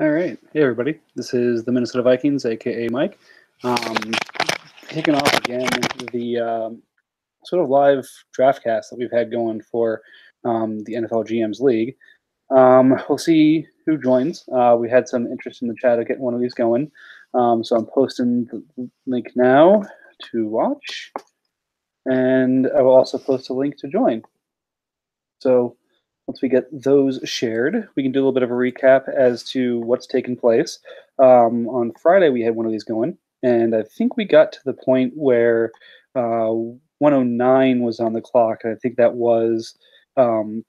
All right. Hey, everybody. This is the Minnesota Vikings, aka Mike. Um, Kicking off again the sort of live draft cast that we've had going for the NFL GMs League. We'll see who joins. We had some interest in the chat of getting one of these going. So I'm posting the link now to watch. And I will also post a link to join. So once we get those shared, we can do a little bit of a recap as to what's taken place. On Friday, we had one of these going, and I think we got to the point where 109 was on the clock, and I think that was the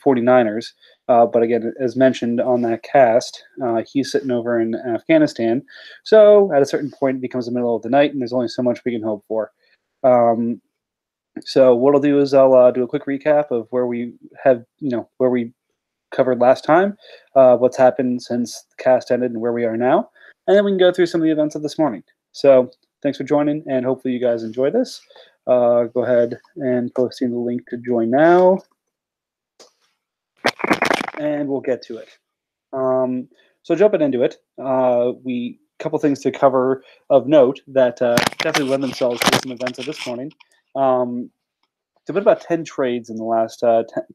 49ers. But again, as mentioned on that cast, he's sitting over in Afghanistan. So at a certain point, it becomes the middle of the night, and there's only so much we can hope for. So what I'll do is I'll do a quick recap of where we have, where we covered last time, what's happened since the cast ended and where we are now, and then we can go through some of the events of this morning. So thanks for joining, and hopefully you guys enjoy this. Go ahead and posting the link to join now, and we'll get to it. So jumping into it, couple things to cover of note that definitely lend themselves to some events of this morning. There's been about 10 trades in the last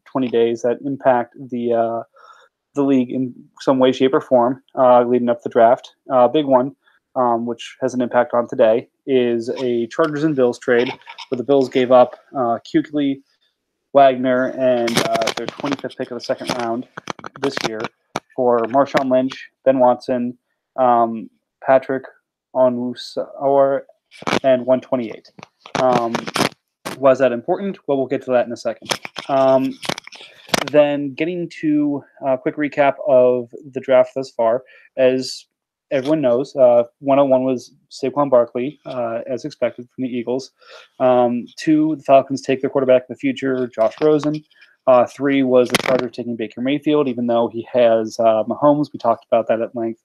20 days that impact the league in some way, shape, or form leading up to the draft. Big one, which has an impact on today, is a Chargers and Bills trade where the Bills gave up Kuechly, Wagner, and their 25th pick of the second round this year for Marshawn Lynch, Ben Watson, Patrick Onwuasor, and 128. Why is that important? Well, we'll get to that in a second. Then getting to a quick recap of the draft thus far. As everyone knows, 101 was Saquon Barkley, as expected from the Eagles. 2, the Falcons take their quarterback of the future, Josh Rosen. 3 was the Chargers taking Baker Mayfield, even though he has Mahomes. We talked about that at length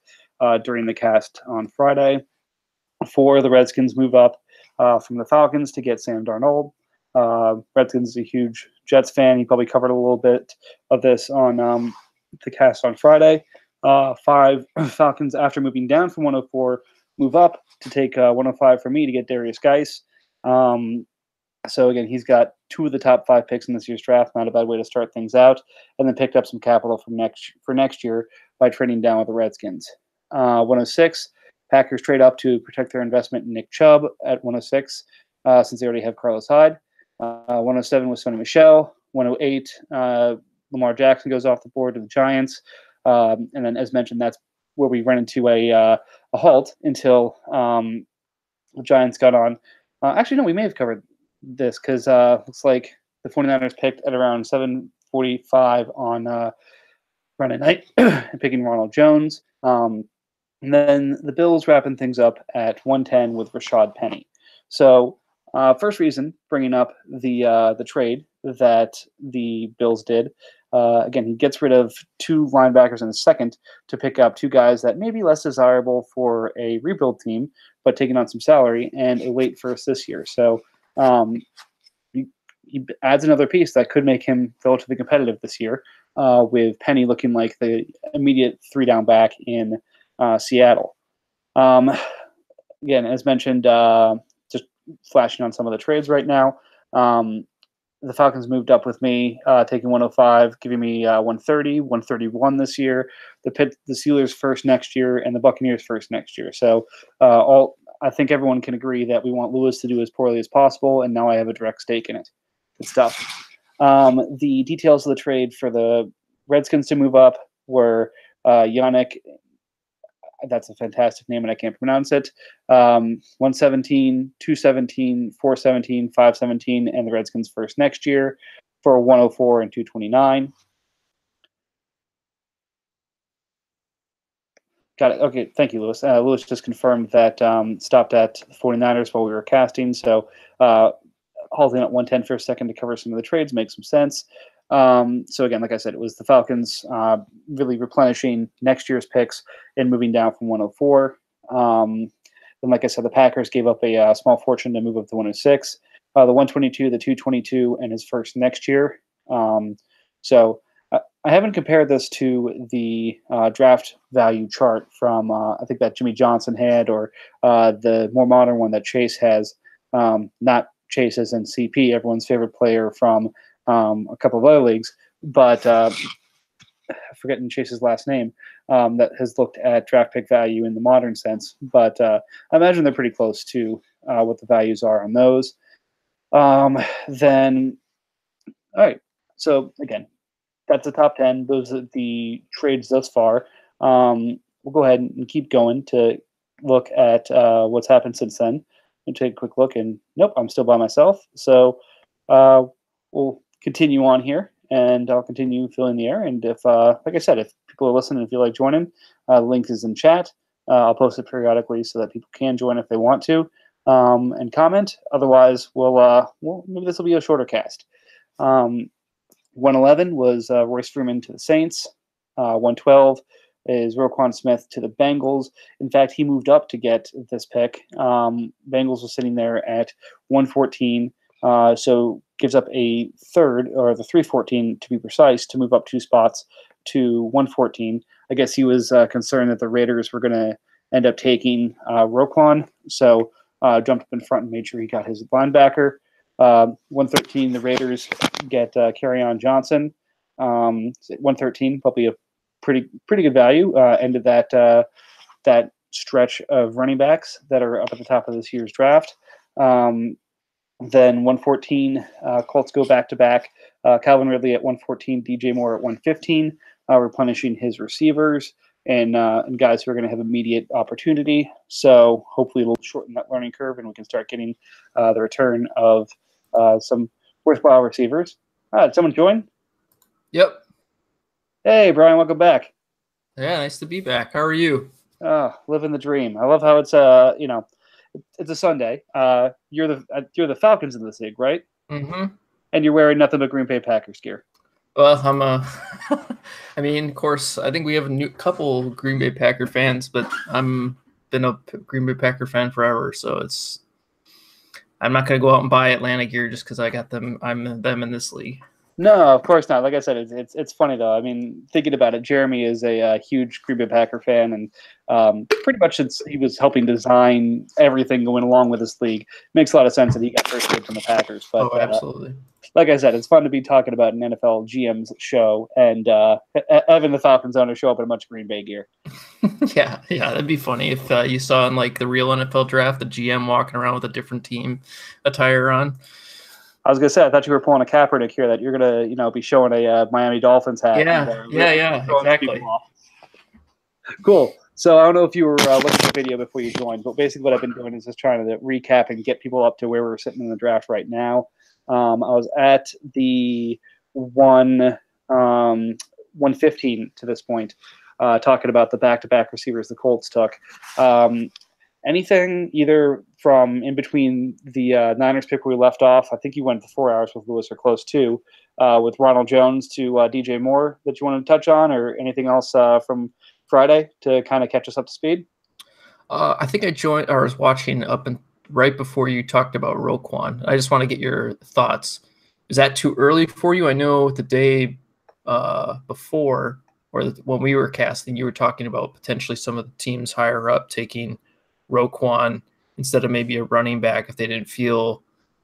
during the cast on Friday. 4, the Redskins move up from the Falcons to get Sam Darnold. Redskins is a huge Jets fan. He probably covered a little bit of this on the cast on Friday. 5, Falcons, after moving down from 104, move up to take 105 for me to get Darius Geis. So again, he's got 2 of the top 5 picks in this year's draft. Not a bad way to start things out. And then picked up some capital for next year by trading down with the Redskins. 106, Packers trade up to protect their investment in Nick Chubb at 106, since they already have Carlos Hyde. 107 was Sony Michel. 108, Lamar Jackson goes off the board to the Giants. And then, as mentioned, that's where we run into a halt until the Giants got on. Actually, no, we may have covered this because looks like the 49ers picked at around 7:45 on Friday night and picking Ronald Jones. And then the Bills wrapping things up at 110 with Rashad Penny. So first reason, bringing up the trade that the Bills did. Again, he gets rid of 2 linebackers in a second to pick up 2 guys that may be less desirable for a rebuild team, but taking on some salary, and a late first this year. So he adds another piece that could make him relatively competitive this year, with Penny looking like the immediate 3-down back in Seattle. Again, as mentioned, just flashing on some of the trades right now. The Falcons moved up with me, taking 105, giving me 130, 131 this year. The Steelers first next year, and the Buccaneers first next year. So I think everyone can agree that we want Lewis to do as poorly as possible, and now I have a direct stake in it. Good stuff. The details of the trade for the Redskins to move up were Yannick. That's a fantastic name, and I can't pronounce it. 117, 217, 417, 517, and the Redskins first next year for 104 and 229. Got it. Okay, thank you, Lewis. Lewis just confirmed that stopped at the 49ers while we were casting, so halting at 110 for a second to cover some of the trades makes some sense. So again, like I said, it was the Falcons really replenishing next year's picks and moving down from 104. Then, like I said, the Packers gave up a small fortune to move up to 106. The 122, the 222, and his first next year. So I haven't compared this to the draft value chart from I think that Jimmy Johnson had, or the more modern one that Chase has. Not Chase as in CP, everyone's favorite player from a couple of other leagues, but forgetting Chase's last name, that has looked at draft pick value in the modern sense. But I imagine they're pretty close to what the values are on those. Then, all right. So again, that's the top 10. Those are the trades thus far. We'll go ahead and keep going to look at what's happened since then and take a quick look. And nope, I'm still by myself. So we'll continue on here, and I'll continue filling the air. And if, like I said, if people are listening and feel like joining, the link is in chat. I'll post it periodically so that people can join if they want to and comment. Otherwise, we'll maybe this will be a shorter cast. 111 was Royce Freeman to the Saints. 112 is Roquan Smith to the Bengals. In fact, he moved up to get this pick. Bengals was sitting there at 114, so gives up a third, or the 314 to be precise, to move up 2 spots to 114. I guess he was concerned that the Raiders were going to end up taking Roquan, so jumped up in front and made sure he got his linebacker. 113, the Raiders get Kerryon Johnson. 113, probably a pretty good value. Ended that stretch of running backs that are up at the top of this year's draft. Then 114, Colts go back to back. Calvin Ridley at 114, DJ Moore at 115, replenishing his receivers and guys who are going to have immediate opportunity. So hopefully it'll shorten that learning curve and we can start getting the return of some worthwhile receivers. Did someone join? Yep. Hey, Brian, welcome back. Yeah, nice to be back. How are you? Living the dream. I love how it's it's a Sunday. You're the Falcons in this league, right? Mm-hmm. And you're wearing nothing but Green Bay Packers gear. Well, I'm I mean, of course, I think we have a couple Green Bay Packer fans, but I'm been a Green Bay Packer fan forever, so I'm not going to go out and buy Atlanta gear just because I got them. I'm them in this league. No, of course not. Like I said, it's funny though. I mean, thinking about it, Jeremy is a huge Green Bay Packer fan, and pretty much since he was helping design everything going along with this league, makes a lot of sense that he got first dibs on the Packers. But absolutely. Like I said, it's fun to be talking about an NFL GM's show and having the Falcons owner show up in a bunch of Green Bay gear. yeah, that'd be funny if you saw in like the real NFL draft the GM walking around with a different team attire on. I was gonna say, I thought you were pulling a Kaepernick here, that you're gonna be showing a Miami Dolphins hat. Yeah, exactly. Cool. So I don't know if you were looking at the video before you joined, but basically what I've been doing is just trying to recap and get people up to where we're sitting in the draft right now. I was at the 115 to this point, talking about the back-to-back receivers the Colts took. Anything either from in between the Niners pick where we left off? I think you went 4 hours with Lewis or close to, with Ronald Jones to DJ Moore that you wanted to touch on, or anything else from Friday to kind of catch us up to speed? I think I joined or was watching up and right before you talked about Roquan. I just want to get your thoughts. Is that too early for you? I know the day before, or when we were casting, you were talking about potentially some of the teams higher up taking Roquan instead of maybe a running back if they didn't feel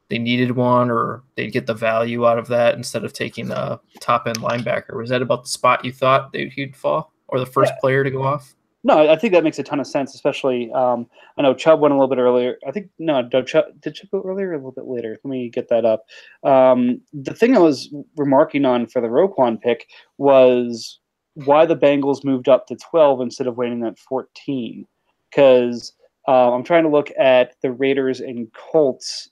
they needed one, or they'd get the value out of that instead of taking a top end linebacker. Was that about the spot you thought he'd fall, or the first player to go off? No, I think that makes a ton of sense, especially I know Chubb went a little bit earlier. I think did Chubb go earlier or a little bit later? Let me get that up. The thing I was remarking on for the Roquan pick was why the Bengals moved up to 12 instead of waiting at 14, because I'm trying to look at the Raiders and Colts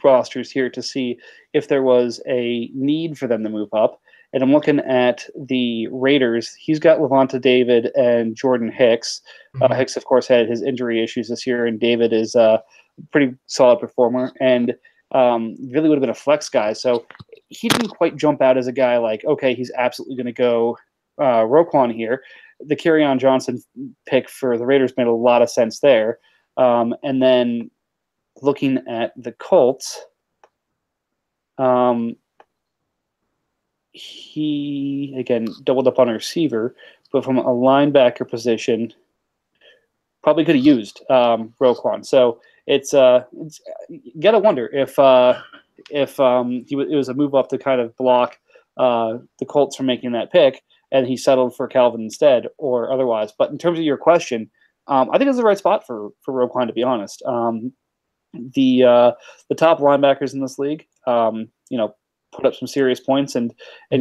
rosters here to see if there was a need for them to move up. And I'm looking at the Raiders. He's got Levante David and Jordan Hicks. Mm-hmm. Hicks, of course, had his injury issues this year, and David is a pretty solid performer and really would have been a flex guy. So he didn't quite jump out as a guy like, okay, he's absolutely going to go Roquan here. The Kerryon Johnson pick for the Raiders made a lot of sense there. And then looking at the Colts, he again doubled up on a receiver, but from a linebacker position, probably could have used Roquan. So it's you gotta wonder if it was a move up to kind of block the Colts from making that pick, and he settled for Calvin instead, or otherwise. But in terms of your question, I think it's the right spot for Roquan, to be honest. The top linebackers in this league, put up some serious points and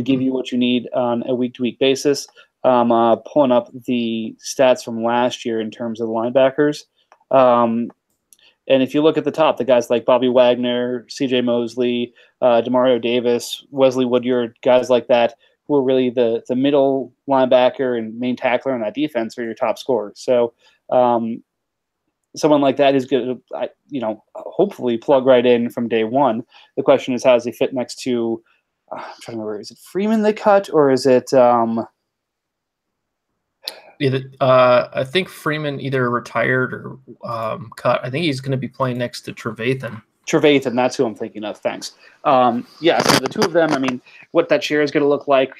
give you what you need on a week-to-week basis. Pulling up the stats from last year in terms of the linebackers. And if you look at the top, the guys like Bobby Wagner, C.J. Mosley, Demario Davis, Wesley Woodyard, guys like that, who are really the middle linebacker and main tackler on that defense are your top scorers. So someone like that is going to, hopefully plug right in from day one. The question is, how does he fit next to, I'm trying to remember, is it Freeman they cut, or is it I think Freeman either retired or cut. I think he's going to be playing next to Trevathan. Trevathan, that's who I'm thinking of. Thanks. So the two of them, I mean, what that share is going to look like,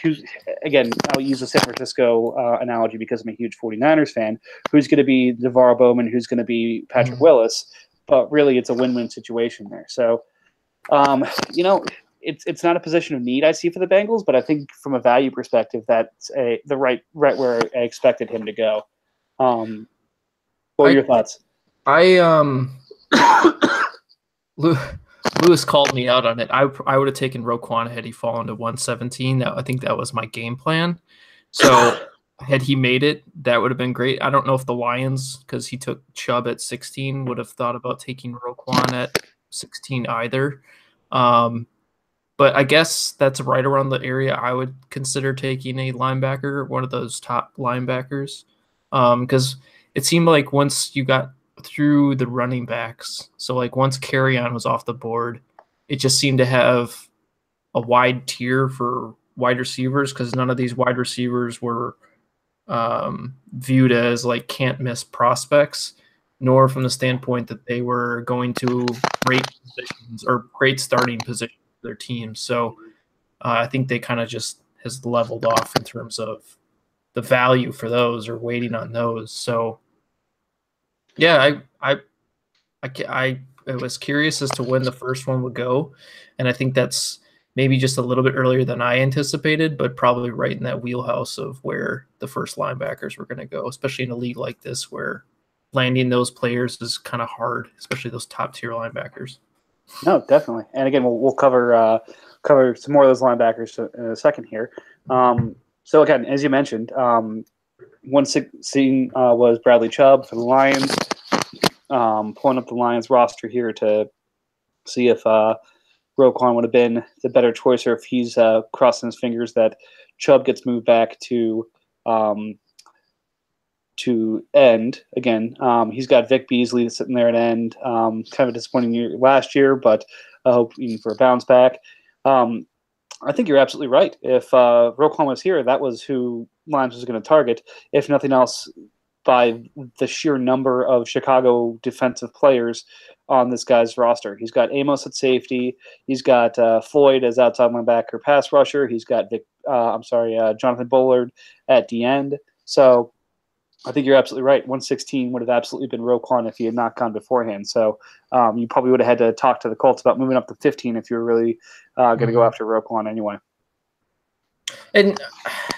again, I'll use the San Francisco analogy because I'm a huge 49ers fan, who's going to be DeVar Bowman, who's going to be Patrick Willis, but really it's a win-win situation there. So, it's not a position of need I see for the Bengals, but I think from a value perspective, that's the right where I expected him to go. What are your thoughts? Lewis called me out on it. I would have taken Roquan had he fallen to 117. I think that was my game plan. So had he made it, that would have been great. I don't know if the Lions, because he took Chubb at 16, would have thought about taking Roquan at 16 either. But I guess that's right around the area I would consider taking a linebacker, one of those top linebackers, because it seemed like once you got through the running backs, so like once Kerryon was off the board, it just seemed to have a wide tier for wide receivers because none of these wide receivers were viewed as like can't miss prospects, nor from the standpoint that they were going to great positions or great starting positions for their teams. So I think they kind of just has leveled off in terms of the value for those or waiting on those. So yeah, I was curious as to when the first one would go, and I think that's maybe just a little bit earlier than I anticipated, but probably right in that wheelhouse of where the first linebackers were going to go, especially in a league like this where landing those players is kind of hard, especially those top tier linebackers. No, definitely. And again, we'll cover some more of those linebackers in a second here. So again, as you mentioned, 116 was Bradley Chubb for the Lions. Pulling up the Lions roster here to see if Roquan would have been the better choice, or if he's crossing his fingers that Chubb gets moved back to end again. He's got Vic Beasley sitting there at end. Kind of a disappointing year last year, but hoping for a bounce back. I think you're absolutely right. If Roquan was here, that was who Lions was going to target. If nothing else, by the sheer number of Chicago defensive players on this guy's roster. He's got Amos at safety. He's got Floyd as outside linebacker pass rusher. He's got Jonathan Bullard at the end. So I think you're absolutely right. 116 would have absolutely been Roquan if he had not gone beforehand. So you probably would have had to talk to the Colts about moving up to 15 if you were really going to go after Roquan anyway. And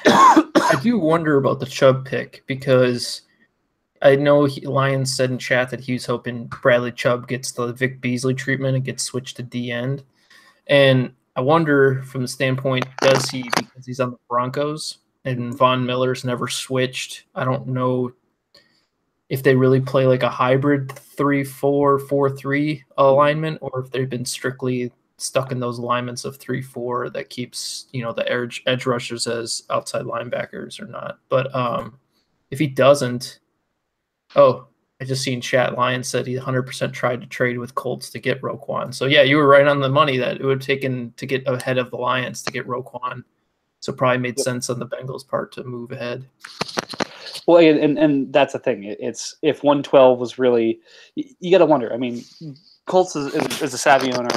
I do wonder about the Chubb pick because I know Lions said in chat that he was hoping Bradley Chubb gets the Vic Beasley treatment and gets switched to the end. And I wonder from the standpoint, does he, because he's on the Broncos and Von Miller's never switched. I don't know if they really play like a hybrid 3-4, 4-3 alignment, or if they've been strictly stuck in those alignments of 3-4 that keeps, the edge rushers as outside linebackers or not. But if he doesn't, I just seen chat Lions said he 100% tried to trade with Colts to get Roquan. So yeah, you were right on the money that it would have taken to get ahead of the Lions to get Roquan. So probably made sense on the Bengals' part to move ahead. Well, and that's the thing. It's if 112 was really, you got to wonder. I mean, Colts is a savvy owner.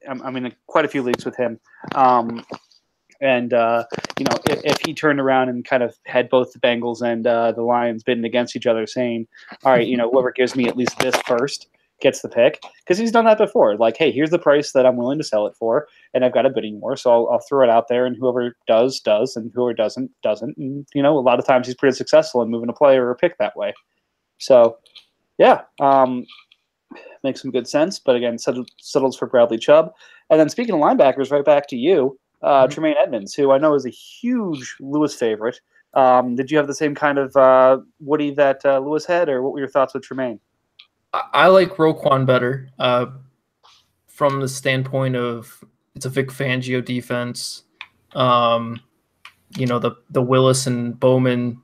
I'm in quite a few leagues with him. And if he turned around and kind of had both the Bengals and the Lions bidding against each other, saying, "All right, whoever gives me at least this first gets the pick," because he's done that before. Like, hey, here's the price that I'm willing to sell it for, and I've got a bidding war, so I'll throw it out there, and whoever does, and whoever doesn't. And a lot of times he's pretty successful in moving a player or a pick that way. So, yeah, makes some good sense. But again, settles for Bradley Chubb. And then speaking of linebackers, right back to you. Tremaine Edmonds, who I know is a huge Lewis favorite. Did you have the same kind of Woody that Lewis had, or what were your thoughts with Tremaine? I like Roquan better from the standpoint of it's a Vic Fangio defense. The Willis and Bowman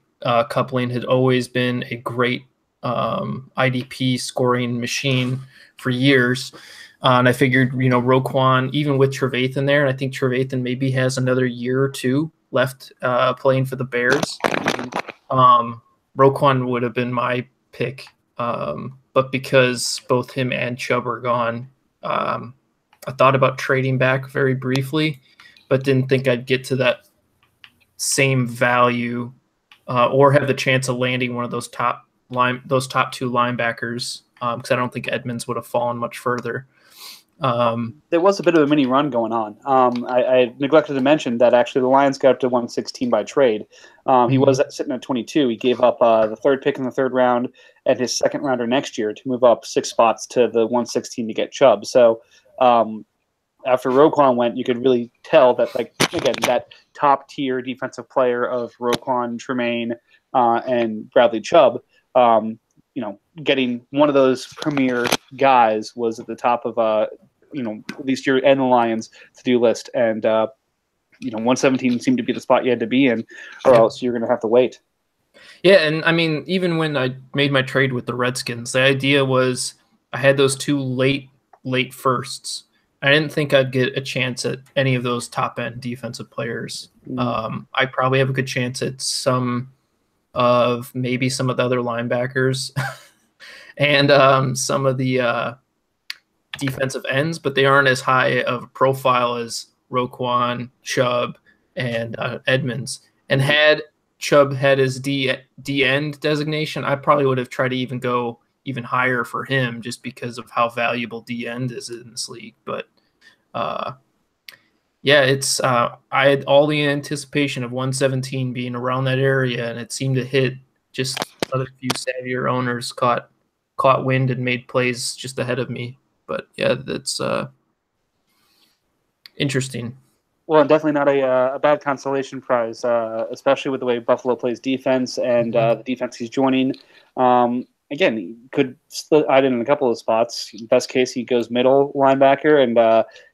coupling had always been a great IDP scoring machine for years. And I figured, Roquan, even with Trevathan there, and I think Trevathan maybe has another year or two left playing for the Bears. Roquan would have been my pick. But because both him and Chubb are gone, I thought about trading back very briefly, but didn't think I'd get to that same value or have the chance of landing one of those top two linebackers because I don't think Edmonds would have fallen much further. There was a bit of a mini run going on. I neglected to mention that actually the Lions got up to 116 by trade. He was sitting at 22. He gave up the third pick in the third round and his second rounder next year to move up 6 spots to the 116 to get Chubb. So after Roquan went, you could really tell that, that top tier defensive player of Roquan, Tremaine, and Bradley Chubb, getting one of those premier guys was at the top of at least your and the Lions to-do list, and 117 seemed to be the spot you had to be in, or else you're going to have to wait. Yeah, and I mean, even when I made my trade with the Redskins, the idea was I had those 2 late firsts. I didn't think I'd get a chance at any of those top-end defensive players. I probably have a good chance at maybe some of the other linebackers and some of the defensive ends, but they aren't as high of a profile as Roquan, Chubb, and Edmonds. And had Chubb had his D-end designation, I probably would have tried to even go even higher for him just because of how valuable D-end is in this league. But it's I had all the anticipation of 117 being around that area, and it seemed to hit. Just other few savvier owners caught wind and made plays just ahead of me. But yeah, that's interesting. Well, definitely not a bad consolation prize, especially with the way Buffalo plays defense and the defense he's joining. Again, he could split out in a couple of spots. Best case, he goes middle linebacker and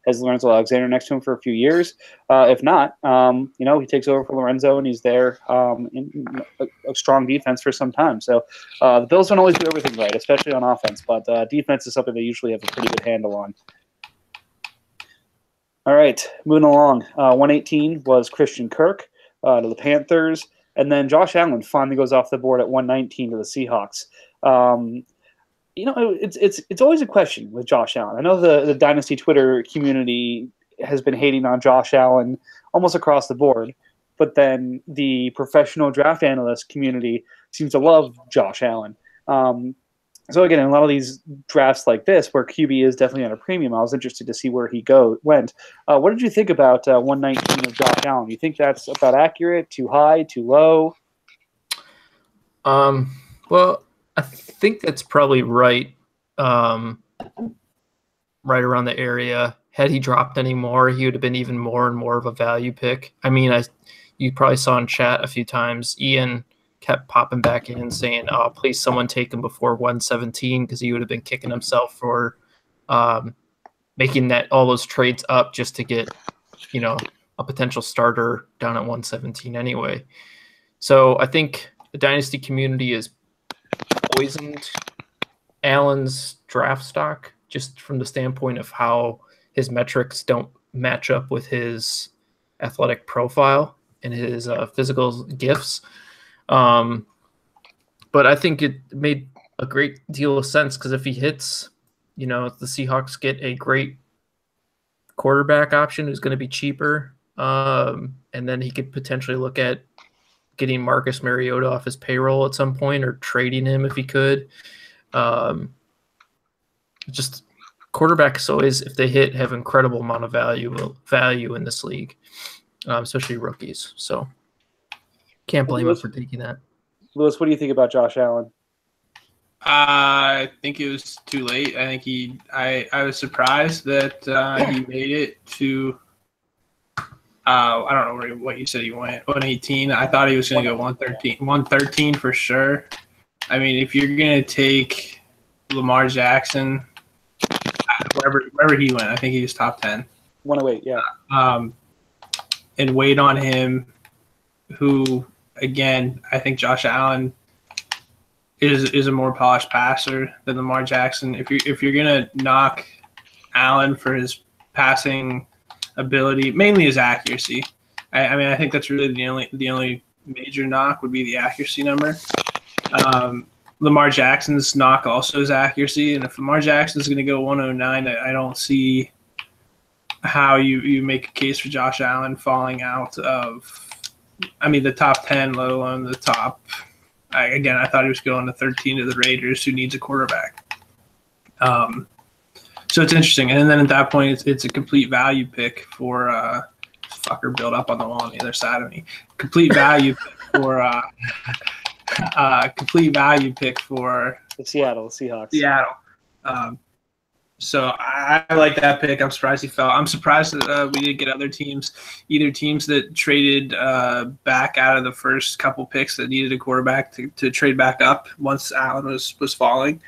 has Lorenzo Alexander next to him for a few years. If not, he takes over for Lorenzo and he's there in a strong defense for some time. So the Bills don't always do everything right, especially on offense, but defense is something they usually have a pretty good handle on. All right, moving along. 118 was Christian Kirk to the Panthers, and then Josh Allen finally goes off the board at 119 to the Seahawks. It's always a question with Josh Allen. I know the Dynasty Twitter community has been hating on Josh Allen almost across the board, but then the professional draft analyst community seems to love Josh Allen. So again, in a lot of these drafts like this, where QB is definitely on a premium, I was interested to see where he went. What did you think about 119 of Josh Allen? Do you think that's about accurate? Too high? Too low? Well, I think that's probably right. Right around the area. Had he dropped any more, he would have been even more and more of a value pick. I mean, you probably saw in chat a few times, Ian kept popping back in saying, "Oh, please, someone take him before 117," because he would have been kicking himself for making all those trades up just to get, a potential starter down at 117 anyway. So I think the Dynasty community is poisoned Allen's draft stock just from the standpoint of how his metrics don't match up with his athletic profile and his physical gifts. But I think it made a great deal of sense because if he hits, if the Seahawks get a great quarterback option who's going to be cheaper, And then he could potentially look at getting Marcus Mariota off his payroll at some point or trading him if he could. Just quarterbacks always, if they hit, have incredible amount of value in this league, especially rookies. So can't blame him for taking that. Lewis, what do you think about Josh Allen? I think it was too late. I think I was surprised that he made it to. I don't know what you said he went 118. I thought he was going to go 113 for sure. I mean, if you're going to take Lamar Jackson, wherever he went, I think he was top 10. 108, yeah. And wait on him, who, again, I think Josh Allen is a more polished passer than Lamar Jackson. If you're gonna knock Allen for his passing ability, mainly his accuracy, I mean I think that's really the only major knock would be the accuracy number. Lamar Jackson's knock also is accuracy, and if Lamar Jackson's gonna go 109, I don't see how you make a case for Josh Allen falling out of, I mean, the top 10, let alone the top. Again, I thought he was going to 13 to the Raiders, who needs a quarterback. So it's interesting. And then at that point, it's a complete value pick for fucker built up on the wall on the other side of me. Complete value pick for the Seattle Seahawks. Seattle. So I like that pick. I'm surprised he fell. I'm surprised that we didn't get other teams, either teams that traded back out of the first couple picks that needed a quarterback to trade back up once Allen was falling.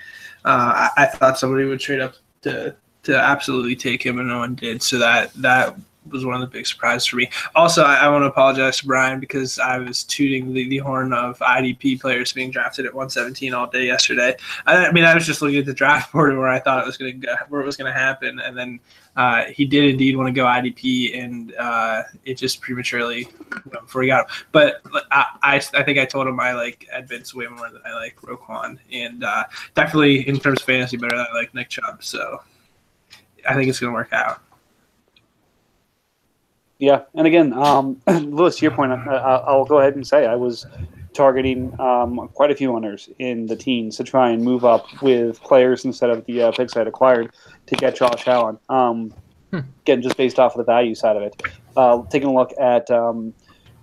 I thought somebody would trade up to absolutely take him, and no one did. So that was one of the big surprises for me. Also, I want to apologize to Brian because I was tooting the horn of IDP players being drafted at 117 all day yesterday. I mean, I was just looking at the draft board where I thought it was going to go, where it was going to happen, and then he did indeed want to go IDP, and it just prematurely went before he got him. But I think I told him I like Ed Vince way more than I like Roquan, and definitely in terms of fantasy better than I like Nick Chubb. So I think it's going to work out. Yeah, and again, Lewis, to your point, I'll go ahead and say I was targeting quite a few owners in the teens to try and move up with players instead of the picks I had acquired to get Josh Allen. Again, just based off of the value side of it. Taking a look at the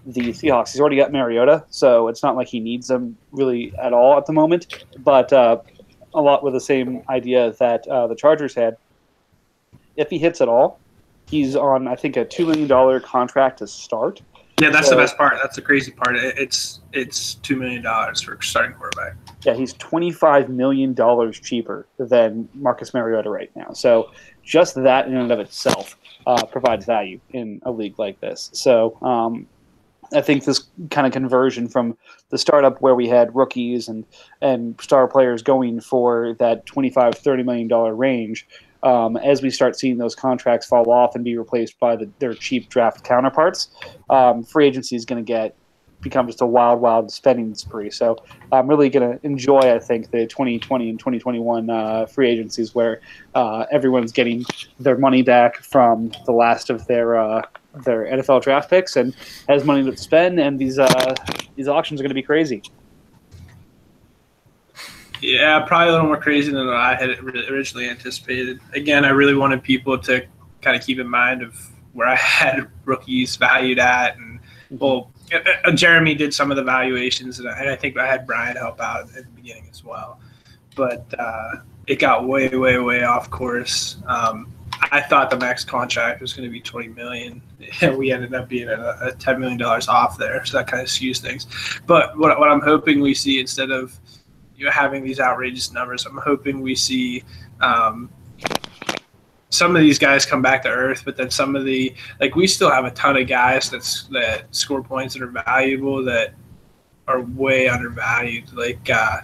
Seahawks, he's already got Mariota, so it's not like he needs them really at all at the moment, but a lot with the same idea that the Chargers had. If he hits at all, he's on, I think, a $2 million contract to start. Yeah, that's the best part. That's the crazy part. It's $2 million for starting quarterback. Yeah, he's $25 million cheaper than Marcus Mariota right now. So just that in and of itself provides value in a league like this. So I think this kind of conversion from the startup where we had rookies and star players going for that $25, $30 million range, as we start seeing those contracts fall off and be replaced by their cheap draft counterparts, free agency is going to become just a wild spending spree. So I'm really going to enjoy, I think, the 2020 and 2021 free agencies where everyone's getting their money back from the last of their NFL draft picks and has money to spend, and these auctions are going to be crazy. Yeah, probably a little more crazy than I had originally anticipated. Again, I really wanted people to kind of keep in mind of where I had rookies valued at. And, well, Jeremy did some of the valuations, and I think I had Brian help out at the beginning as well. But it got way off course. I thought the max contract was going to be $20 million, and we ended up being a $10 million off there. So that kind of skews things. But what I'm hoping we see, instead of having these outrageous numbers, I'm hoping we see some of these guys come back to earth, but then some of we still have a ton of guys that score points that are valuable that are way undervalued. Like I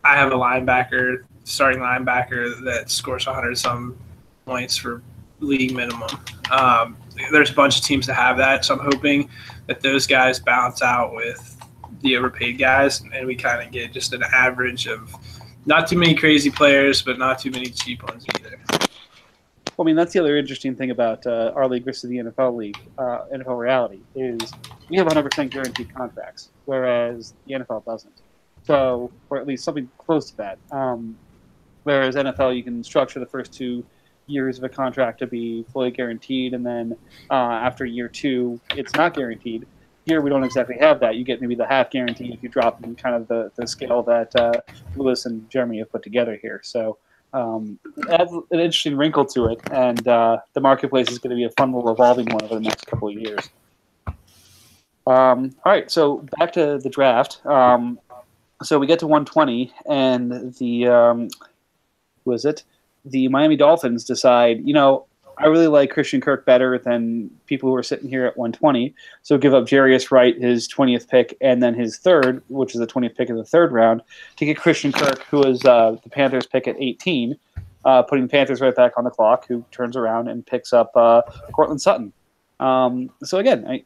have a starting linebacker that scores 100-some points for league minimum. There's a bunch of teams that have that, so I'm hoping that those guys balance out with the overpaid guys, and we kind of get just an average of not too many crazy players, but not too many cheap ones either. Well, I mean, that's the other interesting thing about our league versus the NFL league, NFL reality, is we have 100% guaranteed contracts, whereas the NFL doesn't. So, or at least something close to that. Whereas NFL, you can structure the first 2 years of a contract to be fully guaranteed, and then after year 2, it's not guaranteed. Here, we don't exactly have that. You get maybe the half guarantee if you drop in kind of the scale that Lewis and Jeremy have put together here. So, it adds an interesting wrinkle to it, and the marketplace is going to be a fun little evolving one over the next couple of years. All right, so back to the draft. So we get to 120, and the who is it? The Miami Dolphins decide, I really like Christian Kirk better than people who are sitting here at 120, so give up Jarius Wright, his 20th pick, and then his third, which is the 20th pick in the third round, to get Christian Kirk, who is the Panthers' pick at 18, putting the Panthers right back on the clock, who turns around and picks up Cortland Sutton. So again,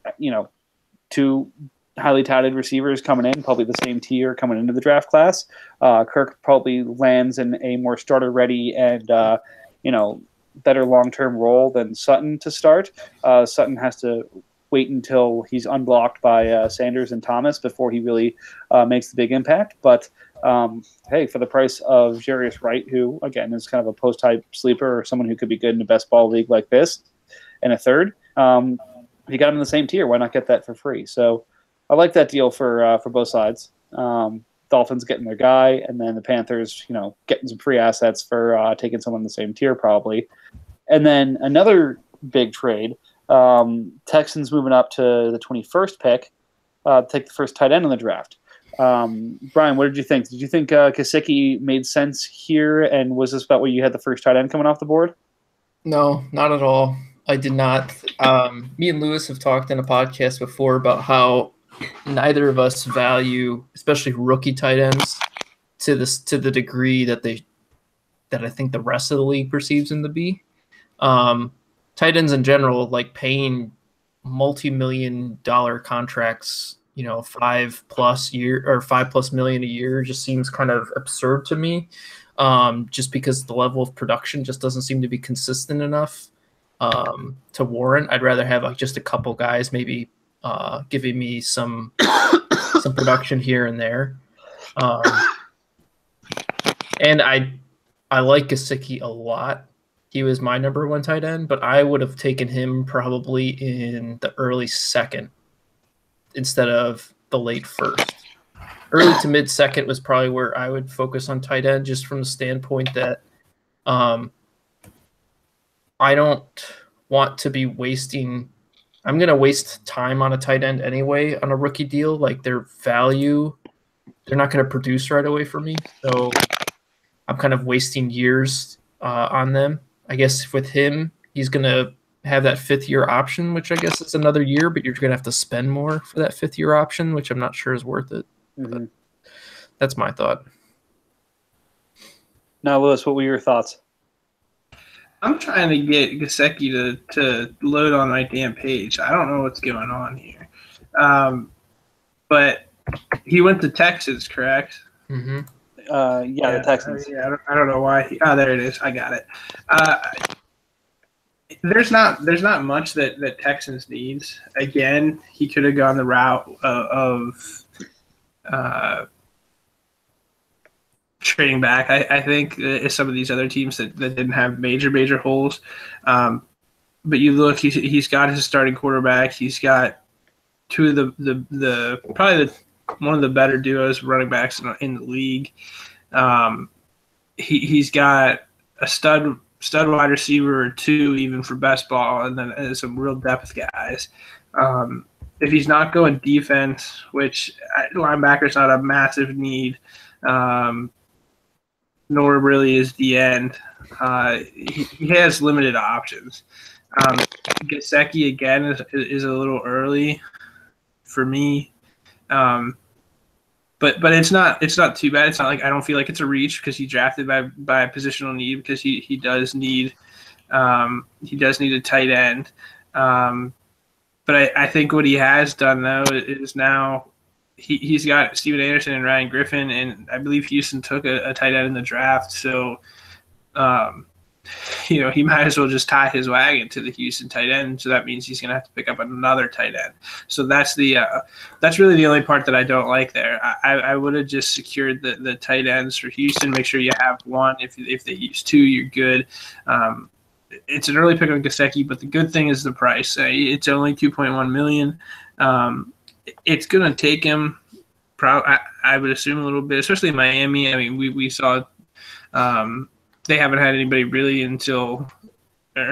two highly touted receivers coming in, probably the same tier coming into the draft class. Kirk probably lands in a more starter-ready and, better long-term role than Sutton to start. Sutton has to wait until he's unblocked by Sanders and Thomas before he really makes the big impact. But, hey, for the price of Jarius Wright, who, again, is kind of a post-type sleeper or someone who could be good in a best ball league like this, and a third, if you got him in the same tier, why not get that for free? So I like that deal for both sides. Dolphins getting their guy, and then the Panthers, getting some free assets for taking someone in the same tier probably. And then another big trade, Texans moving up to the 21st pick, take the first tight end in the draft. Brian, what did you think? Did you think Gesicki made sense here, and was this about where you had the first tight end coming off the board? No, not at all. I did not. Me and Lewis have talked in a podcast before about how neither of us value, especially rookie tight ends, to the degree that I think the rest of the league perceives them to be. Tight ends in general, like paying multi-million-dollar contracts, $5+ million a year, just seems kind of absurd to me. Just because the level of production just doesn't seem to be consistent enough to warrant. I'd rather have just a couple guys maybe giving me some production here and there. And I like Gesicki a lot. He was my number one tight end, but I would have taken him probably in the early second instead of the late first. Early to mid second was probably where I would focus on tight end, just from the standpoint that I don't want to be wasting. I'm going to waste time on a tight end anyway on a rookie deal. Like, their value, they're not going to produce right away for me. So I'm kind of wasting years on them. I guess with him, he's going to have that 5th-year option, which I guess is another year, but you're going to have to spend more for that 5th-year option, which I'm not sure is worth it. Mm-hmm. That's my thought. Now, Lewis, what were your thoughts? I'm trying to get Gesicki to load on my damn page. I don't know what's going on here. But he went to Texas, correct? Mm-hmm. The Texans. I don't know why. There it is. I got it. There's not much that Texans needs. Again, he could have gone the route of trading back. I think some of these other teams that didn't have major holes. But you look, he's got his starting quarterback. He's got two of the probably one of the better duos running backs in the league. He's got a stud wide receiver or two even for best ball, and then some real depth guys. If he's not going defense, which linebacker's not a massive need, nor really is the end, he has limited options. Gesicki again is a little early for me, but it's not too bad. It's not like I don't feel like it's a reach because he drafted by a positional need, because he does need a tight end. But I think what he has done though is now he's got Steven Anderson and Ryan Griffin, and I believe Houston took a tight end in the draft. So he might as well just tie his wagon to the Houston tight end. So that means he's going to have to pick up another tight end. So that's really the only part that I don't like there. I would have just secured the tight ends for Houston. Make sure you have one. If they use two, you're good. It's an early pick on Gesicki, but the good thing is the price. It's only $2.1 million. It's going to take him, I would assume, a little bit, especially in Miami. I mean, we saw they haven't had anybody really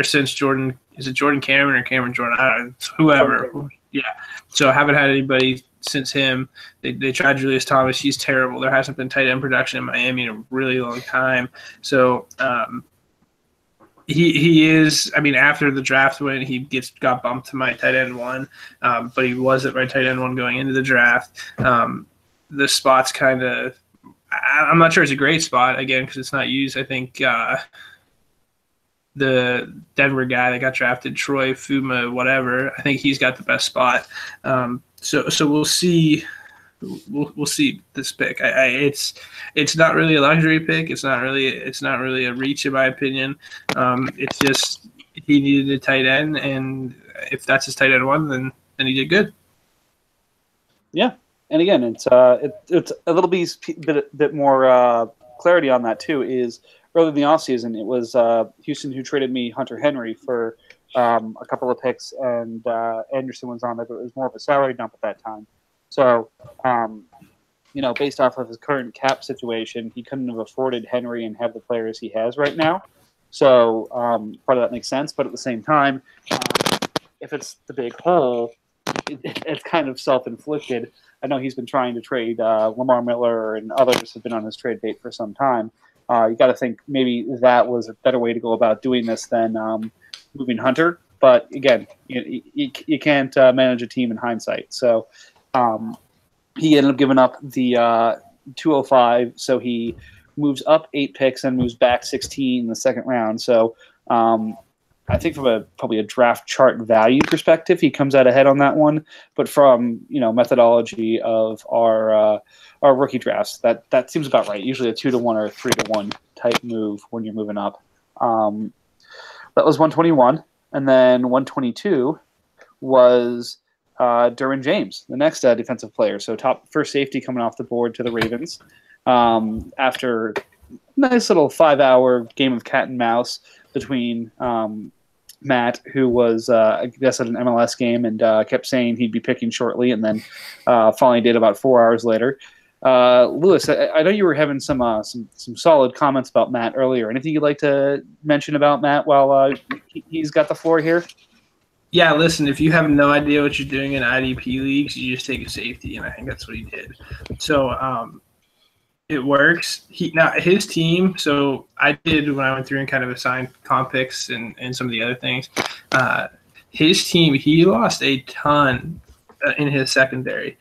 since Jordan. Is it Jordan Cameron or Cameron Jordan? I don't know, whoever. Yeah. So haven't had anybody since him. They tried Julius Thomas. He's terrible. There hasn't been tight end production in Miami in a really long time. So he is. I mean, after the draft win, he got bumped to my tight end one, but he wasn't my tight end one going into the draft. The spot's kind of. I'm not sure it's a great spot, again, because it's not used. I think the Denver guy that got drafted, Troy Fuma, whatever, I think he's got the best spot. So we'll see. We'll see this pick. It's not really a luxury pick. It's not really a reach, in my opinion. It's just he needed a tight end, and if that's his tight end one, then he did good. Yeah. And again, it's a little bit more clarity on that too. Is early in the offseason, it was Houston who traded me Hunter Henry for a couple of picks, and Anderson was on there, but it was more of a salary dump at that time. So, based off of his current cap situation, he couldn't have afforded Henry and have the players he has right now. So part of that makes sense, but at the same time, if it's the big hole, it's kind of self-inflicted. I know he's been trying to trade Lamar Miller, and others have been on his trade bait for some time. You got to think maybe that was a better way to go about doing this than moving Hunter. But again, you can't manage a team in hindsight. So he ended up giving up the 205. So he moves up 8 picks and moves back 16 in the second round. So I think from probably a draft chart value perspective, he comes out ahead on that one. But from methodology of our rookie drafts, that seems about right. Usually a 2-1 or a 3-1 type move when you're moving up. That was 121, and then 122 was Derwin James, the next defensive player. So first safety coming off the board to the Ravens after a nice little 5-hour game of cat and mouse between Matt, who was, I guess, at an MLS game and kept saying he'd be picking shortly, and then finally did about 4 hours later. Lewis, I know you were having some solid comments about Matt earlier. Anything you'd like to mention about Matt while he's got the floor here? Yeah, listen, if you have no idea what you're doing in IDP leagues, you just take a safety, and I think that's what he did. So it works. His team, so I did when I went through and kind of assigned comp picks and some of the other things. His team, he lost a ton in his secondary.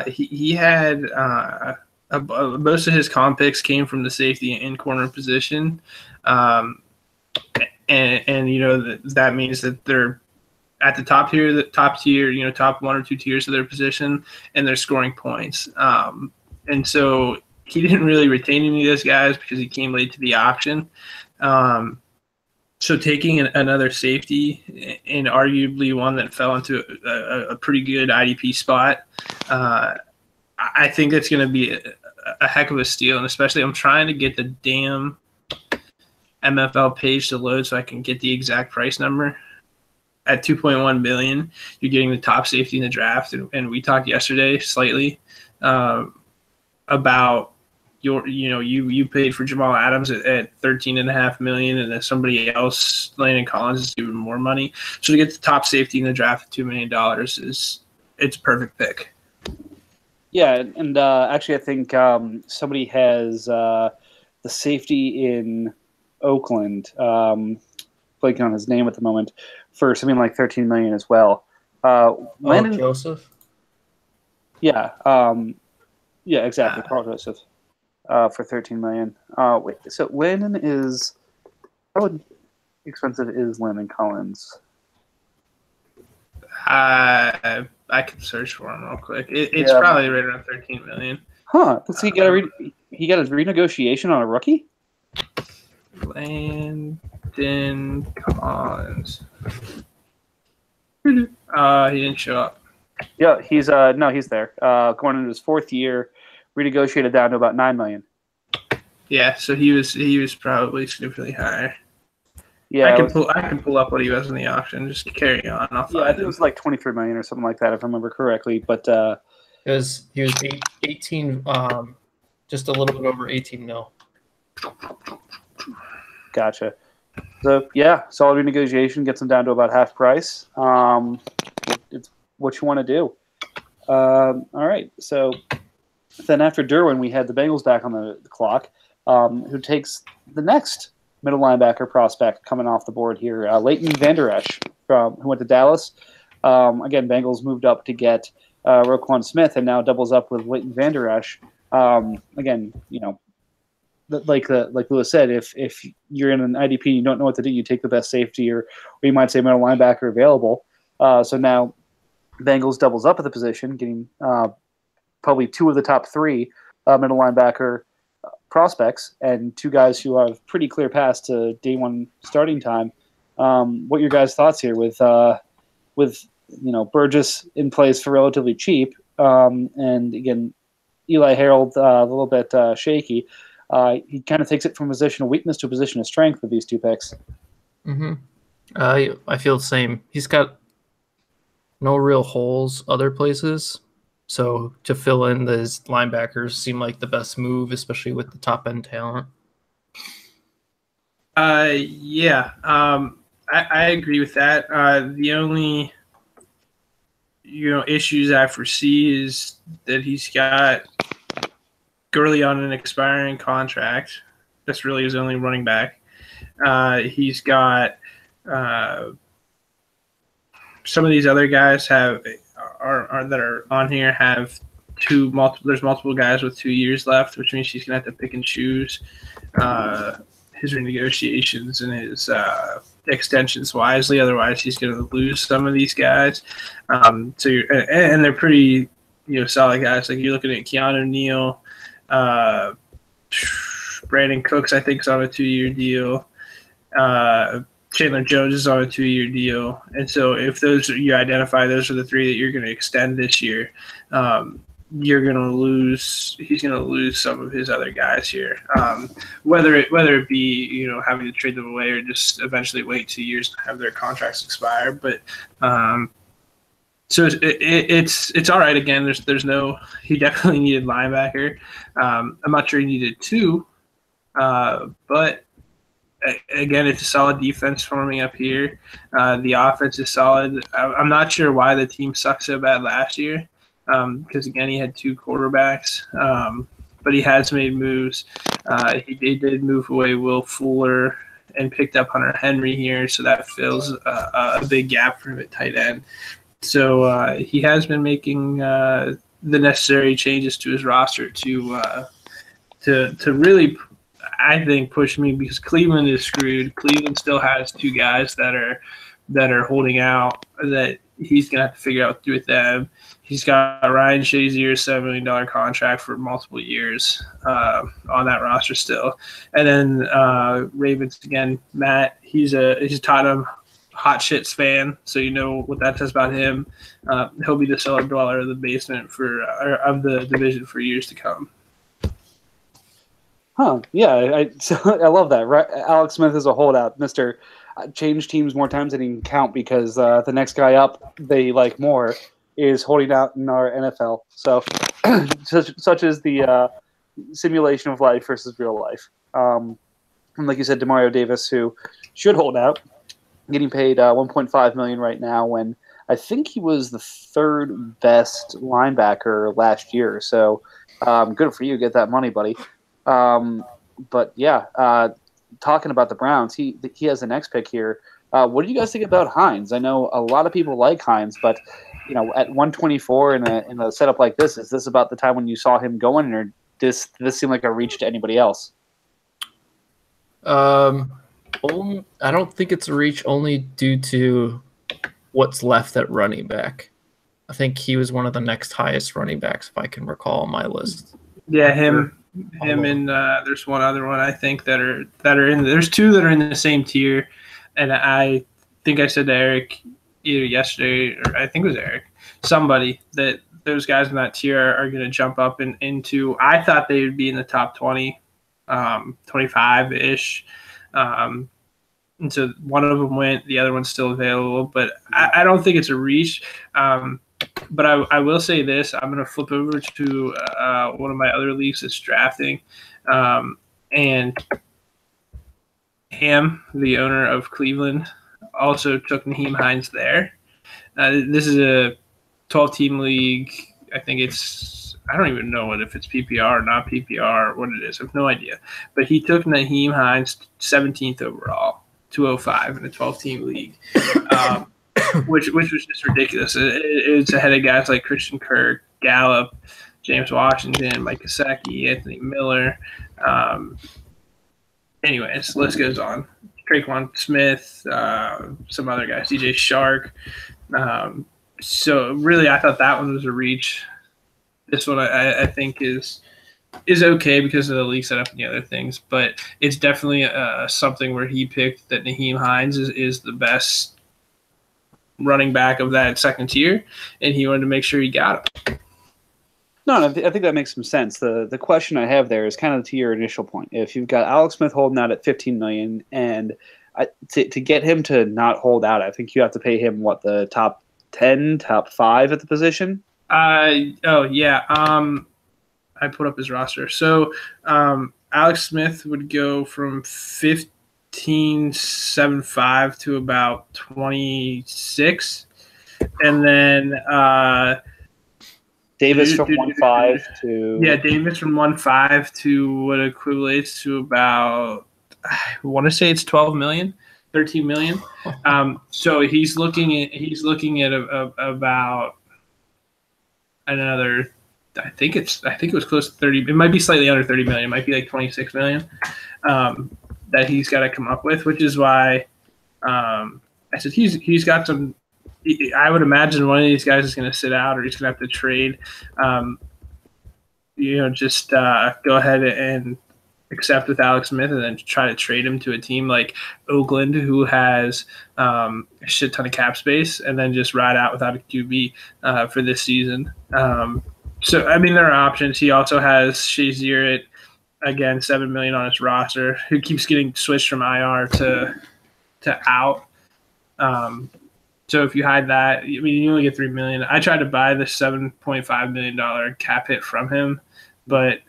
He had most of his comp picks came from the safety and corner position. And that means that they're at the top tier, top 1 or 2 tiers of their position, and they're scoring points. And so he didn't really retain any of those guys because he came late to the auction. So taking another safety, and arguably one that fell into a pretty good IDP spot, I think that's going to be a heck of a steal. And especially I'm trying to get the damn MFL page to load so I can get the exact price number. At $2.1 million, you're getting the top safety in the draft. And we talked yesterday slightly about you paid for Jamal Adams at $13.5 million, and then somebody else, Landon Collins, is even more money. So to get the top safety in the draft at $2 million it's a perfect pick. Yeah, and actually I think somebody has the safety in Oakland, blanking on his name at the moment, for something like $13 million as well. Landon, Joseph? Yeah, yeah, exactly, Carl Joseph. For $13 million. Wait, so Landon is how expensive is Landon Collins? I could search for him real quick. It's probably right around $13 million. Huh? Let's see. He got a renegotiation on a rookie. Landon Quentin Collins. He didn't show up. Yeah, he's he's there. Going into his 4th year, renegotiated down to about $9 million. Yeah, so he was probably significantly higher. Yeah, I can pull up what he was in the auction. Just carry on. I think it was like $23 million or something like that, if I remember correctly. But he was 18, just a little bit over 18 mil. Gotcha. So yeah, solid renegotiation gets him down to about half price. It's what you want to do. All right. So then after Derwin, we had the Bengals back on the clock, who takes the next middle linebacker prospect coming off the board here, Leighton Vander Esch, who went to Dallas. Again, Bengals moved up to get Roquan Smith, and now doubles up with Leighton Vander Esch. Again, like Lewis said, if you're in an IDP and you don't know what to do, you take the best safety, or you might say middle linebacker available. So now Bengals doubles up at the position, getting probably 2 of the top 3 middle linebacker prospects, and 2 guys who have pretty clear paths to day 1 starting time. What are your guys' thoughts here with Burgess in place for relatively cheap, and again, Eli Harold a little bit shaky. He kind of takes it from a position of weakness to a position of strength with these 2 picks. Mm-hmm. I feel the same. He's got no real holes other places. So to fill in those linebackers seem like the best move, especially with the top end talent. Yeah. I agree with that. The only issues I foresee is that he's got Gurley on an expiring contract. That's really his only running back. He's got some of these other guys that are on here have there's multiple guys with 2 years left, which means he's gonna have to pick and choose his renegotiations and his extensions wisely. Otherwise, he's gonna lose some of these guys. And they're pretty solid guys. Like you're looking at Keanu Neal, Brandon Cooks, I think, is on a 2-year deal. Chandler Jones is on a 2-year deal. And so if you identify those are the 3 that you're going to extend this year, he's going to lose some of his other guys here. Whether it be, having to trade them away or just eventually wait 2 years to have their contracts expire. But so it's all right. Again, he definitely needed linebacker. I'm not sure he needed 2, but again, it's a solid defense forming up here. The offense is solid. I'm not sure why the team sucked so bad last year, because again, he had 2 quarterbacks, but he has made moves. He did move away Will Fuller and picked up Hunter Henry here, so that fills a big gap for him at tight end. So he has been making the necessary changes to his roster to really, I think, push me, because Cleveland is screwed. Cleveland still has 2 guys that are holding out that he's gonna have to figure out what to do with them. He's got Ryan Shazier's $7 million contract for multiple years on that roster still, and then Ravens again. Matt, he's a Tottenham hot shits fan, so you know what that says about him. He'll be the cellar dweller of the basement of the division for years to come. Huh? Yeah, I love that. Right, Alex Smith is a holdout, Mister. Change teams more times than he can count, because the next guy up they like more is holding out in our NFL. So, such is the simulation of life versus real life. And like you said, Demario Davis, who should hold out, getting paid $1.5 million right now, when I think he was the 3rd best linebacker last year. So, good for you, get that money, buddy. But yeah, talking about the Browns, he has the next pick here. What do you guys think about Hines? I know a lot of people like Hines, but at 124 in a setup like this, is this about the time when you saw him going, or does this seem like a reach to anybody else? I don't think it's a reach, only due to what's left at running back. I think he was one of the next highest running backs, if I can recall, on my list. Yeah, him. Him and there's one other one I think that are in. There's two that are in the same tier, and I think I said to Eric either yesterday or I think it was Eric, somebody that those guys in that tier are going to jump up into. I thought they would be in the top 20, 25 ish. And so one of them went, the other one's still available, but I don't think it's a reach. But I will say this: I'm going to flip over to one of my other leagues that's drafting, and Ham, the owner of Cleveland, also took Nyheim Hines there. This is a 12-team league. I think I don't even know if it's PPR or not PPR or what it is. I have no idea. But he took Nyheim Hines 17th overall, 205 in a 12-team league. Which was just ridiculous. It's ahead of guys like Christian Kirk, Gallup, James Washington, Mike Gesicki, Anthony Miller. Anyways, list goes on. Traquan Smith, some other guys, DJ Shark. So really, I thought that one was a reach. This one I think is okay because of the league setup and the other things, but it's definitely something where he picked that Nyheim Hines is the best running back of that second tier, and he wanted to make sure he got him. No, I think that makes some sense. The question I have there is kind of to your initial point. If you've got Alex Smith holding out at $15 million, and to get him to not hold out, I think you have to pay him the top 10, top 5 at the position. I put up his roster. So Alex Smith would go from 15.75 to about 26, and then Davis from 1.5 to Davis from 1.5 to what equates to about, I want to say it's 12 million, 13 million. So he's looking at about another. I think it was close to 30. It might be slightly under 30 million. It might be like 26 million that he's got to come up with, which is why I said he's got some. I would imagine one of these guys is going to sit out, or he's going to have to trade. Just go ahead and accept with Alex Smith, and then try to trade him to a team like Oakland, who has a shit ton of cap space, and then just ride out without a QB for this season. So, I mean, there are options. He also has Shazier at, again, $7 million on his roster, who keeps getting switched from IR to out. So if you hide that, I mean, you only get $3 million. I tried to buy the $7.5 million cap hit from him, but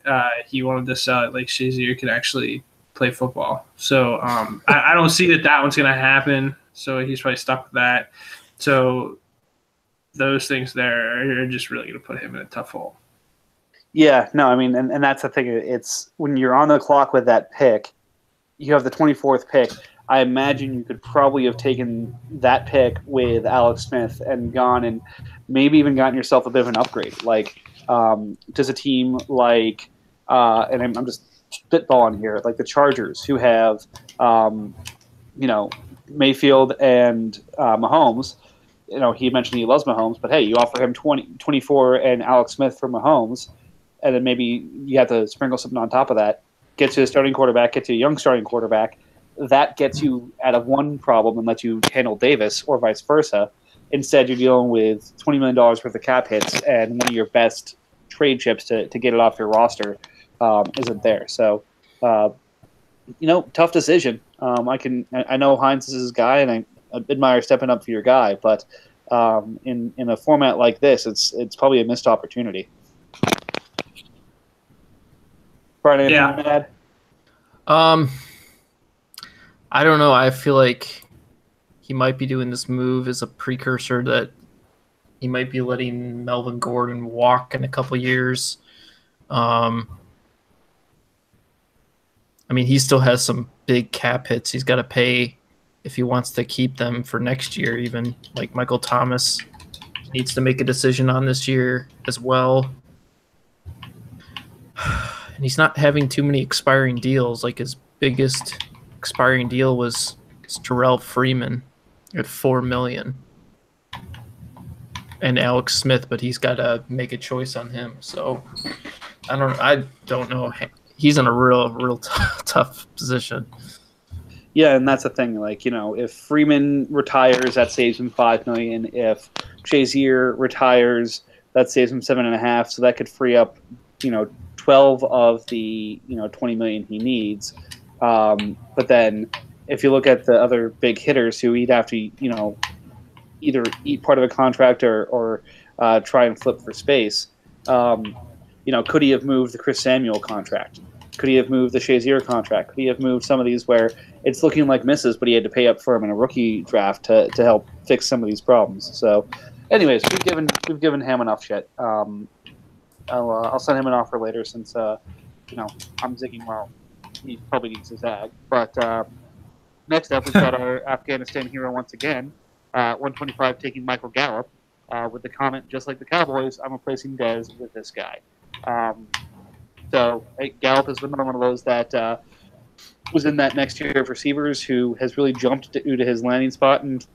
he wanted to sell it like Shazier could actually play football. So I don't see that one's going to happen. So he's probably stuck with that. So those things there are just really going to put him in a tough hole. Yeah, no, I mean, and that's the thing. It's when you're on the clock with that pick, you have the 24th pick. I imagine you could probably have taken that pick with Alex Smith and gone and maybe even gotten yourself a bit of an upgrade. Like, does a team like, and I'm just spitballing here, like the Chargers, who have, Mayfield and Mahomes. He mentioned he loves Mahomes, but hey, you offer him 24 and Alex Smith for Mahomes, and then maybe you have to sprinkle something on top of that. Get you a starting quarterback, get you a young starting quarterback. That gets you out of one problem and lets you handle Davis, or vice versa. Instead, you're dealing with $20 million worth of cap hits, and one of your best trade chips to get it off your roster isn't there. So, tough decision. I know Hines is his guy, and I admire stepping up for your guy, but in a format like this, it's probably a missed opportunity. Brian, anything to add? I don't know. I feel like he might be doing this move as a precursor that he might be letting Melvin Gordon walk in a couple years. I mean, he still has some big cap hits he's got to pay if he wants to keep them for next year. Even like Michael Thomas needs to make a decision on this year as well. And he's not having too many expiring deals. Like his biggest expiring deal was Terrell Freeman at $4 million, and Alex Smith, but he's got to make a choice on him. So I don't know. He's in a real tough position. Yeah, and that's the thing. Like, if Freeman retires, that saves him $5 million. If Shazier retires, that saves him $7.5 million. So that could free up, 12 of the $20 million he needs. But then, if you look at the other big hitters who he'd have to, either eat part of a contract or try and flip for space, could he have moved the Chris Samuel contract? Could he have moved the Shazier contract? Could he have moved some of these where it's looking like misses, but he had to pay up for him in a rookie draft to help fix some of these problems? So, anyways, we've given Ham enough shit. I'll send him an offer later since I'm zigging well. He probably needs his ag. But next up, we've got our Afghanistan hero once again, 125 taking Michael Gallup with the comment, just like the Cowboys, I'm replacing Dez with this guy. So Gallup is another one of those that was in that next tier of receivers who has really jumped due to his landing spot. And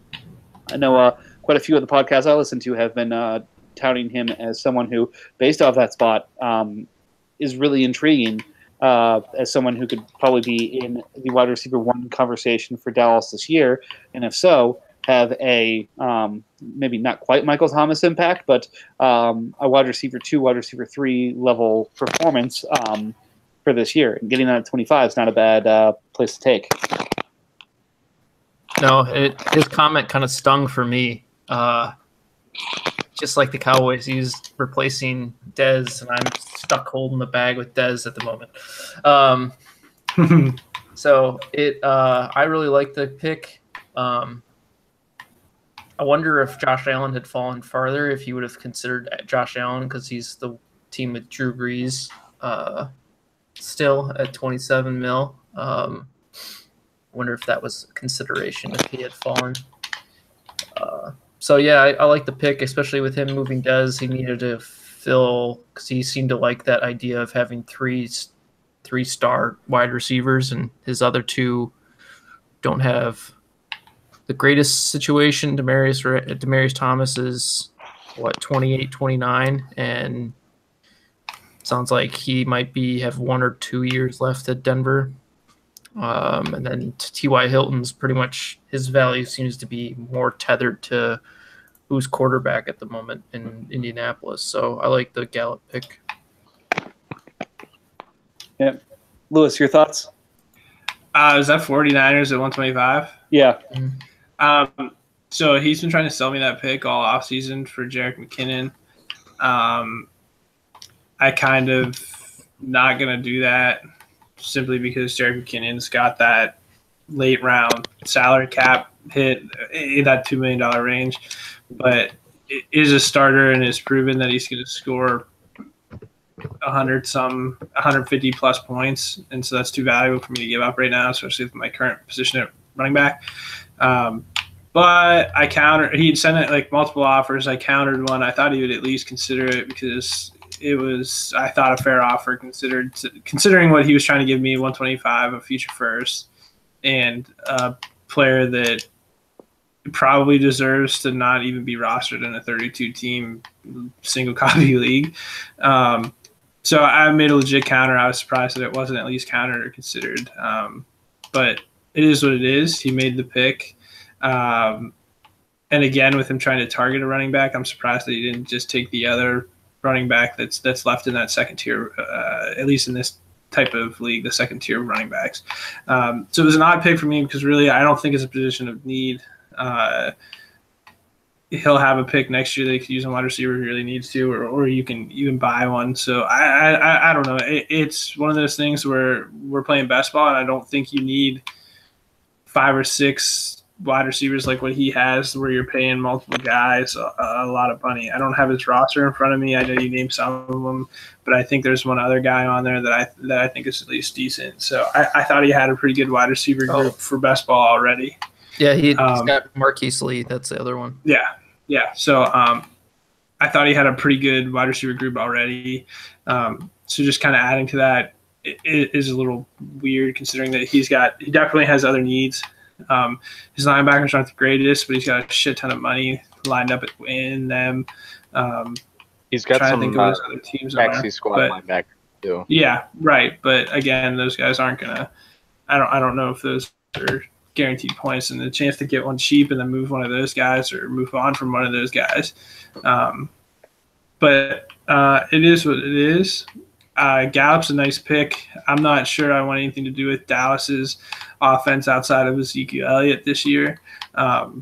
I know quite a few of the podcasts I listen to have been touting him as someone who, based off that spot, is really intriguing as someone who could probably be in the wide receiver 1 conversation for Dallas this year. And if so, have a maybe not quite Michael Thomas impact, but a wide receiver 2, wide receiver 3 level performance for this year. And getting that at 25 is not a bad place to take. No, his comment kind of stung for me. Just like the Cowboys, he's replacing Dez, and I'm stuck holding the bag with Dez at the moment. So I really like the pick. I wonder if Josh Allen had fallen farther, if you would have considered Josh Allen, because he's the team with Drew Brees still at 27 mil. Wonder if that was a consideration if he had fallen. So yeah, I like the pick, especially with him moving Dez. He needed to fill, because he seemed to like that idea of having three-star wide receivers, and his other two don't have the greatest situation. Demaryius Thomas is 28, 29, and sounds like he might have 1 or 2 years left at Denver. And then T.Y. Hilton's pretty much, his value seems to be more tethered to who's quarterback at the moment in Indianapolis. So I like the Gallup pick. Yeah. Lewis, your thoughts? Is that 49ers at 125? Yeah. So he's been trying to sell me that pick all offseason for Jerick McKinnon. I kind of not going to do that simply because Jerick McKinnon's got that late round salary cap hit in that $2 million range, but it is a starter and has proven that he's going to score 150 plus points. And so that's too valuable for me to give up right now, especially with my current position at running back. But he'd sent it like multiple offers. I countered one. I thought he would at least consider it because it was, I thought, a fair offer considering what he was trying to give me, 125, a future first, and a player that probably deserves to not even be rostered in a 32-team single copy league. So I made a legit counter. I was surprised that it wasn't at least countered or considered. But it is what it is. He made the pick. And again, with him trying to target a running back, I'm surprised that he didn't just take the other running back that's left in that second tier, at least in this type of league, the second tier of running backs. So it was an odd pick for me because really I don't think it's a position of need. He'll have a pick next year that he could use on wide receiver if he really needs to, or you can buy one. So I don't know. It's one of those things where we're playing best ball, and I don't think you need 5 or 6 wide receivers like what he has, where you're paying multiple guys a lot of money. I don't have his roster in front of me. I know you named some of them, but I think there's one other guy on there that I think is at least decent. So I thought he had a pretty good wide receiver group for best ball already. Yeah, he's got Marquise Lee. That's the other one. Yeah. So I thought he had a pretty good wide receiver group already. So just kind of adding to that is a little weird, considering that he definitely has other needs. His linebackers aren't the greatest, but he's got a shit ton of money lined up in them. He's got some other teams taxi squad linebacker. too. Yeah, right. But again, those guys aren't gonna. I don't know if those are guaranteed points, and the chance to get one cheap and then move one of those guys or move on from one of those guys. But it is what it is. Gallup's a nice pick. I'm not sure I want anything to do with Dallas's offense outside of Ezekiel Elliott this year, because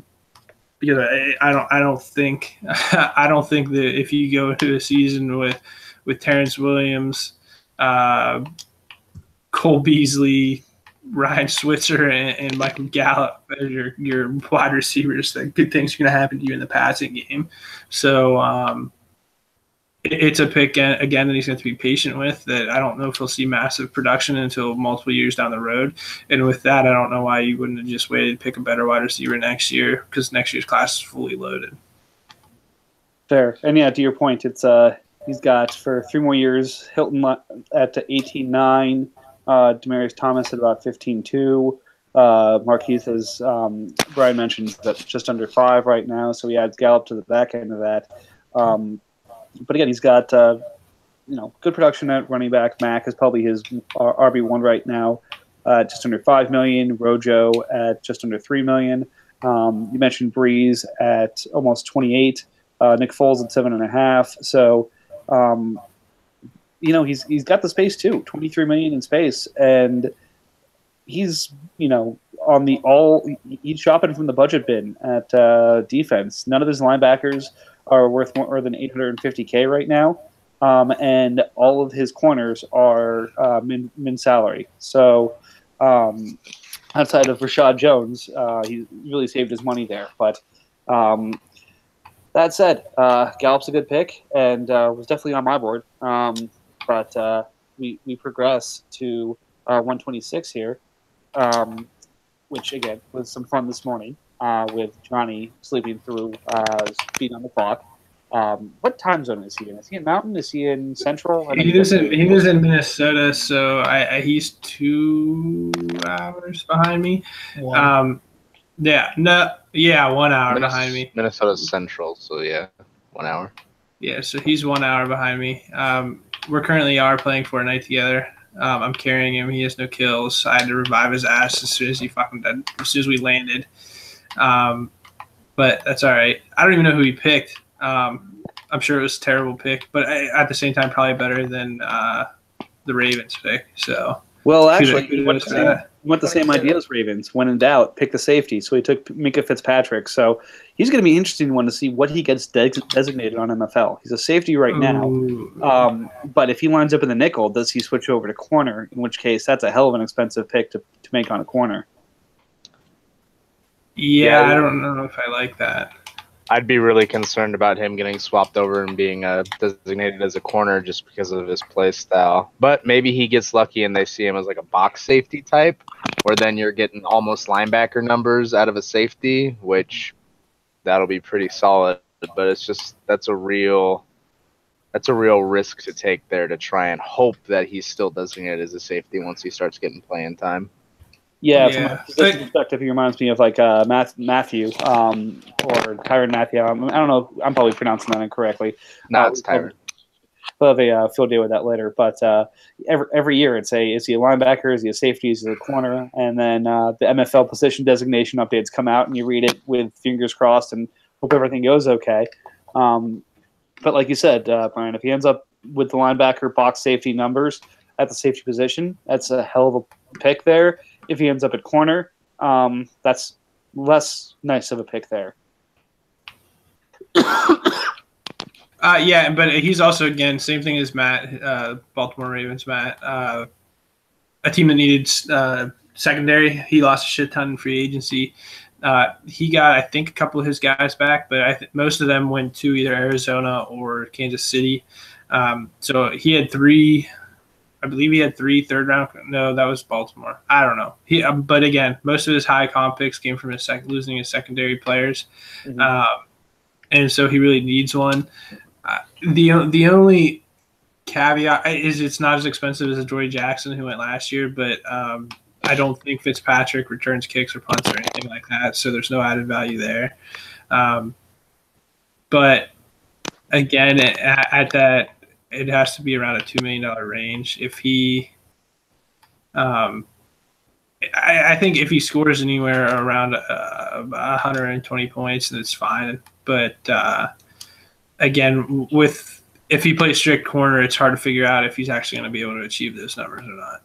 I don't think that if you go into a season with Terrence Williams, Cole Beasley, Ryan Switzer, and Michael Gallup as your wide receivers, that good things are going to happen to you in the passing game. So it's a pick, again, that he's going to be patient with, that I don't know if he'll see massive production until multiple years down the road. And with that, I don't know why you wouldn't have just waited to pick a better wide receiver next year, because next year's class is fully loaded. Fair. And yeah, to your point, it's he's got for 3 more years Hilton at 18.9, Demaryius Thomas at about 15.2. Marquise, as Brian mentioned, that's just under 5 right now, so he adds Gallup to the back end of that. But again, he's got good production at running back. Mack is probably his RB1 right now, just under $5 million. Rojo at just under $3 million. You mentioned Breeze at almost 28. Nick Foles at 7.5. So he's got the space too, 23 million in space, and he's on the he's shopping from the budget bin at defense. None of his linebackers are worth more than $850K right now, and all of his corners are min salary. So outside of Rashad Jones, he really saved his money there. But that said, Gallup's a good pick and was definitely on my board. But we progress to 126 here, which again was some fun this morning with Johnny sleeping through speed on the clock. What time zone is he in? Is he in Mountain? Is he in Central? He lives in Minnesota, so he's 2 hours behind me. 1 hour behind me. Minnesota's Central, so yeah, 1 hour. Yeah, so he's 1 hour behind me. We're currently playing Fortnite together. I'm carrying him. He has no kills. I had to revive his ass as soon as we landed. But that's all right. I don't even know who he picked. I'm sure it was a terrible pick, but at the same time, probably better than the Ravens pick. So, well, actually, he went the same idea as Ravens. When in doubt, pick the safety. So he took Minkah Fitzpatrick. So he's going to be an interesting one to see what he gets designated on NFL. He's a safety right now. But if he lines up in the nickel, does he switch over to corner? In which case, that's a hell of an expensive pick to make on a corner. Yeah, I don't know if I like that. I'd be really concerned about him getting swapped over and being designated as a corner just because of his play style. But maybe he gets lucky and they see him as like a box safety type, where then you're getting almost linebacker numbers out of a safety, which that'll be pretty solid. But it's just that's a real risk to take there, to try and hope that he's still designated as a safety once he starts getting playing time. Yeah, from a position perspective, he reminds me of like Matthew or Tyrann Mathieu. I don't know. I'm probably pronouncing that incorrectly. No, it's Tyrann. We'll have a field day with that later. But every year it's is he a linebacker? Is he a safety? Is he a corner? And then the MFL position designation updates come out, and you read it with fingers crossed and hope everything goes okay. But like you said, Brian, if he ends up with the linebacker box safety numbers at the safety position, that's a hell of a pick there. If he ends up at corner, that's less nice of a pick there. Yeah, but he's also, again, same thing as Matt, Baltimore Ravens Matt. A team that needed secondary. He lost a shit ton in free agency. He got, I think, a couple of his guys back, but most of them went to either Arizona or Kansas City. So he had 3 – I believe he had 3 third-round. No, that was Baltimore. I don't know. But again, most of his high comp picks came from losing his secondary players, and so he really needs one. The only caveat is it's not as expensive as a Joey Jackson who went last year, but I don't think Fitzpatrick returns kicks or punts or anything like that, so there's no added value there. But again, at that it has to be around a $2 million range. If he, I think if he scores anywhere around 120 points, then it's fine. But again, if he plays strict corner, it's hard to figure out if he's actually going to be able to achieve those numbers or not.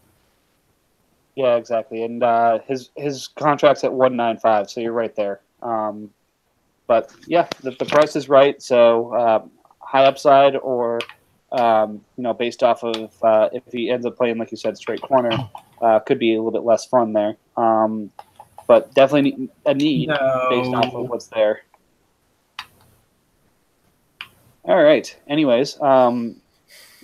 Yeah, exactly. And his contract's at 195, so you're right there. But yeah, the price is right. So high upside, or based off of if he ends up playing, like you said, straight corner, could be a little bit less fun there. But definitely a need based off of what's there. All right. Anyways,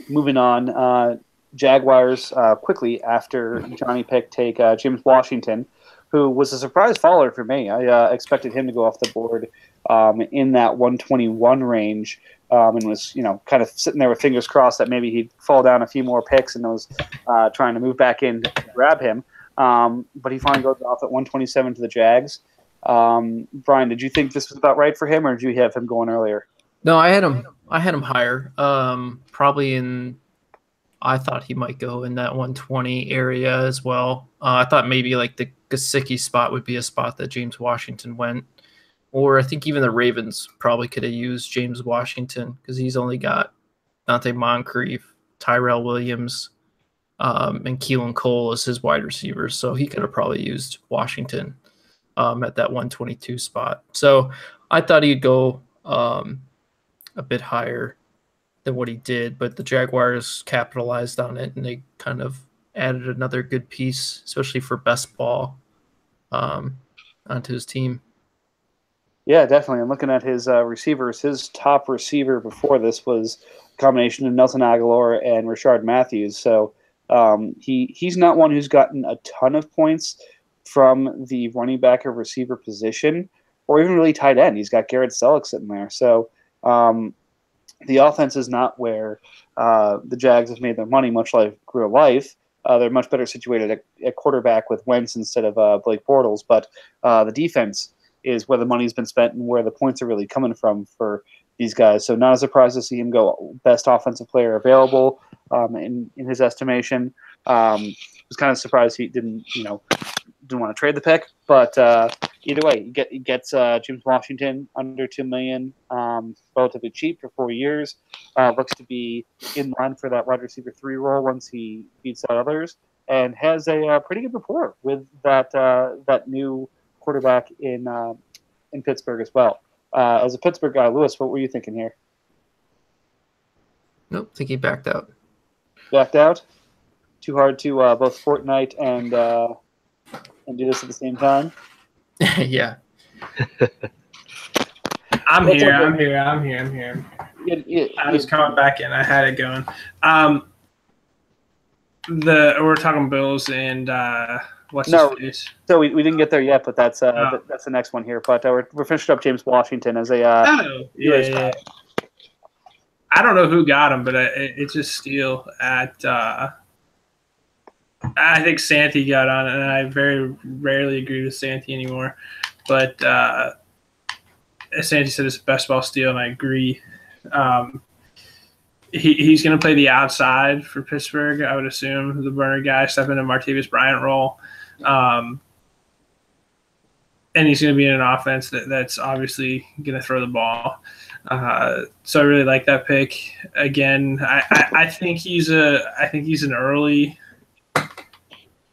moving on. Jaguars quickly after Johnny picked take James Washington, who was a surprise faller for me. I expected him to go off the board in that 121 range, and was kind of sitting there with fingers crossed that maybe he'd fall down a few more picks, and was trying to move back in to grab him. But he finally goes off at 127 to the Jags. Brian, did you think this was about right for him, or did you have him going earlier? No, I had him higher. Probably in. I thought he might go in that 120 area as well. I thought maybe like the Gesicki spot would be a spot that James Washington went. Or I think even the Ravens probably could have used James Washington because he's only got Dante Moncrief, Tyrell Williams, and Keelan Cole as his wide receivers. So he could have probably used Washington at that 122 spot. So I thought he'd go a bit higher than what he did, but the Jaguars capitalized on it, and they kind of added another good piece, especially for best ball, onto his team. Yeah, definitely. And looking at his receivers, his top receiver before this was a combination of Nelson Aguilar and Rashard Matthews. So he's not one who's gotten a ton of points from the running back or receiver position, or even really tight end. He's got Garrett Selleck sitting there. So the offense is not where the Jags have made their money, much like real life. They're much better situated at quarterback with Wentz instead of Blake Bortles. But the defense is where the money's been spent and where the points are really coming from for these guys. So not a surprise to see him go best offensive player available in his estimation. Was kind of surprised he didn't want to trade the pick. But either way, he gets James Washington under $2 million, relatively cheap for 4 years. Looks to be in line for that wide receiver 3 role once he beats out others, and has a pretty good rapport with that new quarterback in Pittsburgh as well. As a Pittsburgh guy, Lewis, what were you thinking here? Nope, I think he backed out. Backed out? Too hard to both Fortnite and do this at the same time? Yeah. I'm here. I was coming back in. I had it going. We're talking Bills and what's his face? So we didn't get there yet, but that's the next one here. But we're finishing up James Washington as a yeah. I don't know who got him, but it's a steal at. I think Santi got on it, and I very rarely agree with Santi anymore. But Santi said it's a best ball steal, and I agree. He's going to play the outside for Pittsburgh, I would assume, the burner guy, step into Martavis Bryant role. And he's going to be in an offense that's obviously going to throw the ball. So I really like that pick. Again, I think he's an early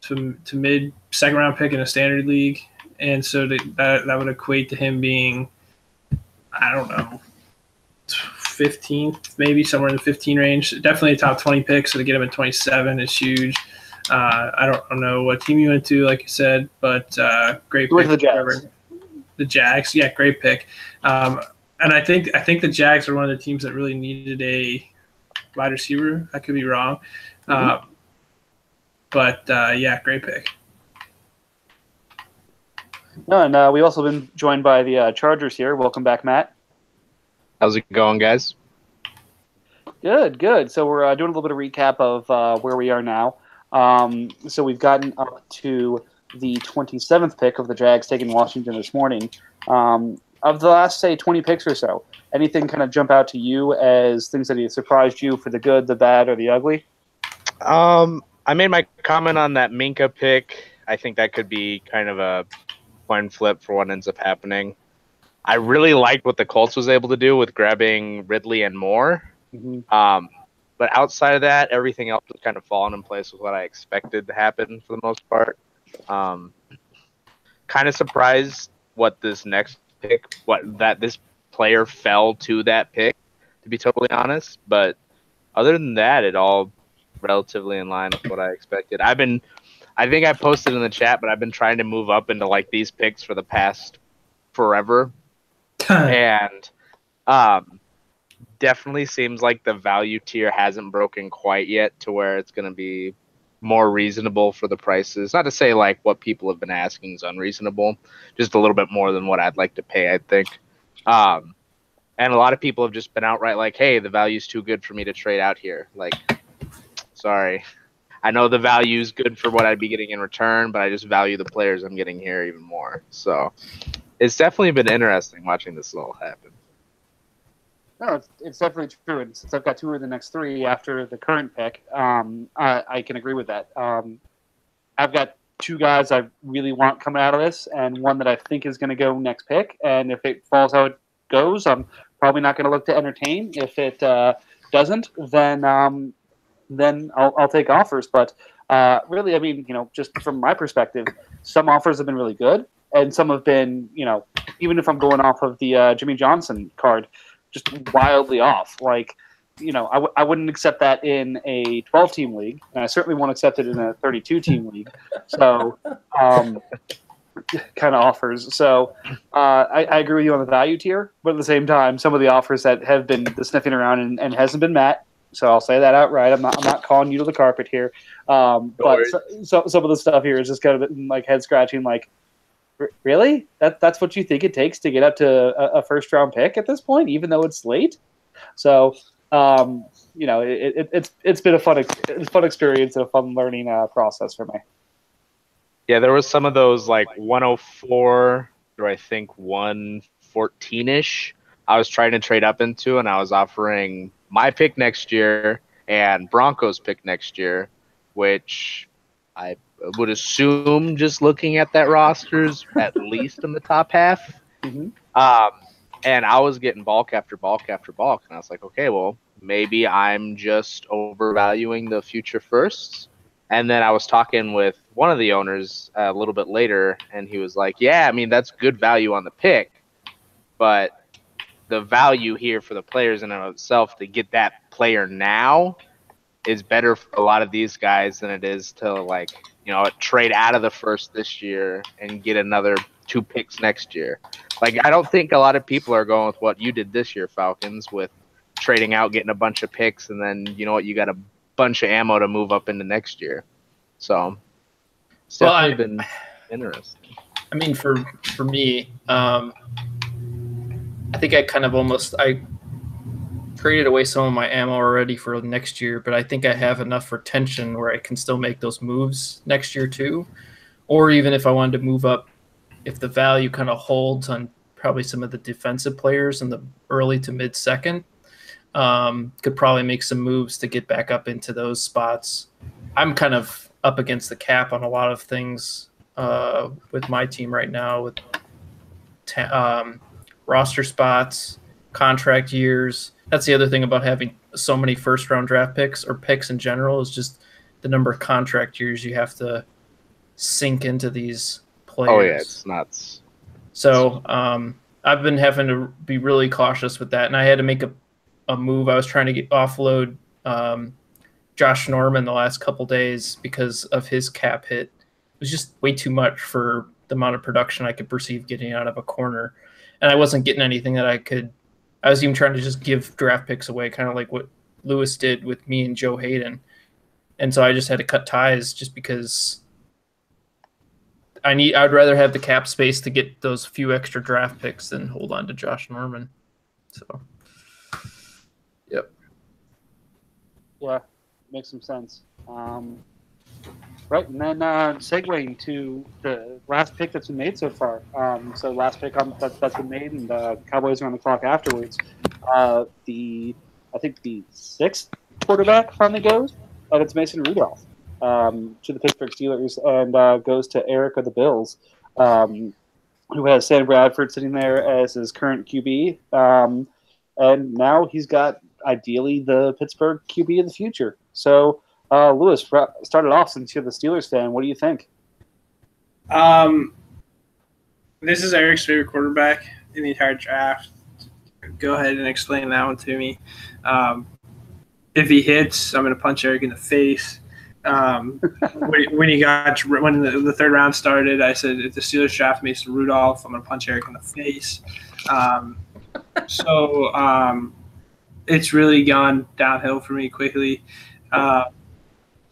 to mid second round pick in a standard league, and so that would equate to him being, I don't know, 15th, maybe somewhere in the 15 range. Definitely a top 20 pick, so to get him at 27 is huge. I don't know what team you went to, like you said, but great pick. The Jags. The Jags, yeah, great pick. And I think the Jags are one of the teams that really needed a wide receiver. I could be wrong. But yeah, great pick. No, and we've also been joined by the Chargers here. Welcome back, Matt. How's it going, guys? Good. So we're doing a little bit of recap of where we are now. So we've gotten up to the 27th pick of the Jags, taking Washington this morning. of the last, say, 20 picks or so, anything kind of jump out to you as things that have surprised you for the good, the bad, or the ugly? I made my comment on that Minka pick. I think that could be kind of a coin flip for what ends up happening. I really liked what the Colts was able to do with grabbing Ridley and Moore. Mm-hmm. But outside of that, everything else was kind of falling in place with what I expected to happen for the most part. Kind of surprised what this next pick, that this player fell to that pick, to be totally honest. But other than that, it all relatively in line with what I expected. I think I posted in the chat, but I've been trying to move up into like these picks for the past forever. And definitely seems like the value tier hasn't broken quite yet to where it's going to be more reasonable for the prices. Not to say like what people have been asking is unreasonable, just a little bit more than what I'd like to pay, I think. And a lot of people have just been outright like, hey, the value's too good for me to trade out here. Like, sorry. I know the value is good for what I'd be getting in return, but I just value the players I'm getting here even more. So it's definitely been interesting watching this all happen. No, it's definitely true. And since I've got 2 of the next 3 after the current pick, I can agree with that. I've got 2 guys I really want coming out of this, and one that I think is going to go next pick. And if it falls how it goes, I'm probably not going to look to entertain. If it doesn't, then I'll take offers. But really, I mean, just from my perspective, some offers have been really good, and some have been, even if I'm going off of the Jimmy Johnson card, just wildly off. Like, I wouldn't accept that in a 12-team league, and I certainly won't accept it in a 32-team league. So, kind of offers. So, I agree with you on the value tier, but at the same time, some of the offers that have been sniffing around and hasn't been met. So I'll say that outright. I'm not calling you to the carpet here. But some of the stuff here is just kind of like head scratching. Like, really? That's what you think it takes to get up to a first round pick at this point, even though it's late? So, it's been a fun experience and a fun learning process for me. Yeah, there was some of those like 104 or I think 114-ish I was trying to trade up into, and I was offering my pick next year and Broncos pick next year, which I would assume, just looking at that roster's at least in the top half. Mm-hmm. And I was getting bulk after bulk after bulk, and I was like, okay, well, maybe I'm just overvaluing the future firsts. And then I was talking with one of the owners a little bit later, and he was like, yeah, I mean, that's good value on the pick, but the value here for the players in and of itself to get that player now is better for a lot of these guys than it is to, like, trade out of the first this year and get another 2 picks next year. Like, I don't think a lot of people are going with what you did this year, Falcons, with trading out, getting a bunch of picks, and then, you got a bunch of ammo to move up into next year. So it's definitely been interesting. I mean, for me, I think I traded away some of my ammo already for next year, but I think I have enough retention where I can still make those moves next year too. Or even if I wanted to move up, if the value kind of holds on probably some of the defensive players in the early to mid second, could probably make some moves to get back up into those spots. I'm kind of up against the cap on a lot of things with my team right now, with roster spots, contract years. That's the other thing about having so many first-round draft picks or picks in general, is just the number of contract years you have to sink into these players. Oh, yeah, it's nuts. So I've been having to be really cautious with that, and I had to make a move. I was trying to offload Josh Norman the last couple days because of his cap hit. It was just way too much for the amount of production I could perceive getting out of a corner, and I wasn't getting anything that I was even trying to just give draft picks away, kind of like what Lewis did with me and Joe Hayden. And so I just had to cut ties just because I'd rather have the cap space to get those few extra draft picks than hold on to Josh Norman. So, yep. Yeah, makes some sense. Right, and then segueing to the last pick that's been made so far. So last pick that's been made, and the Cowboys are on the clock afterwards. I think the sixth quarterback finally goes, and it's Mason Rudolph to the Pittsburgh Steelers, and goes to Eric of the Bills, who has Sam Bradford sitting there as his current QB, and now he's got ideally the Pittsburgh QB of the future. So. Lewis, started off since you're the Steelers fan. What do you think? This is Eric's favorite quarterback in the entire draft. Go ahead and explain that one to me. If he hits, I'm going to punch Eric in the face. When the third round started, I said if the Steelers draft Mason Rudolph, I'm going to punch Eric in the face. It's really gone downhill for me quickly.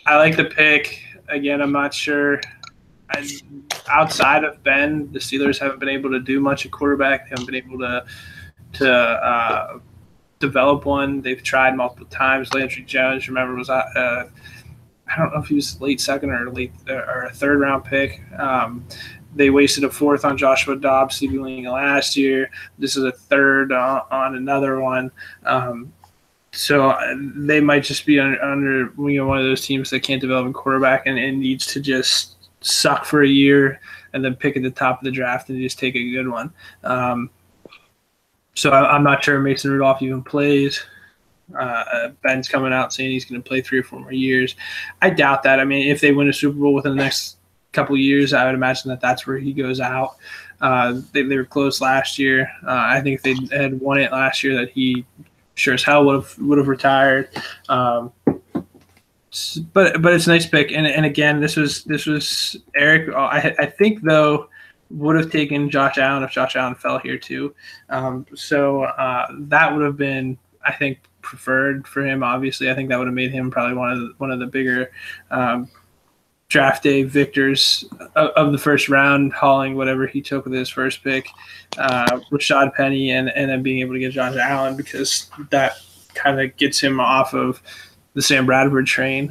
I like the pick. Again, I'm not sure. Outside of Ben, the Steelers haven't been able to do much at quarterback. They haven't been able to develop one. They've tried multiple times. Landry Jones, remember, was I don't know if he was late second or a third round pick. They wasted a fourth on Joshua Dobbs seemingly last year. This is a third on another one. So they might just be under one of those teams that can't develop a quarterback and needs to just suck for a year and then pick at the top of the draft and just take a good one. So I'm not sure Mason Rudolph even plays. Ben's coming out saying he's going to play 3 or 4 more years. I doubt that. I mean, if they win a Super Bowl within the next couple of years, I would imagine that's where he goes out. They were close last year. I think if they had won it last year, that he sure as hell would have retired. But it's a nice pick. And again, this was Eric. I think though would have taken Josh Allen if Josh Allen fell here too. That would have been, I think, preferred for him. Obviously, I think that would have made him probably one of the bigger draft day victors of the first round, hauling whatever he took with his first pick, Rashad Penny, and then being able to get Josh Allen, because that kind of gets him off of the Sam Bradford train.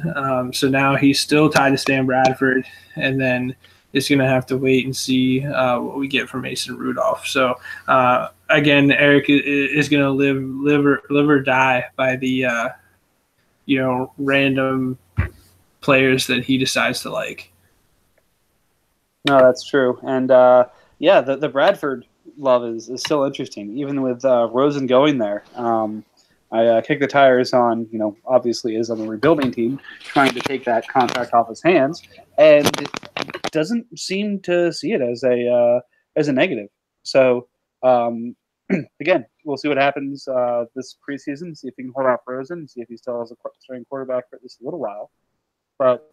So now he's still tied to Sam Bradford, and then is going to have to wait and see what we get from Mason Rudolph. So again, Eric is going to live or die by the random players that he decides to like. No, that's true. And the Bradford love is still interesting, even with Rosen going there. I kick the tires on, obviously is on the rebuilding team, trying to take that contract off his hands, and doesn't seem to see it as a negative. So again, we'll see what happens this preseason. See if he can hold off Rosen. See if he still has a starting quarterback for at least a little while. But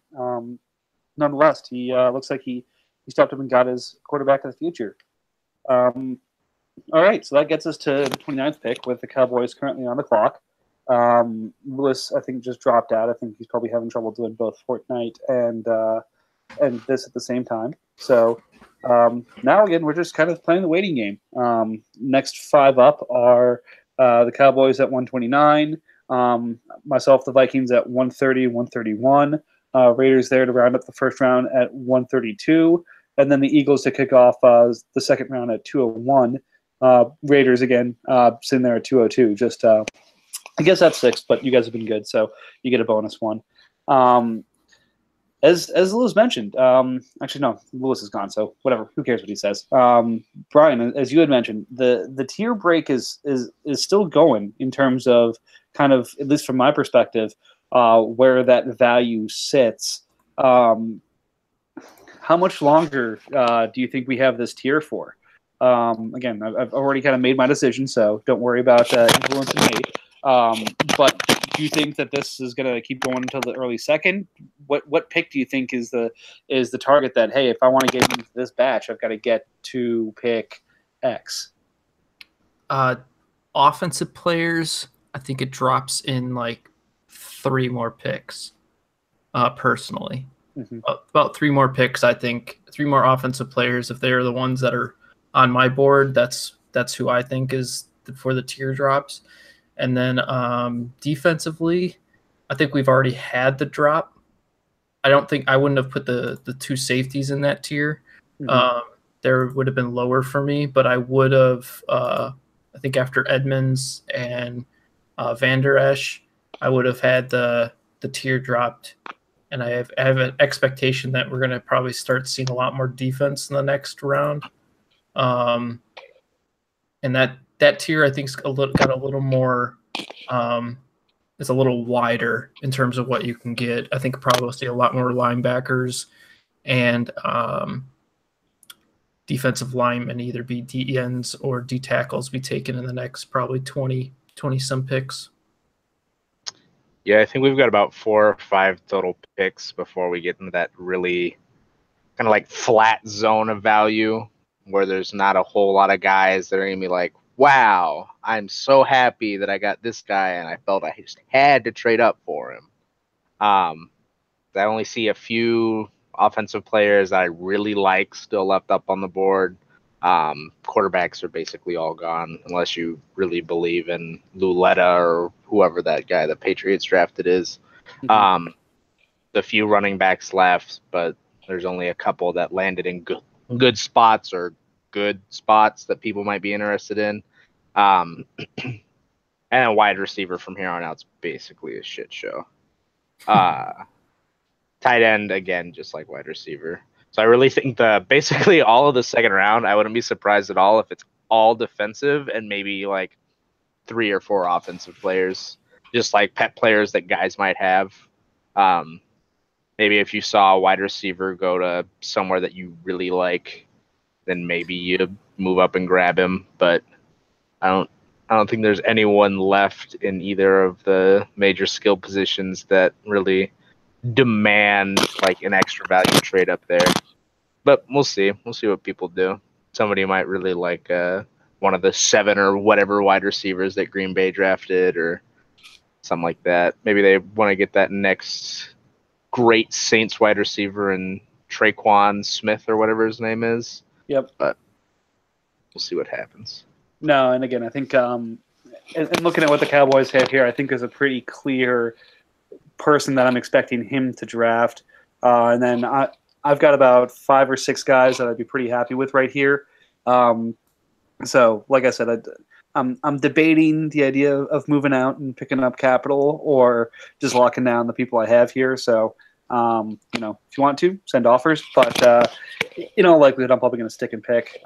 nonetheless, he looks like he stepped up and got his quarterback of the future. All right, so that gets us to the 29th pick with the Cowboys currently on the clock. Lewis, I think, just dropped out. I think he's probably having trouble doing both Fortnite and this at the same time. So now, again, we're just kind of playing the waiting game. Next 5 up are the Cowboys at 129, myself, the Vikings at 130, 131, Raiders there to round up the first round at 132, and then the Eagles to kick off the second round at 201. Raiders again sitting there at 202. Just I guess that's 6, but you guys have been good, so you get a bonus one. As Lewis mentioned, actually no, Lewis is gone, so whatever. Who cares what he says? Brian, as you had mentioned, the tier break is still going in terms of kind of, at least from my perspective, where that value sits. How much longer do you think we have this tier for? Again, I've already kind of made my decision, so don't worry about influencing me. But do you think that this is going to keep going until the early second? What pick do you think is the target that, hey, if I want to get into this batch, I've got to get to pick X? Offensive players, I think it drops in like 3 more picks, personally. Mm-hmm. About 3 more picks, I think. 3 more offensive players, if they're the ones that are on my board, that's who I think is for the teardrops. And then defensively, I think we've already had the drop. I don't think I wouldn't have put the two safeties in that tier. Mhm. There would have been lower for me, but I would have. I think after Edmonds and Van Der Esch, I would have had the tier dropped, and I have an expectation that we're going to probably start seeing a lot more defense in the next round. And that tier I think got a little more. It's a little wider in terms of what you can get. I think probably we'll see a lot more linebackers and defensive linemen, either be D ends or D tackles, be taken in the next probably 20 some picks. Yeah, I think we've got about 4 or 5 total picks before we get into that really kind of like flat zone of value where there's not a whole lot of guys that are going to be like, wow, I'm so happy that I got this guy and I felt I just had to trade up for him. I only see a few offensive players that I really like still left up on the board. Quarterbacks are basically all gone unless you really believe in Luletta or whoever that guy the Patriots drafted is. Mhm. The few running backs left, but there's only a couple that landed in good spots or good spots that people might be interested in. And a wide receiver from here on out is basically a shit show. Tight end, again, just like wide receiver. So I really think basically all of the second round, I wouldn't be surprised at all if it's all defensive and maybe like 3 or 4 offensive players, just like pet players that guys might have. Maybe if you saw a wide receiver go to somewhere that you really like, then maybe you move up and grab him. But I don't think there's anyone left in either of the major skill positions that really demand like an extra value trade up there. But we'll see. We'll see what people do. Somebody might really like one of the 7 or whatever wide receivers that Green Bay drafted or something like that. Maybe they want to get that next great Saints wide receiver and Traquan Smith or whatever his name is. Yep. But we'll see what happens. No, and again, I think and looking at what the Cowboys have here, I think there's a pretty clear person that I'm expecting him to draft. And then I've got about 5 or 6 guys that I'd be pretty happy with right here. So, like I said, I'm debating the idea of moving out and picking up capital or just locking down the people I have here. So, if you want to, send offers. But, in all likelihood, I'm probably going to stick and pick.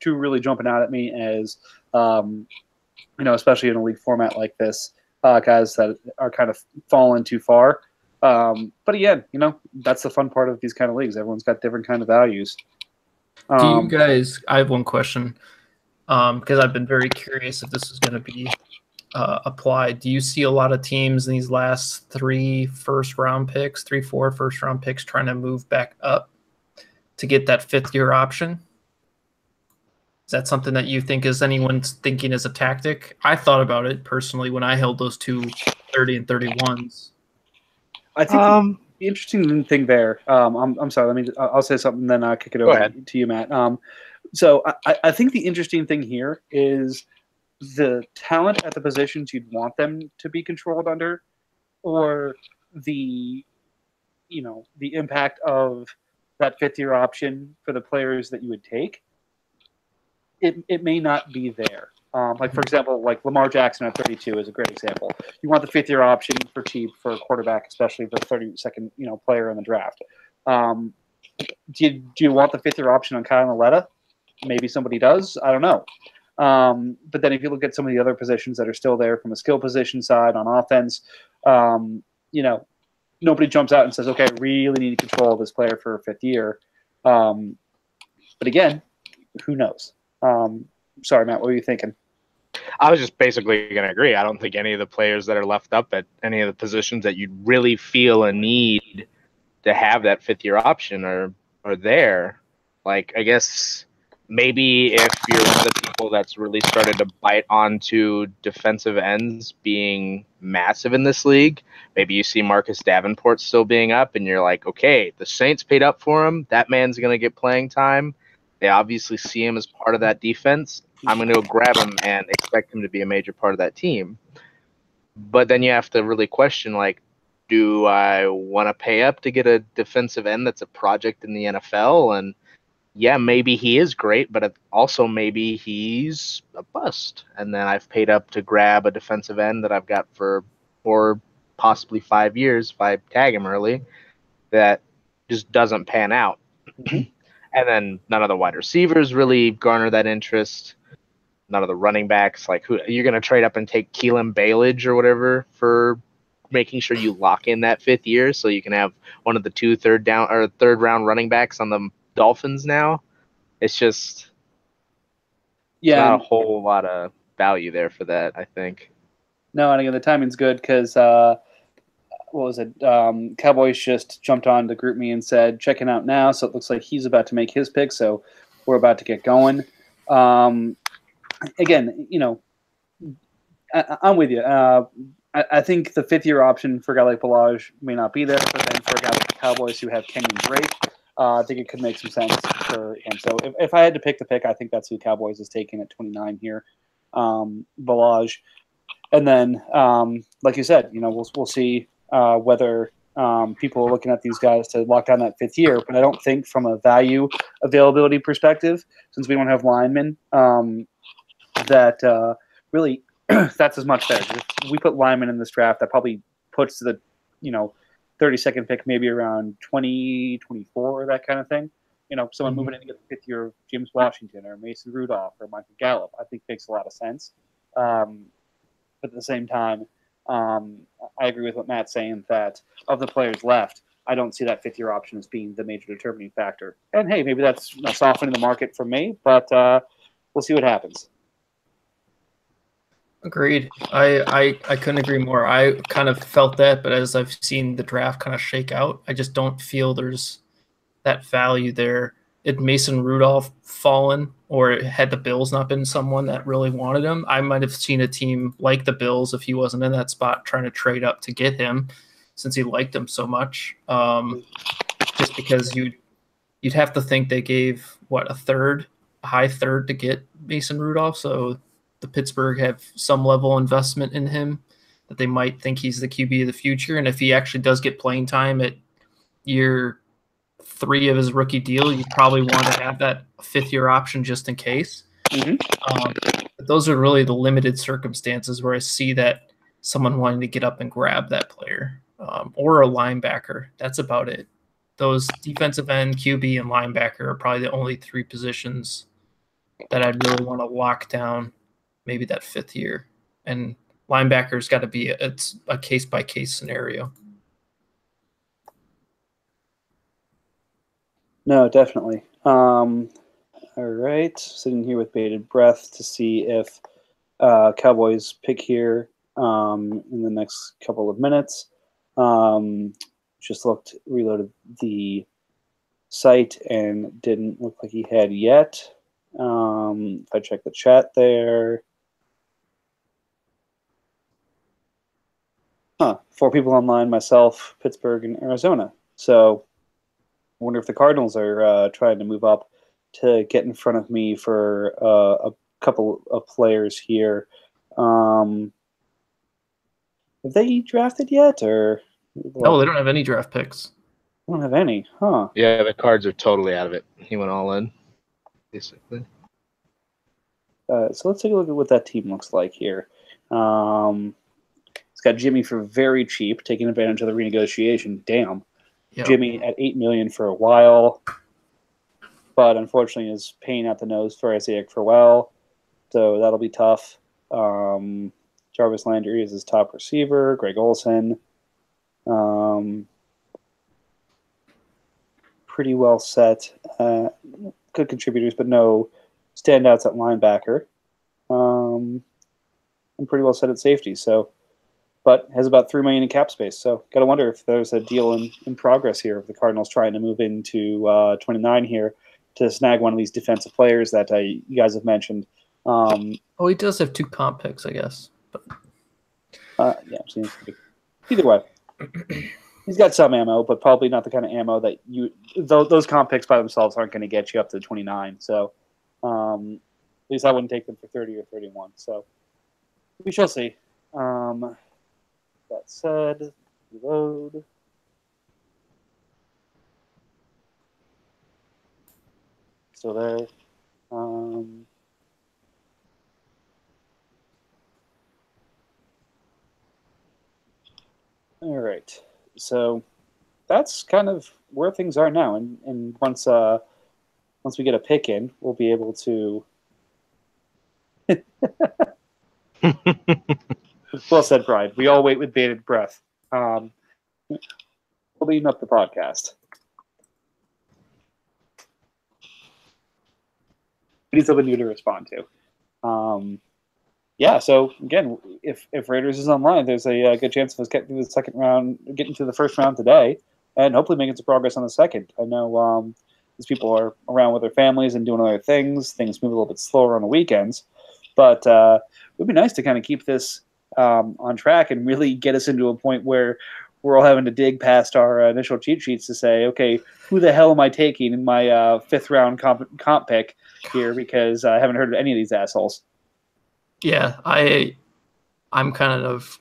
Two really jumping out at me as, especially in a league format like this, guys that are kind of falling too far. But again, that's the fun part of these kind of leagues. Everyone's got different kind of values. Do you guys? I have one question because I've been very curious if this is going to be applied. Do you see a lot of teams in these last 3 first-round picks, 4 first-round picks, trying to move back up to get that 5th-year option? Is that something that you think is anyone's thinking as a tactic? I thought about it personally when I held those 2 30 and 31s. I think the interesting thing there. I'm sorry. I'll say something, then I'll kick it over to you, Matt. So I think the interesting thing here is the talent at the positions you'd want them to be controlled under, or the impact of that 5th-year option for the players that you would take. It may not be there. Like, for example, like Lamar Jackson at 32 is a great example. You want the 5th-year option for cheap for a quarterback, especially the 32nd player in the draft. Do you want the 5th-year option on Kyle Naletta? Maybe somebody does. I don't know. But then if you look at some of the other positions that are still there from a skill position side on offense, nobody jumps out and says, okay, I really need to control this player for a 5th year. But again, who knows? Sorry, Matt, what were you thinking? I was just basically going to agree. I don't think any of the players that are left up at any of the positions that you'd really feel a need to have that 5th-year option are there. Like, I guess maybe if you're one of the people that's really started to bite onto defensive ends being massive in this league, maybe you see Marcus Davenport still being up and you're like, okay, the Saints paid up for him. That man's going to get playing time. They obviously see him as part of that defense. I'm going to go grab him and expect him to be a major part of that team. But then you have to really question, like, do I want to pay up to get a defensive end that's a project in the NFL? And yeah, maybe he is great, but also maybe he's a bust. And then I've paid up to grab a defensive end that I've got for possibly 5 years if I tag him early that just doesn't pan out. Mhm. And then none of the wide receivers really garner that interest. None of the running backs, like who you're going to trade up and take Keelan Bailage or whatever for making sure you lock in that 5th year so you can have one of the third round running backs on the Dolphins now. It's just Yeah, not a whole lot of value there for that, I think. no, and again, the timing's good because what was it? Cowboys just jumped on to group me and said, checking out now. So it looks like he's about to make his pick. So we're about to get going. Again, I'm with you. I think the 5th year option for a guy like Balaj may not be there, but then for a guy like the Cowboys who have Kenyon Drake, I think it could make some sense for him. So if I had to pick the pick, I think that's who Cowboys is taking at 29 here, Balaj. And then, like you said, we'll see whether people are looking at these guys to lock down that 5th year. But I don't think from a value availability perspective, since we don't have linemen, that really that's as much there. If we put linemen in this draft, that probably puts the 32nd pick maybe around 20, 24, that kind of thing. Someone moving in to get the 5th year of James Washington or Mason Rudolph or Michael Gallup, I think makes a lot of sense. But at the same time, I agree with what Matt's saying that of the players left, I don't see that 5th year option as being the major determining factor. And hey, maybe that's softening the market for me, but we'll see what happens. Agreed. I couldn't agree more. I kind of felt that, but as I've seen the draft kind of shake out, I just don't feel there's that value there. Had Mason Rudolph fallen, or had the Bills not been someone that really wanted him, I might have seen a team like the Bills, if he wasn't in that spot, trying to trade up to get him, since he liked him so much. Just because you'd have to think they gave a high third to get Mason Rudolph, so the Pittsburgh have some level of investment in him that they might think he's the QB of the future. And if he actually does get playing time at year 3 of his rookie deal, you probably want to have that 5th year option just in case. But those are really the limited circumstances where I see that someone wanting to get up and grab that player, or a linebacker. That's about it. Those defensive end, QB, and linebacker are probably the only 3 positions that I'd really want to lock down. Maybe that 5th year, and linebacker's got to be it's a case by case scenario. No, definitely. All right, sitting here with bated breath to see if Cowboys pick here in the next couple of minutes. Just reloaded the site and didn't look like he had yet. If I check the chat there. 4 people online, myself, Pittsburgh, and Arizona. So I wonder if the Cardinals are trying to move up to get in front of me for a couple of players here. Have they drafted yet? Or No, they don't have any draft picks. I don't have any, huh? Yeah, the Cards are totally out of it. He went all in, basically. So let's take a look at what that team looks like here. It's got Jimmy for very cheap, taking advantage of the renegotiation. Damn. Yep. Jimmy at $8 million for a while, but unfortunately is paying out the nose for Isaiah Crowell, so that'll be tough. Jarvis Landry is his top receiver. Greg Olsen, pretty well set. Good contributors, but no standouts at linebacker. And pretty well set at safety. So, but has about $3 million in cap space. So, got to wonder if there's a deal in progress here of the Cardinals trying to move into 29 here to snag one of these defensive players that you guys have mentioned. He does have 2 comp picks, I guess. But yeah. Either way, he's got some ammo, but probably not the kind of ammo that those comp picks by themselves aren't going to get you up to 29. So, at least I wouldn't take them for 30 or 31. So, we shall see. That said, Reload. Still there. All right. So that's kind of where things are now, and once we get a pick in, we'll be able to. Well said, Brian. We all wait with bated breath. Leading up the podcast. We need something new to respond to. Yeah, so again, if Raiders is online, there's a good chance of us getting through the second round, getting to the first round today, and hopefully making some progress on the second. I know these people are around with their families and doing other things. Things move a little bit slower on the weekends, but it would be nice to kind of keep this on track and really get us into a point where we're all having to dig past our initial cheat sheets to say, okay, who the hell am I taking in my fifth round comp pick here, because I haven't heard of any of these assholes. Yeah, I'm kind of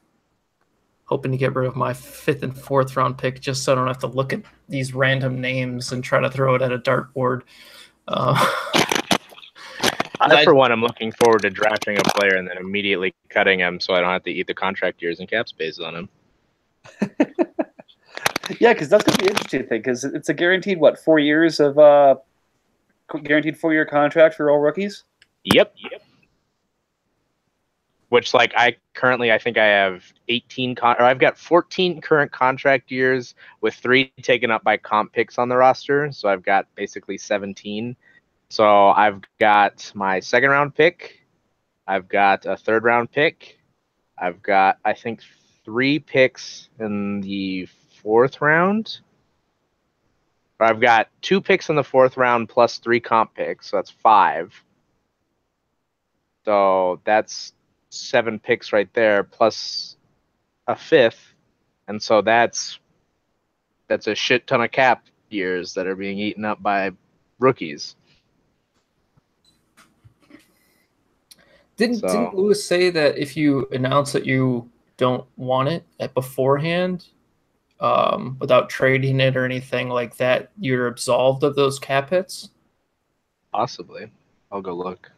hoping to get rid of my fifth and fourth round pick just so I don't have to look at these random names and try to throw it at a dartboard. I, for one, am looking forward to drafting a player and then immediately cutting him so I don't have to eat the contract years and cap space on him. Yeah, because that's going to be an interesting thing, because it's a guaranteed, 4 years of guaranteed 4-year contract for all rookies? Yep. Which, like, I think I have 18 or I've got 14 current contract years with 3 taken up by comp picks on the roster. So I've got basically 17. So I've got my second round pick. I've got a third round pick. I've got, I think, 3 picks in the fourth round. I've got 2 picks in the fourth round plus 3 comp picks. So that's 5. So that's 7 picks right there, plus a 5th, and so that's a shit ton of cap years that are being eaten up by rookies. Didn't Lewis say that if you announce that you don't want it beforehand, without trading it or anything like that, you're absolved of those cap hits? Possibly. I'll go look.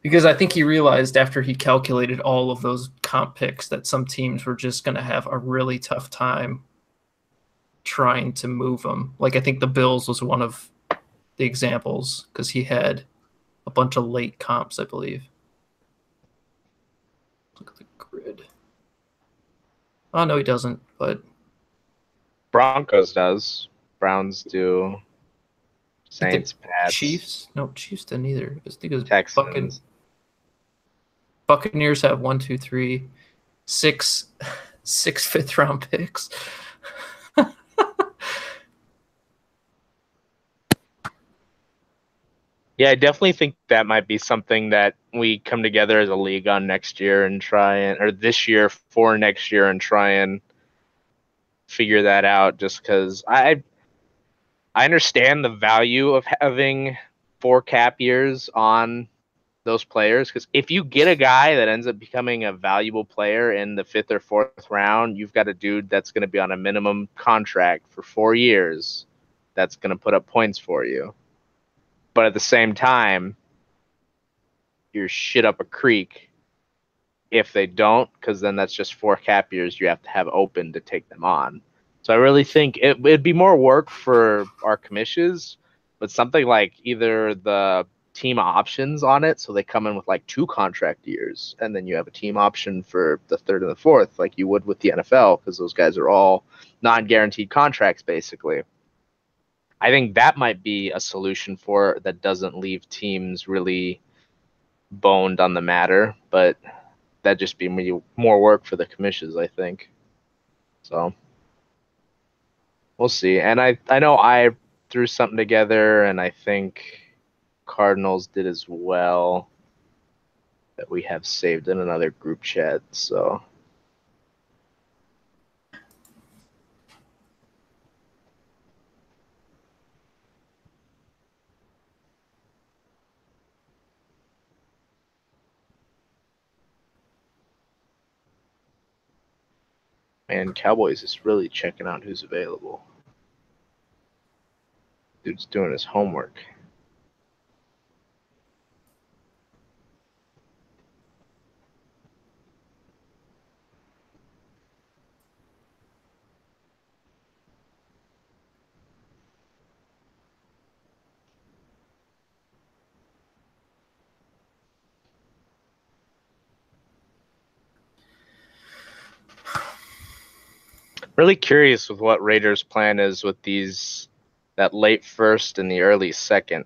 Because I think he realized after he calculated all of those comp picks that some teams were just going to have a really tough time trying to move them. Like, I think the Bills was one of the examples because he had a bunch of late comps, I believe. Look at the grid. Oh, no, he doesn't, but... Broncos does. Browns do. Saints, Pats. Chiefs? No, Chiefs didn't either. I think it was Texans. Buccaneers have 1, 2, 3, 6 fifth-round picks. Yeah, I definitely think that might be something that we come together as a league on next year and or this year for next year and try and figure that out, just because I understand the value of having 4 cap years on those players, because if you get a guy that ends up becoming a valuable player in the 5th or 4th round, you've got a dude that's going to be on a minimum contract for 4 years that's going to put up points for you. But at the same time, you're shit up a creek if they don't, because then that's just 4 cap years you have to have open to take them on. So I really think it'd be more work for our commissions, but something like either the team options on it, so they come in with like 2 contract years, and then you have a team option for the 3rd and the 4th, like you would with the NFL, because those guys are all non-guaranteed contracts, basically. I think that might be a solution for it that doesn't leave teams really boned on the matter, but that'd just be more work for the commissions, I think. So we'll see. And I know I threw something together, and I think Cardinals did as well, that we have saved in another group chat. So Man, Cowboys is really checking out who's available. Dude's doing his homework. Really curious with what Raiders' plan is with that late first and the early second.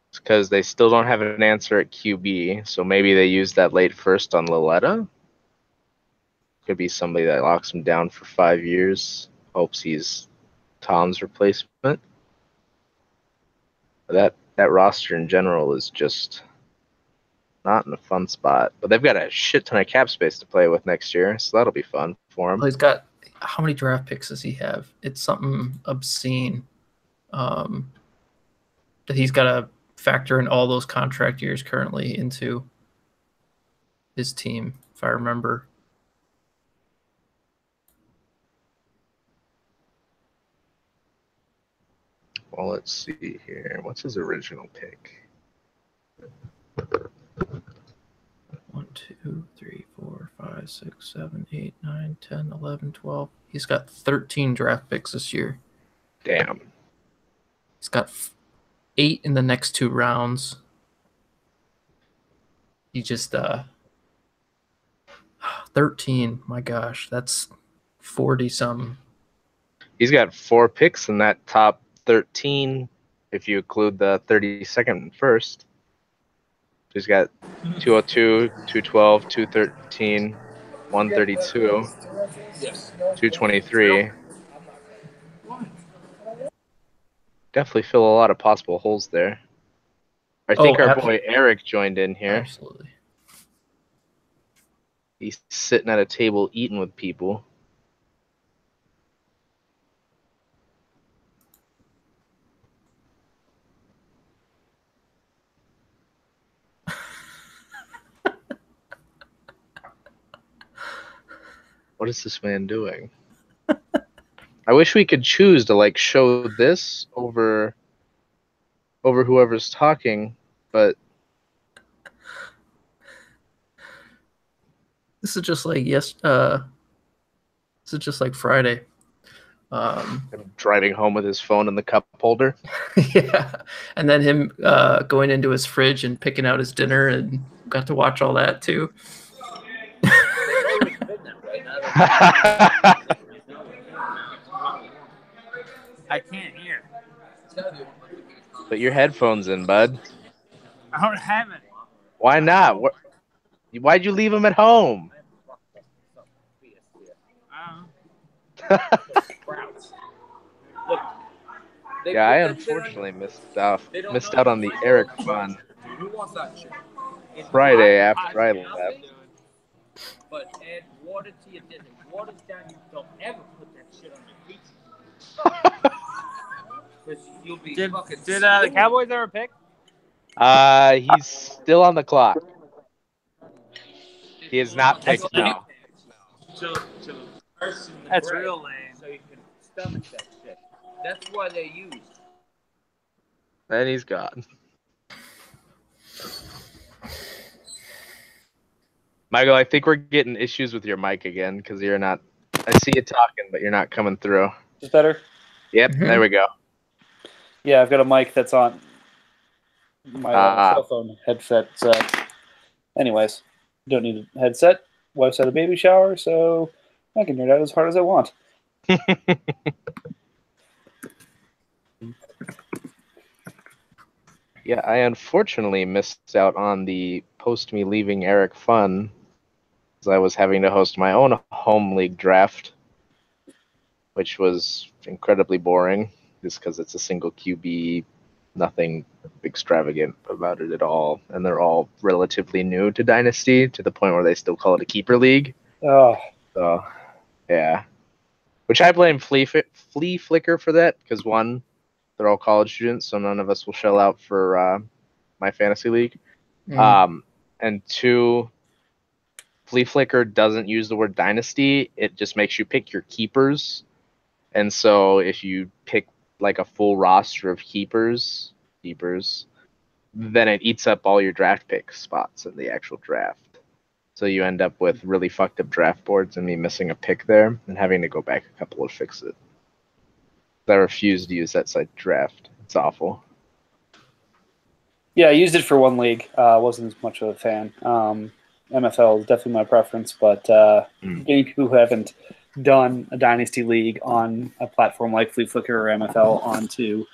It's because they still don't have an answer at QB, so maybe they use that late first on Loletta. Could be somebody that locks him down for 5 years, hopes he's Tom's replacement. That roster in general is just not in a fun spot. But they've got a shit ton of cap space to play with next year, so that'll be fun for him. Well, he's got, how many draft picks does he have? It's something obscene. That he's got to factor in all those contract years currently into his team, if I remember. Well, let's see here. What's his original pick? 1, 2, 3, 4, 5, 6, 7, 8, 9, 10, 11, 12. He's got 13 draft picks this year. Damn. He's got 8 in the next 2 rounds. He just 13. My gosh, that's 40 something. He's got 4 picks in that top 13 if you include the 32nd and first. He's got 202, 212, 213, 132, 223. Definitely fill a lot of possible holes there. I think our boy Eric joined in here. Absolutely. He's sitting at a table eating with people. What is this man doing? I wish we could choose to like show this over whoever's talking, but this is just like this is just like Friday. Driving home with his phone in the cup holder. Yeah, and then him going into his fridge and picking out his dinner, and got to watch all that too. I can't hear. Put your headphones in, bud. I don't have it. Why not? Why'd you leave them at home? Yeah, I unfortunately missed out on the Eric fun Friday after I left. But add water to your dinner. Water's down. You don't ever put that shit on your pizza. You'll be did the Cowboys ever pick? He's still on the clock. He is not picked now. That's real lame. So you can stomach that shit. That's why they use. And he's gone. Michael, I think we're getting issues with your mic again because you're not. I see you talking, but you're not coming through. Is better? Yep, there we go. Yeah, I've got a mic that's on my cell phone headset. Anyways, don't need a headset. Wife's had a baby shower, so I can nerd out as hard as I want. Yeah, I unfortunately missed out on the post me leaving Eric fun as I was having to host my own home league draft, which was incredibly boring just because it's a single QB, nothing extravagant about it at all. And they're all relatively new to Dynasty to the point where they still call it a keeper league. Oh. So, yeah. Which I blame Flea Flicker for that because, one, they're all college students, so none of us will shell out for my fantasy league. And two, Flea Flicker doesn't use the word dynasty. It just makes you pick your keepers. And so if you pick like a full roster of keepers, then it eats up all your draft pick spots in the actual draft. So you end up with really fucked up draft boards and me missing a pick there and having to go back a couple to fix it. I refuse to use that site draft. It's awful. Yeah, I used it for one league. Wasn't as much of a fan. MFL is definitely my preference, but getting people who haven't done a dynasty league on a platform like Flea Flicker or MFL onto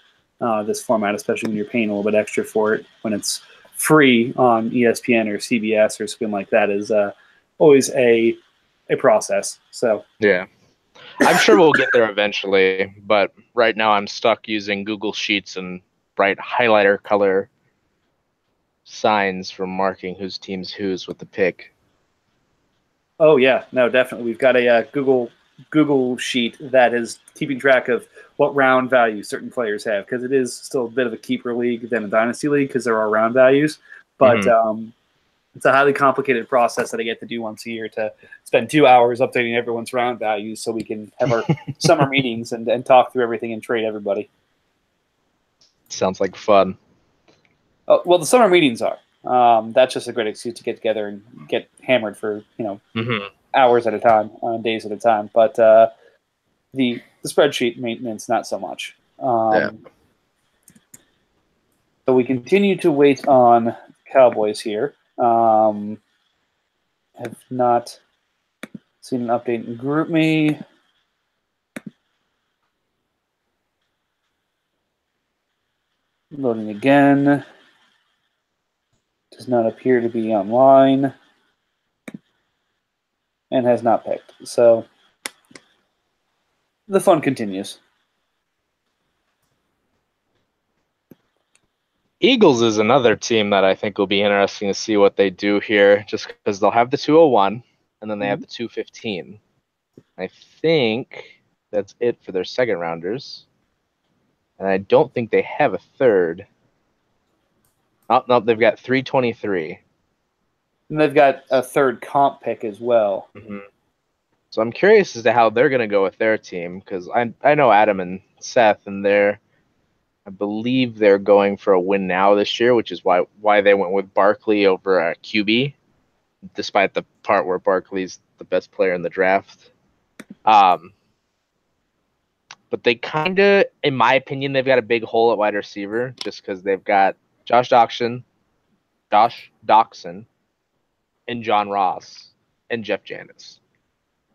this format, especially when you're paying a little bit extra for it, when it's free on ESPN or CBS or something like that, is always a process. So yeah, I'm sure we'll get there eventually, but right now I'm stuck using Google Sheets and bright highlighter color signs for marking whose team's whose with the pick. Oh yeah, no, definitely. We've got a Google sheet that is keeping track of what round values certain players have, because it is still a bit of a keeper league than a dynasty league because there are round values. But it's a highly complicated process that I get to do once a year, to spend 2 hours updating everyone's round values so we can have our summer meetings and talk through everything and trade everybody. Sounds like fun. Oh, well, the summer meetings are. That's just a great excuse to get together and get hammered for hours at a time, days at a time. But the spreadsheet maintenance, not so much. So we continue to wait on Cowboys here. Have not seen an update in GroupMe. Loading again. Does not appear to be online and has not picked. So the fun continues. Eagles is another team that I think will be interesting to see what they do here, just because they'll have the 201 and then they have the 215. I think that's it for their second rounders. And I don't think they have a third. Oh, no, they've got 323. And they've got a third comp pick as well. So I'm curious as to how they're going to go with their team, because I know Adam and Seth, and I believe they're going for a win now this year, which is why they went with Barkley over QB, despite the part where Barkley's the best player in the draft. But they kind of, in my opinion, they've got a big hole at wide receiver, just because they've got Josh Doxson, and John Ross, and Jeff Janis.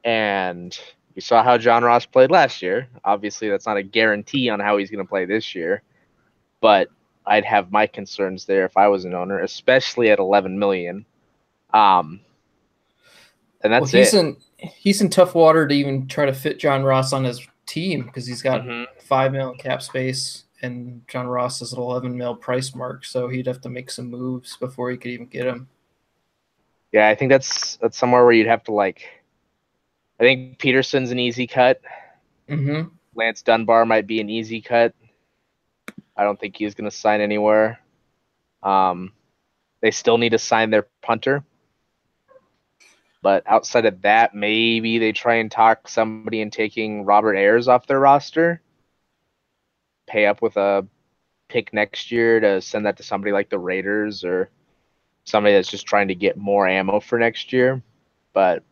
And we saw how John Ross played last year. Obviously, that's not a guarantee on how he's going to play this year. But I'd have my concerns there if I was an owner, especially at $11 million. And that's he's in tough water to even try to fit John Ross on his team, because he's got $5 million cap space, and John Ross is at $11 million price mark, so he'd have to make some moves before he could even get him. Yeah, I think that's somewhere where you'd have to I think Peterson's an easy cut. Lance Dunbar might be an easy cut. I don't think he's going to sign anywhere. They still need to sign their punter. But outside of that, maybe they try and talk somebody into taking Robert Ayers off their roster. Pay up with a pick next year to send that to somebody like the Raiders or somebody that's just trying to get more ammo for next year. But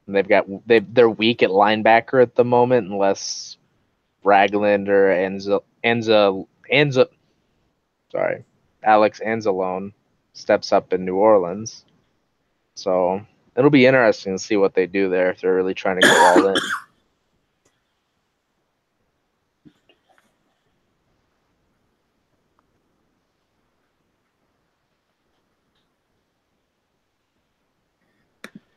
they're weak at linebacker at the moment, unless Ragland or Alex Anzalone steps up in New Orleans. So it'll be interesting to see what they do there if they're really trying to go all in.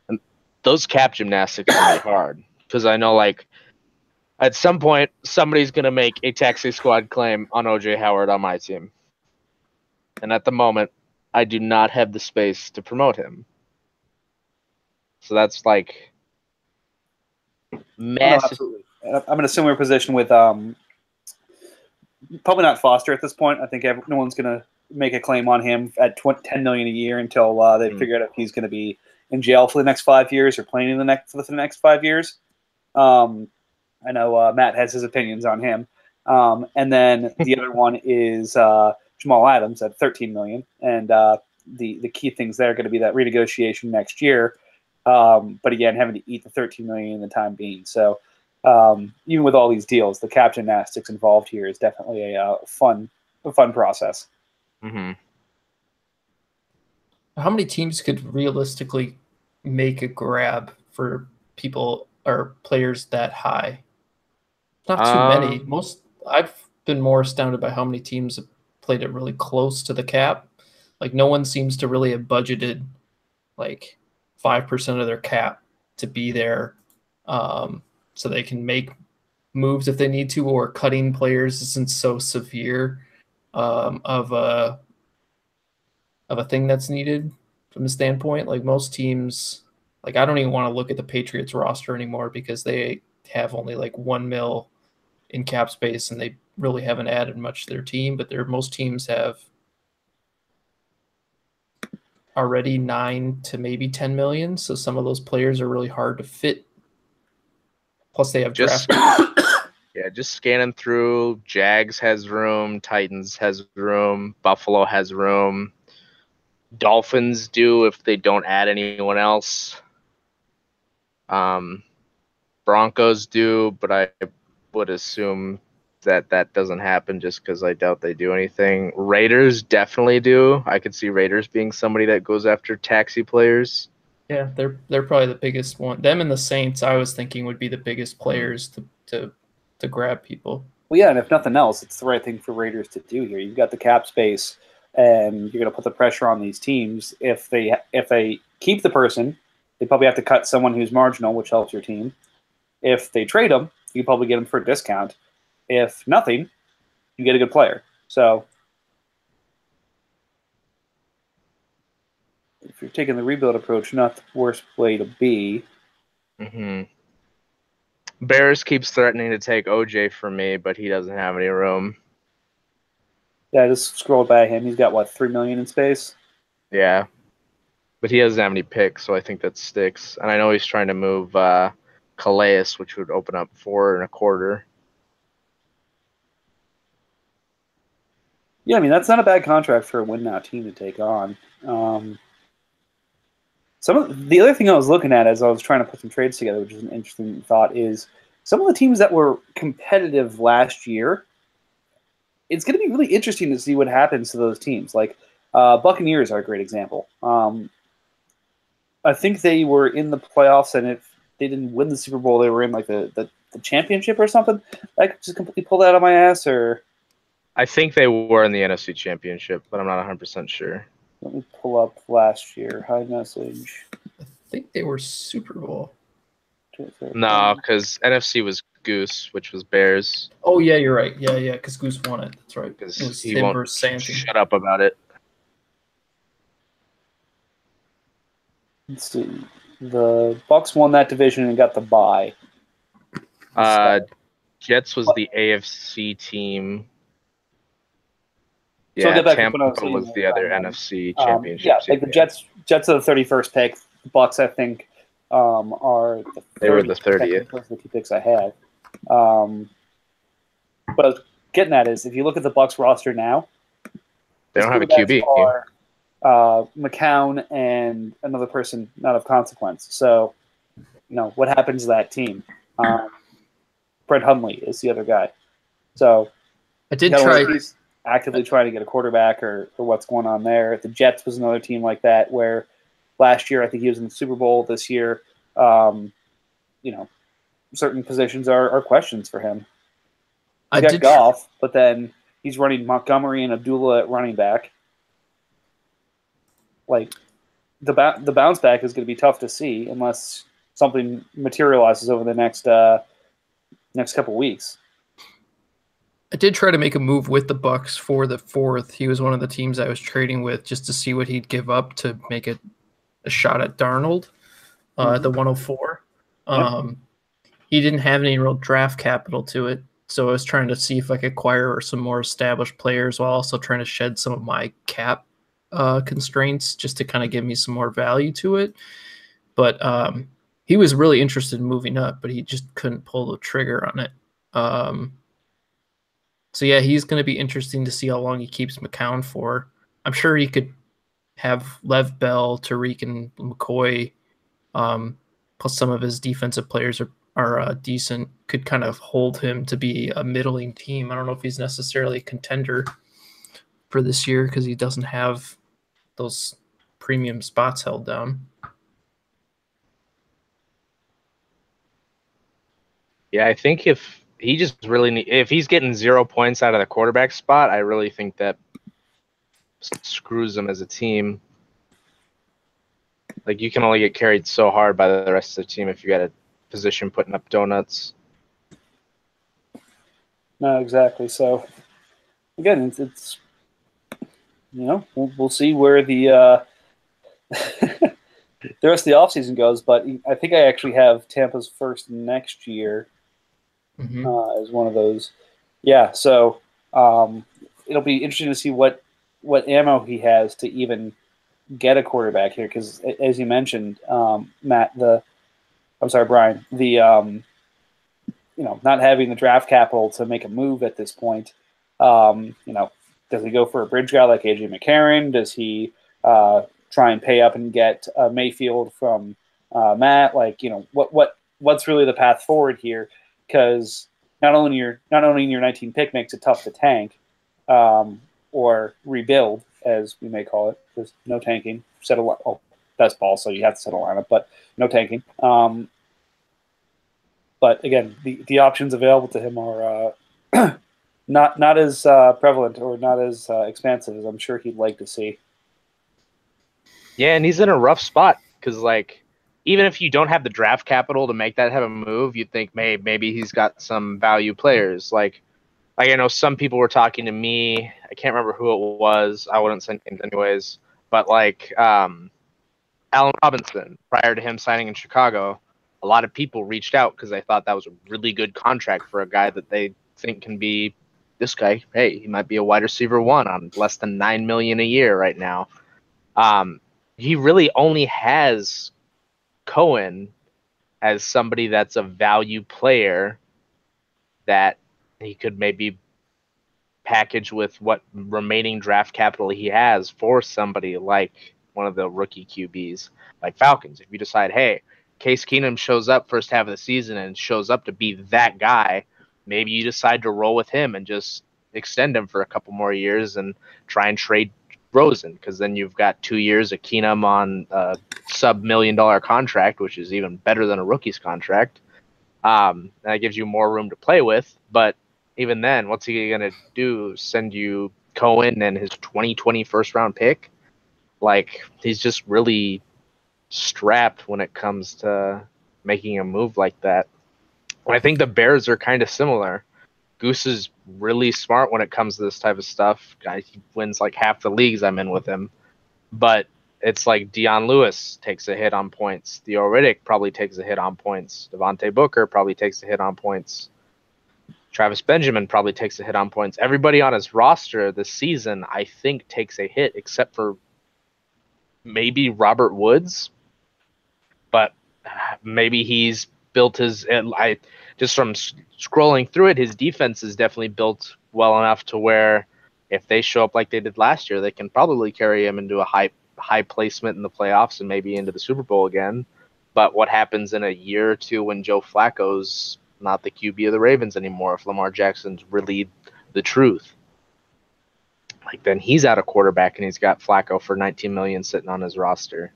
And those cap gymnastics can be hard, because I know at some point somebody's going to make a taxi squad claim on OJ Howard on my team. And at the moment, I do not have the space to promote him. So that's massive. Oh, no, I'm in a similar position with probably not Foster at this point. I think no one's going to make a claim on him at $10 million a year until they figure out if he's going to be in jail for the next 5 years or playing for the next 5 years. I know Matt has his opinions on him. And then the other one is Jamal Adams at $13 million, and the key things there are going to be that renegotiation next year. But again, having to eat the $13 million in the time being. So even with all these deals, the cap gymnastics involved here is definitely a fun process. Mm-hmm. How many teams could realistically make a grab for people or players that high? Not too many. I've been more astounded by how many teams have played it really close to the cap. Like no one seems to really have budgeted like 5% of their cap to be there, so they can make moves if they need to, or cutting players isn't so severe of a thing that's needed from the standpoint. Like most teams, like I don't even want to look at the Patriots roster anymore because they have only like $1 million in cap space and they really haven't added much to their team. But most teams have already 9 to maybe 10 million. So some of those players are really hard to fit. Plus they have draft. Yeah, just scanning through. Jags has room. Titans has room. Buffalo has room. Dolphins do if they don't add anyone else. Broncos do, but I would assume that doesn't happen just because I doubt they do anything. Raiders definitely do. I could see Raiders being somebody that goes after taxi players. Yeah, they're probably the biggest one. Them and the Saints, I was thinking, would be the biggest players to grab people. Well, yeah, and if nothing else, it's the right thing for Raiders to do here. You've got the cap space, and you're going to put the pressure on these teams. If they keep the person, they probably have to cut someone who's marginal, which helps your team. If they trade them, you probably get them for a discount. If nothing, you get a good player. So if you're taking the rebuild approach, not the worst way to be. Mm-hmm. Bears keeps threatening to take OJ from me, but he doesn't have any room. Yeah, I just scrolled by him. He's got, what, $3 million in space? Yeah. But he doesn't have any picks, so I think that sticks. And I know he's trying to move Calais, which would open up 4.25. Yeah, I mean, that's not a bad contract for a win-now team to take on. The other thing I was looking at as I was trying to put some trades together, which is an interesting thought, is some of the teams that were competitive last year, it's going to be really interesting to see what happens to those teams. Like Buccaneers are a great example. I think they were in the playoffs, and if they didn't win the Super Bowl, they were in like the championship or something. I could just completely pull that out of my ass, or I think they were in the NFC Championship, but I'm not 100% sure. let me pull up last year. High message. I think they were Super Bowl. No, because NFC was Goose, which was Bears. Oh yeah, you're right. Yeah, because Goose won it. That's right. Because It was he him won't versus Santi. shut up about it. Let's see. The Bucks won that division and got the bye. Jets was the AFC team. So I'll Yeah, get back to Tampa what I was saying was the other about, NFC Championship. Yeah, like the team. Jets are the 31st pick. The Bucks, I think, are the 30th. They were the 30th. Those are the 2 picks I had. But what I was getting at is, if you look at the Bucks roster now, They don't have a quarterbacks QB. Are McCown and another person not of consequence. So, what happens to that team? Brett Hundley is the other guy. So I did Kelly's try. actively trying to get a quarterback or what's going on there. The Jets was another team like that where last year I think he was in the Super Bowl. This year, certain positions are questions for him. I He's got did. Goff, but then he's running Montgomery and Abdullah at running back. Like the bounce back is going to be tough to see unless something materializes over the next couple weeks. I did try to make a move with the Bucks for the 4th. He was one of the teams I was trading with just to see what he'd give up to make it a shot at Darnold at the 104. Yep. He didn't have any real draft capital to it, So I was trying to see if I could acquire some more established players while also trying to shed some of my cap constraints just to kind of give me some more value to it. But he was really interested in moving up, but he just couldn't pull the trigger on it. So yeah, he's going to be interesting to see how long he keeps McCown for. I'm sure he could have Lev Bell, Tariq, and McCoy, plus some of his defensive players are decent, could kind of hold him to be a middling team. I don't know if he's necessarily a contender for this year because he doesn't have those premium spots held down. Yeah, I think if he just really if he's getting 0 points out of the quarterback spot, I really think that screws them as a team. Like, you can only get carried so hard by the rest of the team if you got a position putting up donuts. No, exactly. So again, it's you know, we'll see where the the rest of the offseason goes. But I think I actually have Tampa's first next year as one of those. Yeah, so it'll be interesting to see what ammo he has to even get a quarterback here, because as you mentioned, Matt, Brian, the not having the draft capital to make a move at this point. Does he go for a bridge guy like AJ McCarron? Does he try and pay up and get Mayfield from Matt? Like, what's really the path forward here? Because not only your 19 pick makes it tough to tank or rebuild, as we may call it. There's no tanking. Best ball, so you have to set a lineup, but no tanking. But again, the options available to him are not as prevalent or not as expansive as I'm sure he'd like to see. Yeah, and he's in a rough spot because, like, even if you don't have the draft capital to make that type of move, you'd think maybe he's got some value players. Like I know some people were talking to me. I can't remember who it was. I wouldn't say names anyways. But like Allen Robinson, prior to him signing in Chicago, a lot of people reached out because they thought that was a really good contract for a guy that they think can be this guy. Hey, he might be a wide receiver 1 on less than $9 million a year right now. He really only has Cohen as somebody that's a value player that he could maybe package with what remaining draft capital he has for somebody like one of the rookie QBs like Falcons. If you decide, hey, Case Keenum shows up first half of the season and shows up to be that guy, maybe you decide to roll with him and just extend him for a couple more years and try and trade Rosen, because then you've got 2 years of Keenum on a sub-$1 million contract, which is even better than a rookie's contract. That gives you more room to play with. But even then, what's he going to do? Send you Cohen and his 2020 first-round pick? Like, he's just really strapped when it comes to making a move like that. And I think the Bears are kind of similar. Goose is really smart when it comes to this type of stuff. He wins like half the leagues I'm in with him. But it's like Dion Lewis takes a hit on points. Theo Riddick probably takes a hit on points. Devontae Booker probably takes a hit on points. Travis Benjamin probably takes a hit on points. Everybody on his roster this season, I think, takes a hit except for maybe Robert Woods. But maybe he's built his... Just from scrolling through it, his defense is definitely built well enough to where if they show up like they did last year, they can probably carry him into a high placement in the playoffs and maybe into the Super Bowl again. But what happens in a year or two when Joe Flacco's not the QB of the Ravens anymore, if Lamar Jackson's really the truth? Like, then he's out of quarterback and he's got Flacco for $19 million sitting on his roster.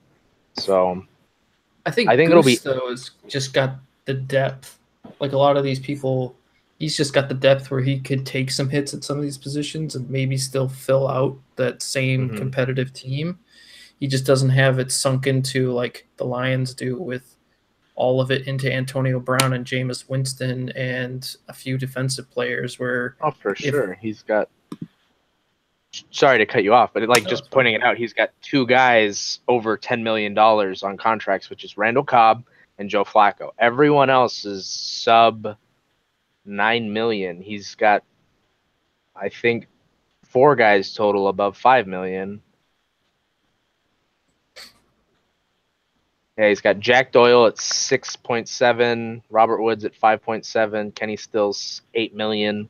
So I think Goose, it'll be, though, has just got the depth. Like a lot of these people, he's just got the depth where he could take some hits at some of these positions and maybe still fill out that same competitive team. He just doesn't have it sunk into like the Lions do, with all of it into Antonio Brown and Jameis Winston and a few defensive players where... Oh, for sure. He's got... Sorry to cut you off, but just pointing it out, he's got 2 guys over $10 million on contracts, which is Randall Cobb and Joe Flacco. Everyone else is sub $9 million. He's got, I think, 4 guys total above $5 million. Yeah, he's got Jack Doyle at 6.7, Robert Woods at 5.7, Kenny Stills $8 million,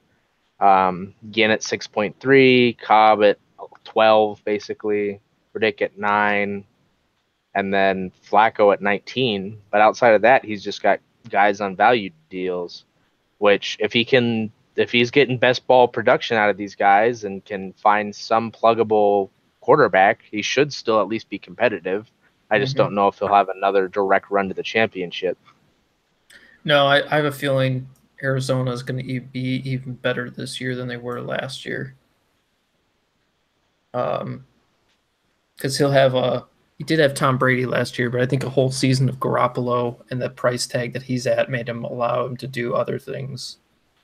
Ginn at 6.3, Cobb at 12, basically, Reddick at 9, and then Flacco at 19. But outside of that, he's just got guys on value deals, which if he's getting best ball production out of these guys and can find some pluggable quarterback, he should still at least be competitive. I just don't know if he'll have another direct run to the championship. No, I have a feeling Arizona is going to be even better this year than they were last year. Because he did have Tom Brady last year, but I think a whole season of Garoppolo and the price tag that he's at made him allow him to do other things.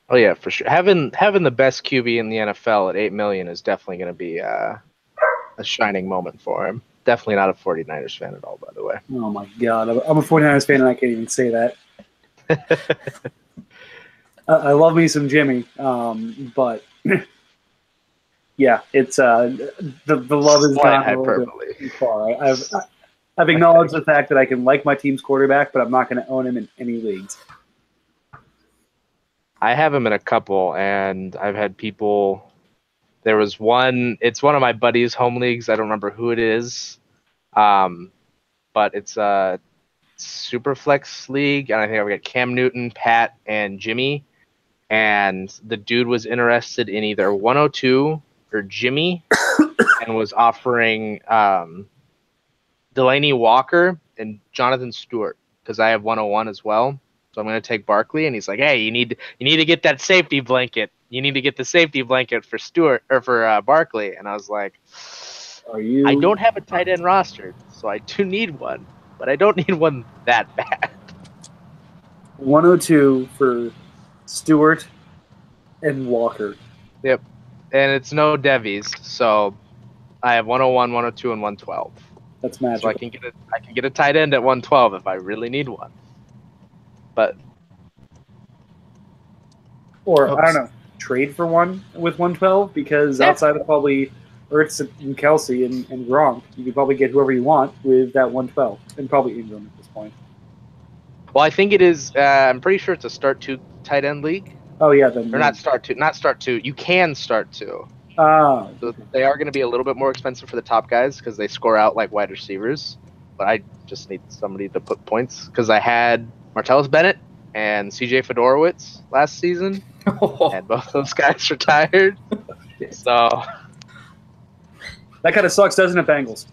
Oh yeah, for sure. Having the best QB in the NFL at $8 million is definitely going to be a shining moment for him. Definitely not a 49ers fan at all, by the way. Oh my God, I'm a 49ers fan and I can't even say that. I love me some Jimmy, but yeah, it's the love is Slight not hyperbole. too far. I've acknowledged the fact that I can like my team's quarterback, but I'm not going to own him in any leagues. I have him in a couple, and I've had people. There was one. It's one of my buddies' home leagues. I don't remember who it is, but it's a Superflex league, and I think I've got Cam Newton, Pat, and Jimmy. And the dude was interested in either 102 or Jimmy, and was offering Delaney Walker and Jonathan Stewart because I have 101 as well. So I'm going to take Barkley, and he's like, "Hey, you need to get that safety blanket. You need to get the safety blanket for Stewart or for Barkley." And I was like, I don't have a tight end roster, so I do need one, but I don't need one that bad. 102 for Stewart and Walker. Yep, and it's no Devies, so I have 101, 102, and 112. That's magic. So I can get a tight end at 112 if I really need one. But or I don't know, trade for one with 112 because outside of probably Ertz and Kelsey and Gronk, you could probably get whoever you want with that 112, and probably Ingram at this point. Well, I think it is. I'm pretty sure it's a start 2 tight end league. Oh yeah, then or not start 2. You can start 2. So they are going to be a little bit more expensive for the top guys because they score out like wide receivers. But I just need somebody to put points because I had Martellus Bennett and CJ Fedorowicz last season, and both those guys retired. So that kind of sucks, doesn't it, Bengals?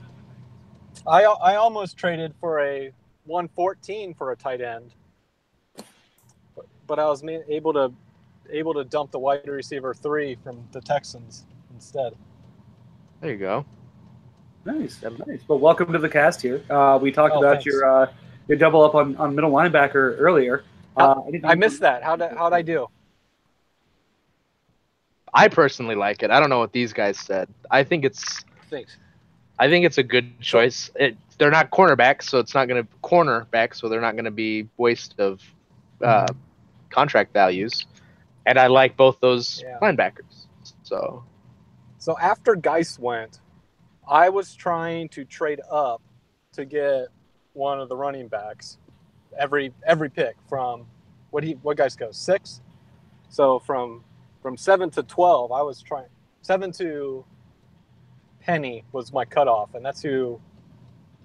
I almost traded for a 114 for a tight end, but I was able to dump the wide receiver 3 from the Texans instead. There you go. Nice. Well, welcome to the cast here. We talked about thanks. your double up on middle linebacker earlier. I missed that. How'd I do? I personally like it. I don't know what these guys said. I think it's a good choice. They're not cornerbacks, so it's not going to cornerback, so they're not going to be waste of contract values. And I like both those linebackers. So after Geis went, I was trying to trade up to get one of the running backs every pick from what Geis goes 6. So from 7 to 12, I was trying 7 to Penny was my cutoff, and that's who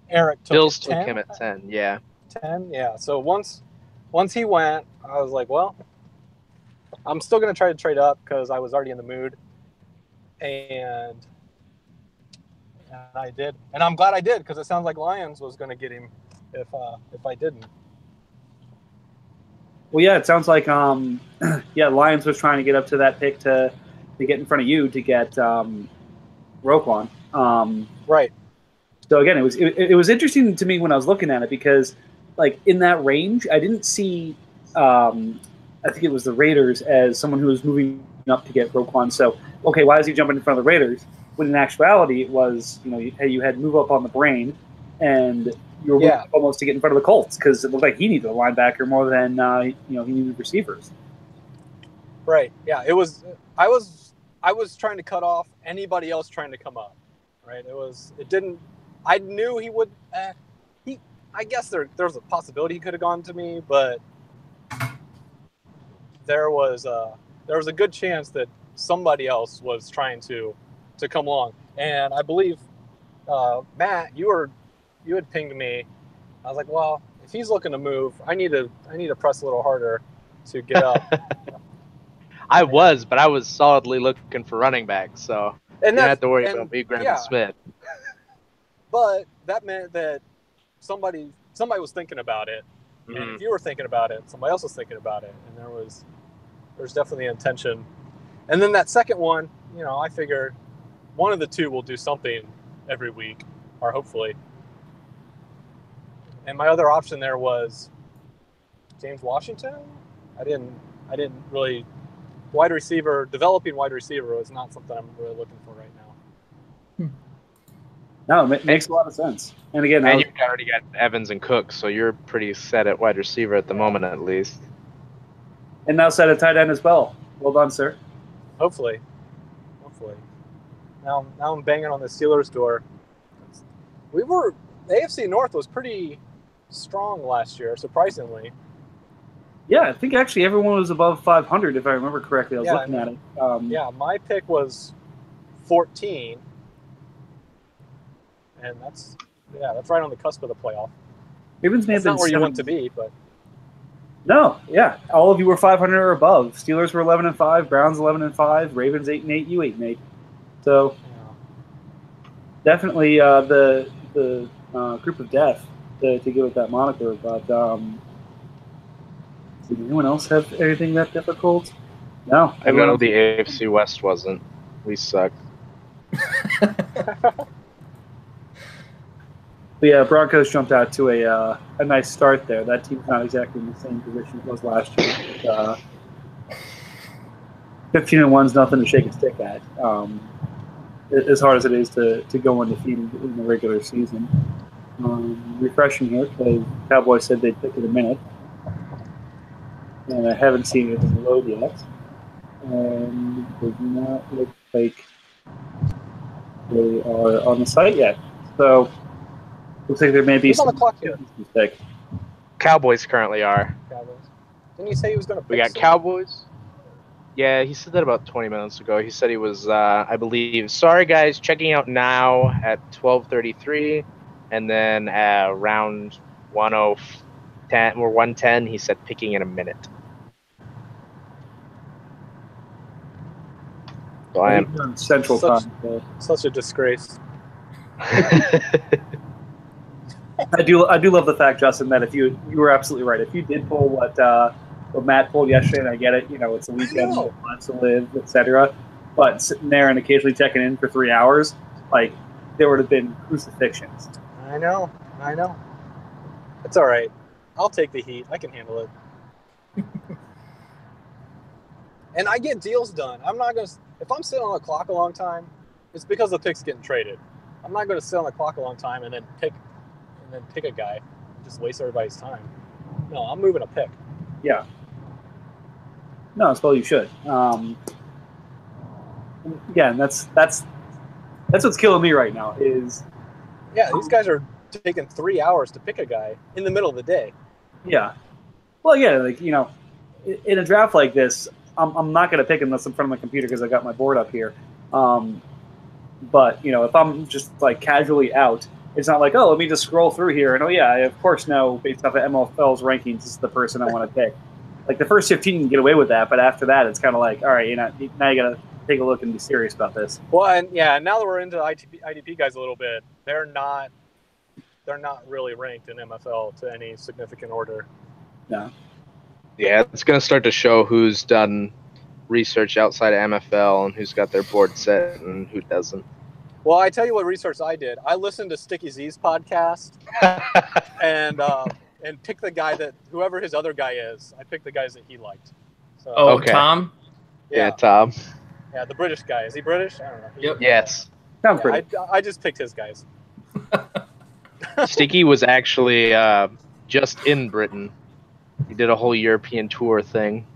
Eric took. Bills took him at 10. Yeah. 10, yeah. So once he went, I was like, well, I'm still going to try to trade up because I was already in the mood. And I did. And I'm glad I did because it sounds like Lions was going to get him if I didn't. Well, yeah, it sounds like Lions was trying to get up to that pick to get in front of you to get Roquan. Right. So again, it was interesting to me when I was looking at it because, like, in that range, I didn't see. I think it was the Raiders as someone who was moving up to get Roquan. So, okay, why is he jumping in front of the Raiders? When in actuality, it was you had move up on the brain, and you were moving up almost to get in front of the Colts because it looked like he needed a linebacker more than he needed receivers. Right. Yeah. It was. I was trying to cut off anybody else trying to come up. Right. It was. It didn't. I knew he would. He. I guess there was a possibility he could have gone to me, but there was a good chance that somebody else was trying to come along. And I believe Matt, you had pinged me. I was like, well, if he's looking to move, I need to press a little harder to get up. I was, but I was solidly looking for running backs, so you And don't have to worry about me grabbing yeah. Smith. But that meant that somebody was thinking about it. And if you were thinking about it, somebody else was thinking about it, and there's definitely intention. And then that second one, I figured one of the two will do something every week, or hopefully. And my other option there was James Washington. I didn't really developing wide receiver was not something I'm really looking for right now. No, it makes a lot of sense. And again, And you've already got Evans and Cook, so you're pretty set at wide receiver at the moment, at least. and now set a tight end as well. Well done, sir. Hopefully. Now I'm banging on the Steelers' door. The AFC North was pretty strong last year, surprisingly. Yeah, I think actually everyone was above 500, if I remember correctly. I was Yeah, looking at it. Yeah, my pick was 14, and that's right on the cusp of the playoff. Ravens may have That's been not where you 7. want to be, but No, yeah, all of you were 500 or above. Steelers were 11-5, Browns 11-5, Ravens 8-8, you 8-8. So definitely the group of death to give it that moniker. But did anyone else have anything that difficult? No, I know the AFC West wasn't. We sucked. But yeah, Broncos jumped out to a nice start there. That team's not exactly in the same position it was last year. 15-1's nothing to shake a stick at. As hard as it is to go undefeated in the regular season. Refreshing here because Cowboys said they'd pick it a minute, and I haven't seen it in the load yet. And they do not look like they are on the site yet. So looks like there may be who's on the clock here? mistake. Cowboys currently are. Cowboys. Didn't you say he was going to? We got Cowboys. Yeah, he said that about 20 minutes ago. He said he was, I believe, sorry guys, checking out now at 12:33, and then around 1:10 or 1:10, he said picking in a minute. So I am Central Such- Time. So. Such a disgrace. I do love the fact, Justin, that if you were absolutely right. If you did pull what Matt pulled yesterday, and I get it, it's a weekend, lots to live, etc. But sitting there and occasionally checking in for 3 hours, like there would have been crucifixions. I know. It's all right. I'll take the heat. I can handle it. And I get deals done. I'm not gonna. If I'm sitting on the clock a long time, it's because the pick's getting traded. I'm not going to sit on the clock a long time and then pick a guy, just waste everybody's time. No, I'm moving a pick. Yeah. No, as well you should. Again, that's what's killing me right now. Is these guys are taking 3 hours to pick a guy in the middle of the day. Yeah. Well, yeah, in a draft like this, I'm not going to pick unless I'm in front of my computer because I got my board up here. But if I'm just casually out, it's not like, oh, let me just scroll through here and I of course know based off of MLFL's rankings, this is the person I want to pick. The first 15 you can get away with that, but after that, it's kind of like, all right, now you got to take a look and be serious about this. Well, and now that we're into IDP guys a little bit, they're not really ranked in MFL to any significant order. No. Yeah, it's going to start to show who's done research outside of MFL and who's got their board set and who doesn't. Well, I tell you what research I did. I listened to Sticky Z's podcast and picked the guy that whoever his other guy is. I picked the guys that he liked. So, Okay. Tom? Yeah, Tom. Yeah, the British guy. Is he British? I don't know. Yep. Yes. Sounds pretty. I just picked his guys. Sticky was actually just in Britain. He did a whole European tour thing.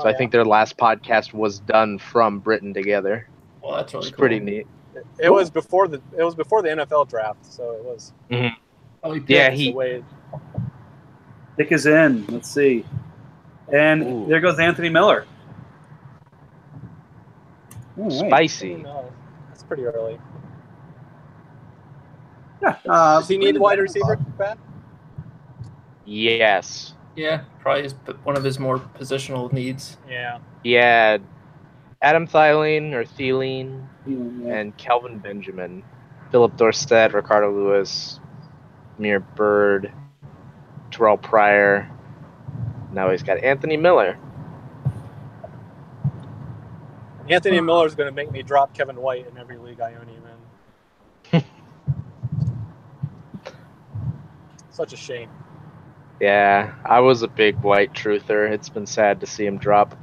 So I think their last podcast was done from Britain together. Well, that's really It's cool. pretty neat. it was before the NFL draft, so it was. Oh, Yeah, the way. Pick is in. Let's see. And Ooh. there goes Anthony Miller. All right. Spicy. No, that's pretty early. Yeah. Does he need wide receiver, Pat? Yes. Yeah, probably is one of his more positional needs. Yeah. He had Adam Thielen, Yeah. and Kelvin Benjamin, Philip Dorsett, Ricardo Lewis, Amir Bird, Terrell Pryor. Now he's got Anthony Miller. Anthony Miller's going to make me drop Kevin White in every league I own him in. Such a shame. Yeah, I was a big White truther. It's been sad to see him drop.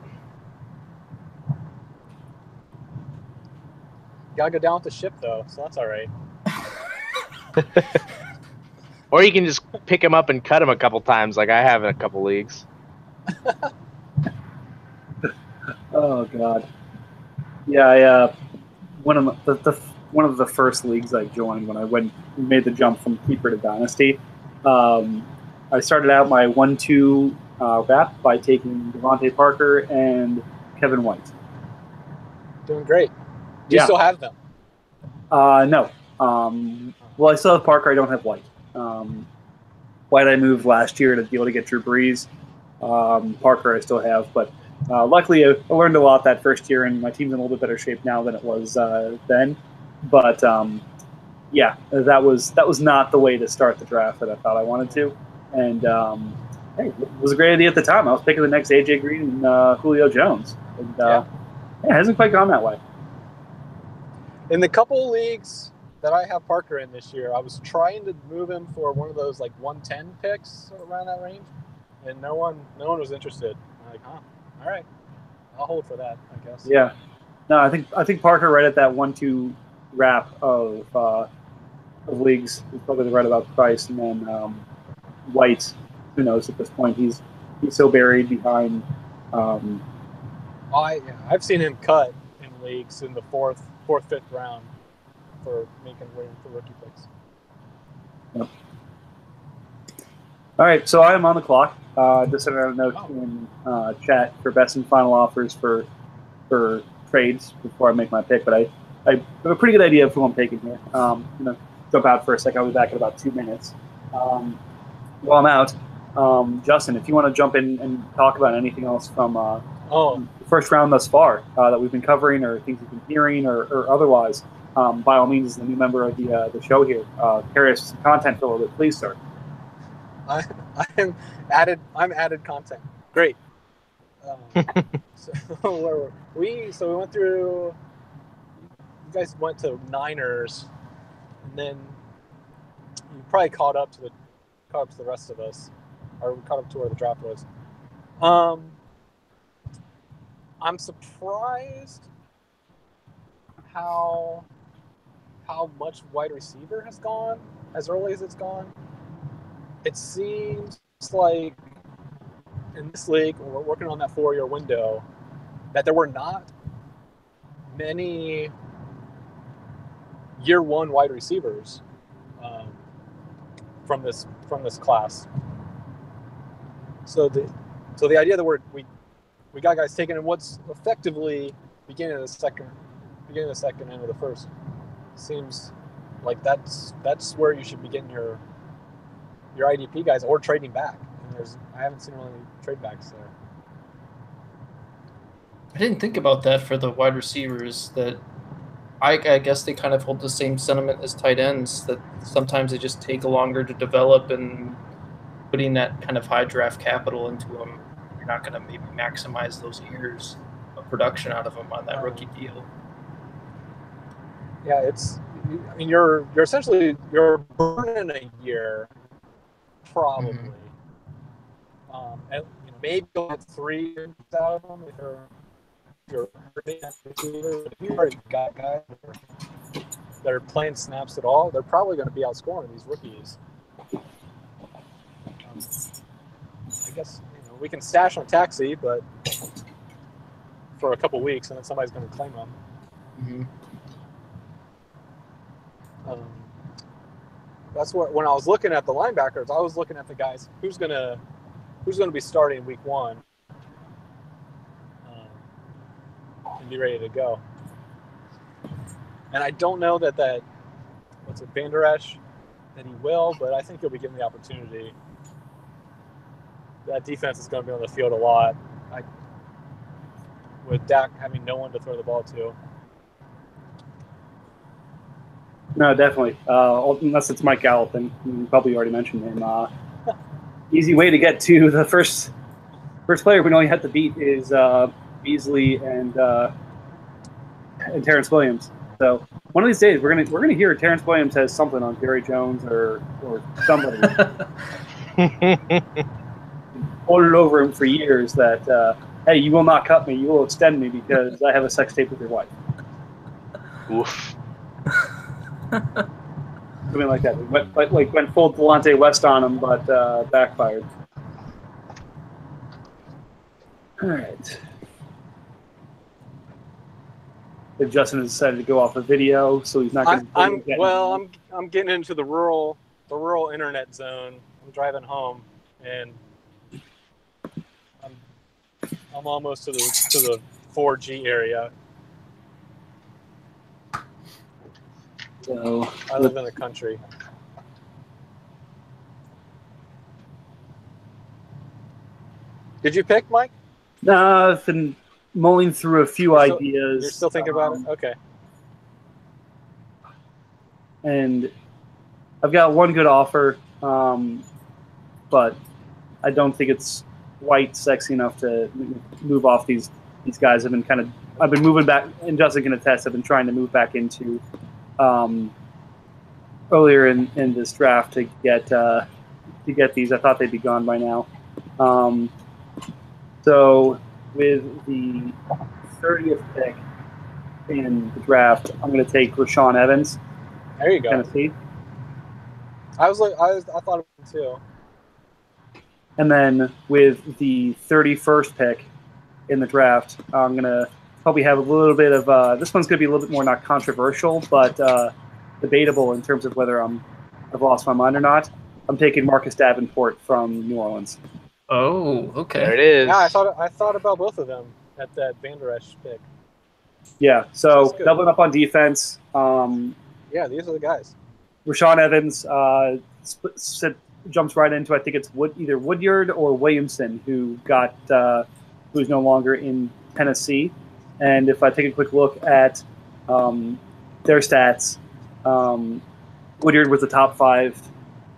Gotta go down with the ship, though, so that's all right. Or you can just pick him up and cut him a couple times, like I have in a couple leagues. Oh God. Yeah, one of the first leagues I joined when I made the jump from keeper to dynasty. I started out my 1-2 wrap by taking Devontae Parker and Kevin White. Doing great. Do you still have them? No. Well, I still have Parker. I don't have White. White I moved last year to be able to get Drew Brees. Parker I still have, but luckily I learned a lot that first year, and my team's in a little bit better shape now than it was then. But yeah, that was not the way to start the draft that I thought I wanted to, and hey, it was a great idea at the time. I was picking the next AJ Green and Julio Jones, and yeah, it hasn't quite gone that way. In the couple leagues that I have Parker in this year, I was trying to move him for one of those like 110 picks around that range, and no one was interested. I'm like, all right, I'll hold for that, I guess. Yeah, no, I think Parker right at that 1-2 wrap of leagues is probably the right about price, and then White, who knows at this point? He's so buried behind. I've seen him cut in leagues in the fourth, fifth round for making way for rookie picks. Yep. All right, so I am on the clock. Just sent out a note in chat for best and final offers for trades before I make my pick, but I have a pretty good idea of who I'm taking here. I'm going to jump out for a second. I'll be back in about 2 minutes. While I'm out, Justin, if you want to jump in and talk about anything else from the first round thus far that we've been covering, or things you've been hearing, or otherwise, by all means, as the new member of the show here, carry us some content for a little bit, please, sir. I'm added content. Great. So we went through. You guys went to Niners, and then you probably caught up to the rest of us, or we caught up to where the draft was. I'm surprised how much wide receiver has gone as early as it's gone. It seems like in this league, when we're working on that 4-year window, that there were not many year one wide receivers from this class. So the idea that we got guys taken in what's effectively beginning of the second end of the first seems like that's where you should be getting your IDP guys or trading back. And I haven't seen really trade backs there. I didn't think about that for the wide receivers. That I guess they kind of hold the same sentiment as tight ends, that sometimes they just take longer to develop, and putting that kind of high draft capital into them, you're not going to maybe maximize those years of production out of them on that rookie deal. Yeah, you're essentially burning a year, probably. And maybe you'll get 3 years out of them if you're hurting that receiver. If you've already got guys that are playing snaps at all, they're probably going to be outscoring these rookies. I guess we can stash on Taxi, but for a couple weeks, and then somebody's going to claim them. Mhm. That's what when I was looking at the linebackers, I was looking at the guys who's gonna be starting week 1 and be ready to go. And I don't know that what's it, Van Der Esch, that he will, but I think he'll be given the opportunity. That defense is going to be on the field a lot. With Dak having no one to throw the ball to. No, definitely. Unless it's Mike Gallup, and you probably already mentioned him. Easy way to get to the first player we know you have to beat is Beasley and Terrence Williams. So one of these days we're gonna hear Terrence Williams has something on Jerry Jones or somebody. Hold it over him for years that hey, you will not cut me, you will extend me because I have a sex tape with your wife. Oof. Something like that. Went full Delonte West on him, but backfired. All right. Justin has decided to go off a video, so he's not going to. I'm getting into the rural internet zone. I'm driving home, and I'm almost to the 4G area. So I live in the country. Did you pick, Mike? No, I've been mulling through a few ideas. You're still thinking about it? Okay. And I've got one good offer, but I don't think it's quite sexy enough to move off these guys. I've been moving back, and Justin can attest, I've been trying to move back into earlier in this draft to get these. I thought they'd be gone by now. So with the 30th pick in the draft, I'm going to take Rashaan Evans. There you go. Tennessee. I thought of it too. And then with the 31st pick in the draft, I'm going to probably have a little bit of this one's going to be a little bit more not controversial, but debatable in terms of whether I've lost my mind or not. I'm taking Marcus Davenport from New Orleans. Oh, okay. There it is. Yeah, I thought about both of them at that Van Der Esch pick. Yeah, so doubling up on defense. Yeah, these are the guys. Rashaan Evans jumps right into, I think it's either Woodyard or Williamson, who's no longer in Tennessee. And if I take a quick look at their stats, Woodyard was the top 5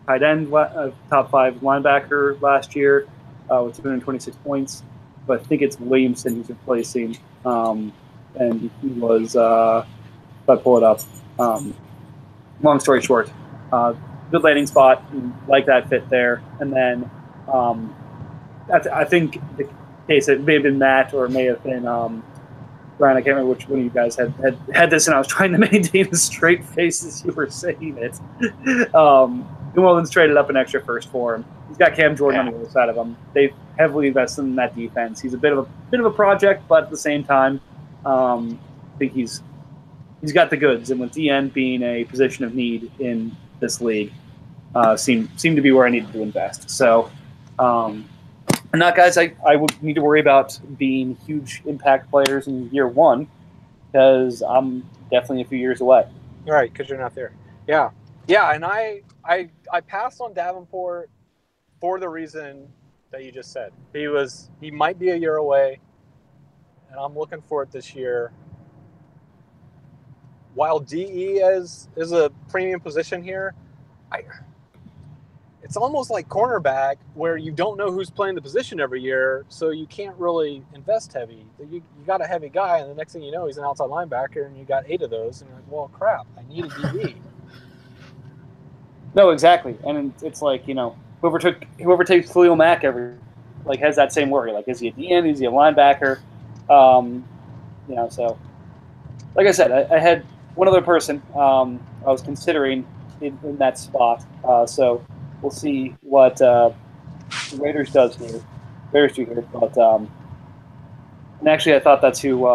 tight end, top 5 linebacker last year with 226 points. But I think it's Williamson who's replacing, and he was. If I pull it up, long story short, good landing spot, like that fit there, and then I think the case it may have been Matt or it may have been Brian. I can't remember which one of you guys had this, and I was trying to maintain a straight face as you were saying it. New Orleans traded up an extra first for him. He's got Cam Jordan on the other side of him. They've heavily invested in that defense. He's a bit of a project, but at the same time, I think he's got the goods. And with DN being a position of need in this league, seemed to be where I needed to invest. So, and not guys I would need to worry about being huge impact players in year one, because I'm definitely a few years away. Right, because you're not there. Yeah, and I passed on Davenport for the reason that you just said. He might be a year away, and I'm looking for it this year. While DE is a premium position here, it's almost like cornerback, where you don't know who's playing the position every year, so you can't really invest heavy. You got a heavy guy, and the next thing you know, he's an outside linebacker, and you got 8 of those, and you're like, well, crap, I need a DB. No, exactly, and it's like, whoever takes Khalil Mack has that same worry. Like, is he a DN? Is he a linebacker? So like I said, I had one other person I was considering in that spot. So we'll see what the Raiders do here. But And actually, I thought that's who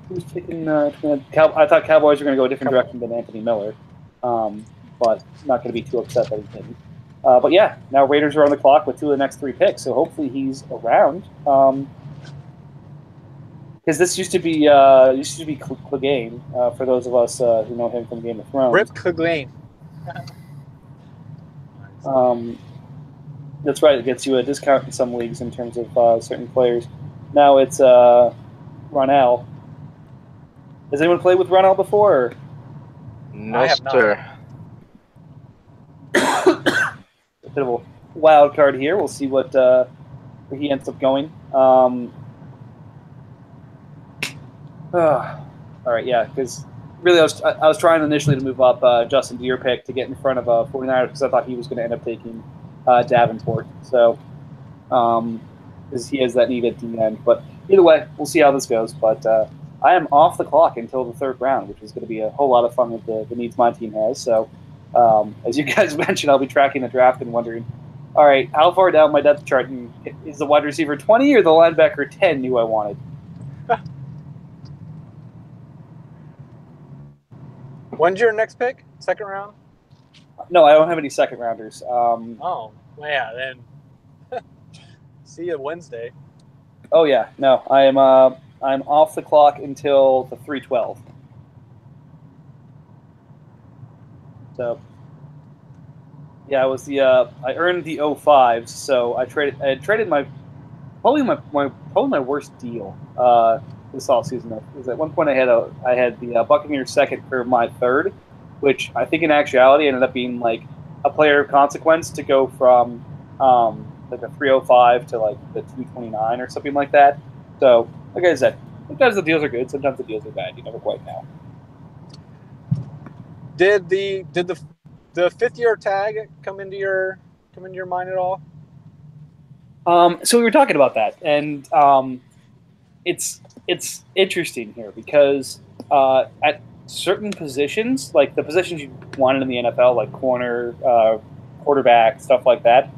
who's taking. I thought Cowboys were going to go a different direction than Anthony Miller, but not going to be too upset that he didn't. But yeah, now Raiders are on the clock with 2 of the next 3 picks, so hopefully he's around. Because this used to be Clegane, for those of us who know him from Game of Thrones. Rip Clegane. That's right. It gets you a discount in some leagues in terms of certain players. Now it's Ronell. Has anyone played with Ronell before? Or? No, I have not. sir. A bit of a wild card here. We'll see what where he ends up going. All right, yeah, because really I was trying initially to move up Justin to your pick to get in front of 49ers because I thought he was going to end up taking Davenport. So because he has that need at the end. But either way, we'll see how this goes. But I am off the clock until the 3rd round, which is going to be a whole lot of fun with the needs my team has. So as you guys mentioned, I'll be tracking the draft and wondering, all right, how far down my depth chart is the wide receiver 20 or the linebacker 10 who I wanted? When's your next pick? 2nd round? No, I don't have any 2nd rounders. Oh, well, yeah, then see you Wednesday. Oh yeah, no, I'm off the clock until the 3:12. So yeah, I earned the 05s, so I traded my probably my worst deal this offseason. Because at one point I had the Buccaneers 2nd for my 3rd, which I think in actuality ended up being like a player of consequence to go from like a 305 to like the 229 or something like that. So like I said, sometimes the deals are good, sometimes the deals are bad. You never quite know. Did the 5th-year tag come into your mind at all? So we were talking about that, and it's interesting here because at certain positions, like the positions you wanted in the NFL, like corner, quarterback, stuff like that,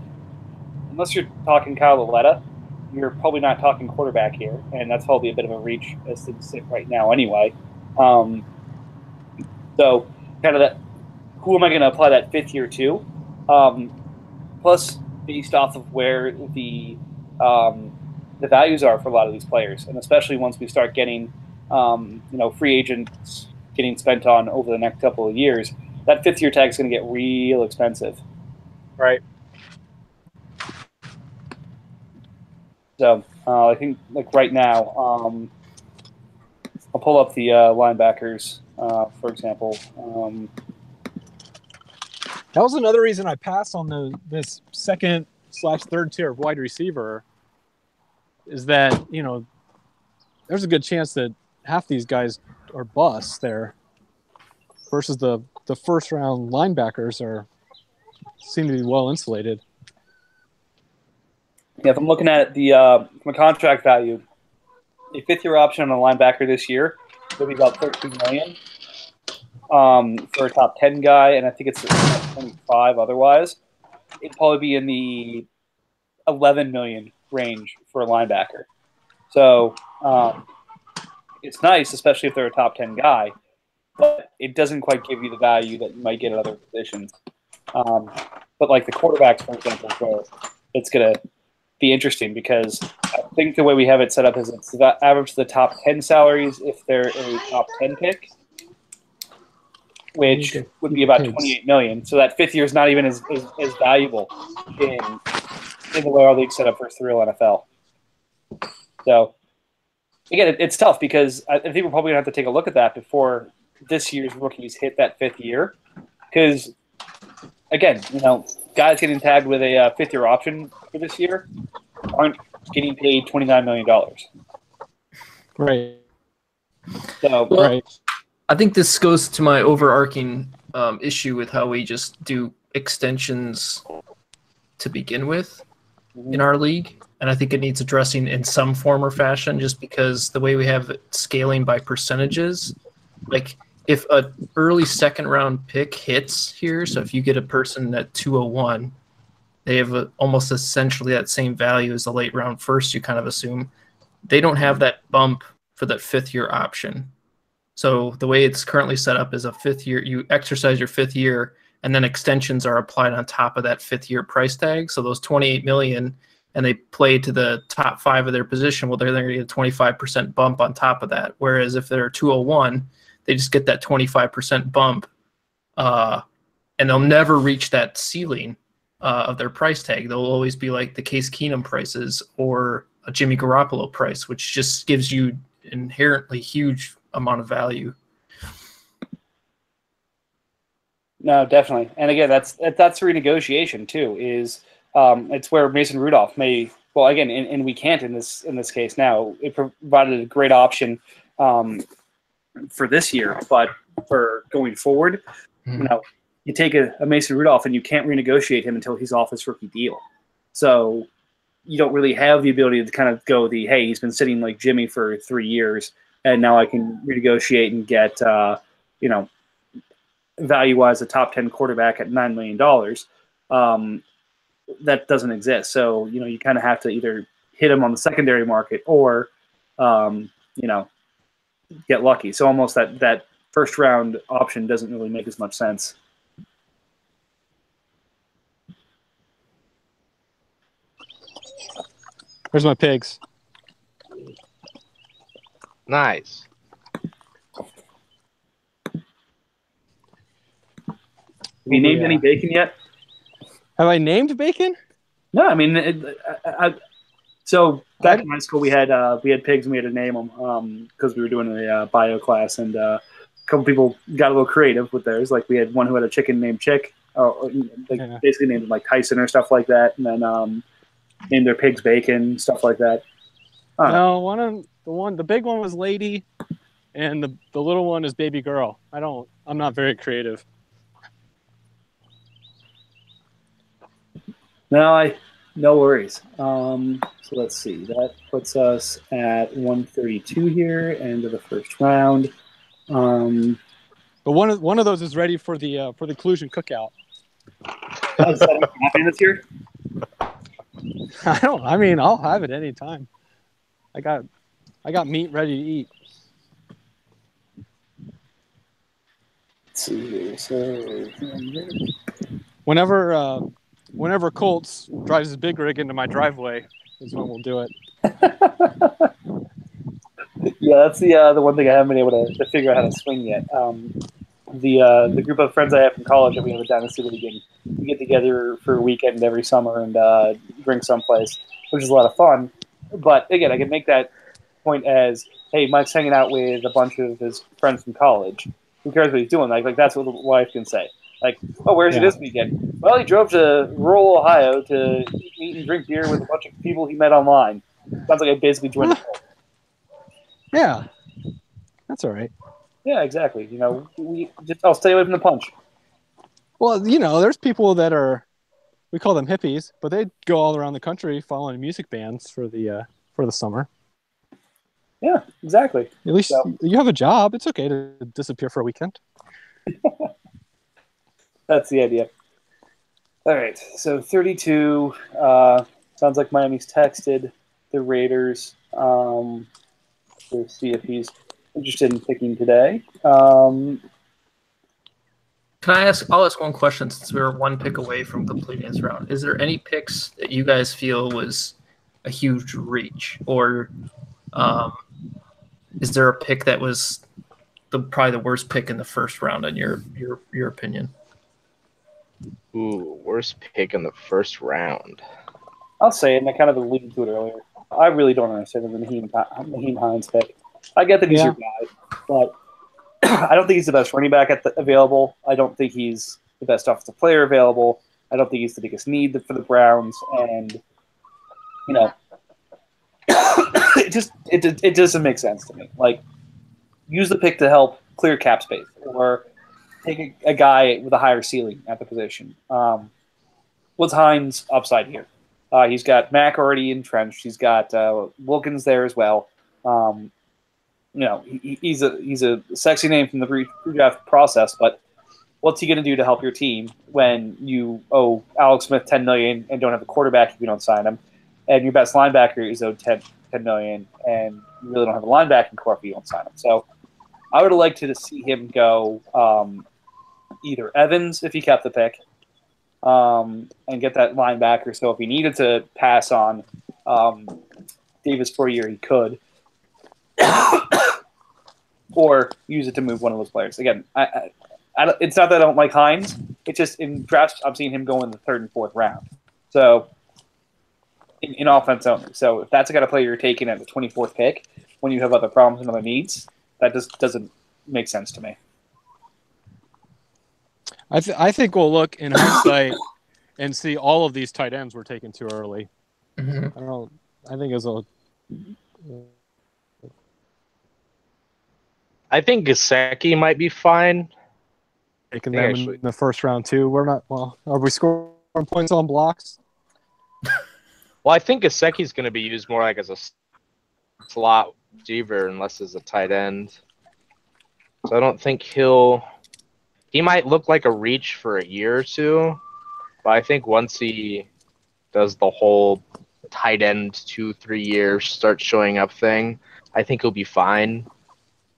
unless you're talking Kyle Lauletta, you're probably not talking quarterback here, and that's probably a bit of a reach as things sit right now anyway. So kind of that, who am I going to apply that 5th year to? Plus, based off of where the values are for a lot of these players, and especially once we start getting free agents getting spent on over the next couple of years, that 5th year tag is going to get real expensive. Right. So I think like right now, I'll pull up the linebackers, for example. That was another reason I passed on this 2nd/3rd tier of wide receiver. Is that there's a good chance that half these guys are busts there, versus the 1st round linebackers seem to be well insulated. Yeah, if I'm looking at the from a contract value, a 5th year option on a linebacker this year will be about $13 million for a top 10 guy, and I think it's 25 otherwise. It'd probably be in the $11 million range for a linebacker. So it's nice, especially if they're a top 10 guy, but it doesn't quite give you the value that you might get at other positions. But like the quarterbacks, for example, where it's going to be interesting because I think the way we have it set up is it's the average of the top 10 salaries if they're a top 10 pick, which would be about $28 million. So that 5th year is not even as valuable in the way our league set up for real NFL. So again, it's tough because I think we're probably gonna have to take a look at that before this year's rookies hit that 5th year. Because again, guys getting tagged with a 5th year option for this year aren't getting paid $29 million. Right. So Right. I think this goes to my overarching issue with how we just do extensions to begin with in our league. And I think it needs addressing in some form or fashion just because the way we have it scaling by percentages, like if an early 2nd round pick hits here, so if you get a person at 201 they have almost essentially that same value as the late round first, you kind of assume. They don't have that bump for that 5th-year option. So the way it's currently set up is a 5th year, you exercise your 5th year, and then extensions are applied on top of that 5th year price tag. So those 28 million, and they play to the top 5 of their position, well, they're going to get a 25% bump on top of that. Whereas if they're 201, they just get that 25% bump, and they'll never reach that ceiling of their price tag. They'll always be like the Case Keenum prices or a Jimmy Garoppolo price, which just gives you inherently huge amount of value. No, definitely. And again, that's renegotiation too. Is it's where Mason Rudolph may, well, again, and we can't in this case now. It provided a great option for this year, but for going forward, you know, you take a Mason Rudolph and you can't renegotiate him until he's off his rookie deal. So you don't really have the ability to kind of go hey, he's been sitting like Jimmy for 3 years, and now I can renegotiate and get, you know, value-wise a top 10 quarterback at $9 million. That doesn't exist. So, you know, you kind of have to either hit him on the secondary market or, you know, get lucky. So almost that first round option doesn't really make as much sense. Where's my pigs? Nice. Have you named any bacon yet? Have I named bacon? No, I mean, so back in high school we had pigs and we had to name them because we were doing a bio class, and a couple people got a little creative with theirs. Like we had one who had a chicken named Chick, or basically named him like Tyson or stuff like that, and then named their pigs Bacon, stuff like that. No, the big one was Lady, and the little one is Baby Girl. I'm not very creative. No worries. So let's see. That puts us at 132 here, end of the first round. But one of those is ready for the Collusion Cookout. Is that happening this year? I'll have it anytime. I got meat ready to eat. Let's see here. So whenever Colts drives his big rig into my driveway is when we'll do it. Yeah, that's the one thing I haven't been able to figure out how to swing yet. The group of friends I have from college that we have a Dynasty League, and we get together for a weekend every summer and drink someplace, which is a lot of fun. But again, I can make that point as, hey, Mike's hanging out with a bunch of his friends from college. Who cares what he's doing? Like that's what the wife can say. Like, oh, where's he this weekend? Well, he drove to rural Ohio to eat and drink beer with a bunch of people he met online. Sounds like I basically joined the cult. Yeah, that's all right. Yeah, exactly. You know, I'll stay away from the punch. Well, you know, there's people that we call them hippies, but they go all around the country following music bands for the summer. Yeah, exactly. At least you have a job. It's okay to disappear for a weekend. That's the idea. All right, so 32. Sounds like Miami's texted the Raiders to see if he's interested in picking today. Can I ask? I'll ask one question since we were one pick away from completing this round. Is there any picks that you guys feel was a huge reach, or is there a pick that was probably the worst pick in the first round in your opinion? Ooh, worst pick in the first round. I'll say it, and I kind of alluded to it earlier. I really don't understand the Nyheim Hines pick. I get that he's your guy, but I don't think he's the best running back available. I don't think he's the best offensive player available. I don't think he's the biggest need for the Browns, and you know, it doesn't make sense to me. Like, use the pick to help clear cap space, or take a guy with a higher ceiling at the position. What's Hines' upside here? He's got Mack already entrenched. He's got Wilkins there as well. You know, he's a sexy name from the pre-draft process, but what's he going to do to help your team when you owe Alex Smith $10 million and don't have a quarterback if you don't sign him, and your best linebacker is owed $10 million and you really don't have a linebacking core if you don't sign him? So I would have liked to see him go either Evans if he kept the pick, and get that linebacker. So if he needed to pass on Davis for a year, he could, or use it to move one of those players. Again, it's not that I don't like Hines. It's just in drafts, I'm seeing him go in the 3rd and 4th round. So in offense only. So if that's the kind of player you're taking at the 24th pick when you have other problems and other needs, that just doesn't make sense to me. I think we'll look in hindsight and see all of these tight ends were taken too early. Mhm. I don't know. I think it's a. I think Gesicki might be fine. Taking think them actually- in the first round too. We're not. Well, are we scoring points on blocks? Well, I think Gesicki's going to be used more like as a slot receiver unless as a tight end. So I don't think he might look like a reach for a year or two, but I think once he does the whole tight end 2-3 years start showing up thing, I think he'll be fine.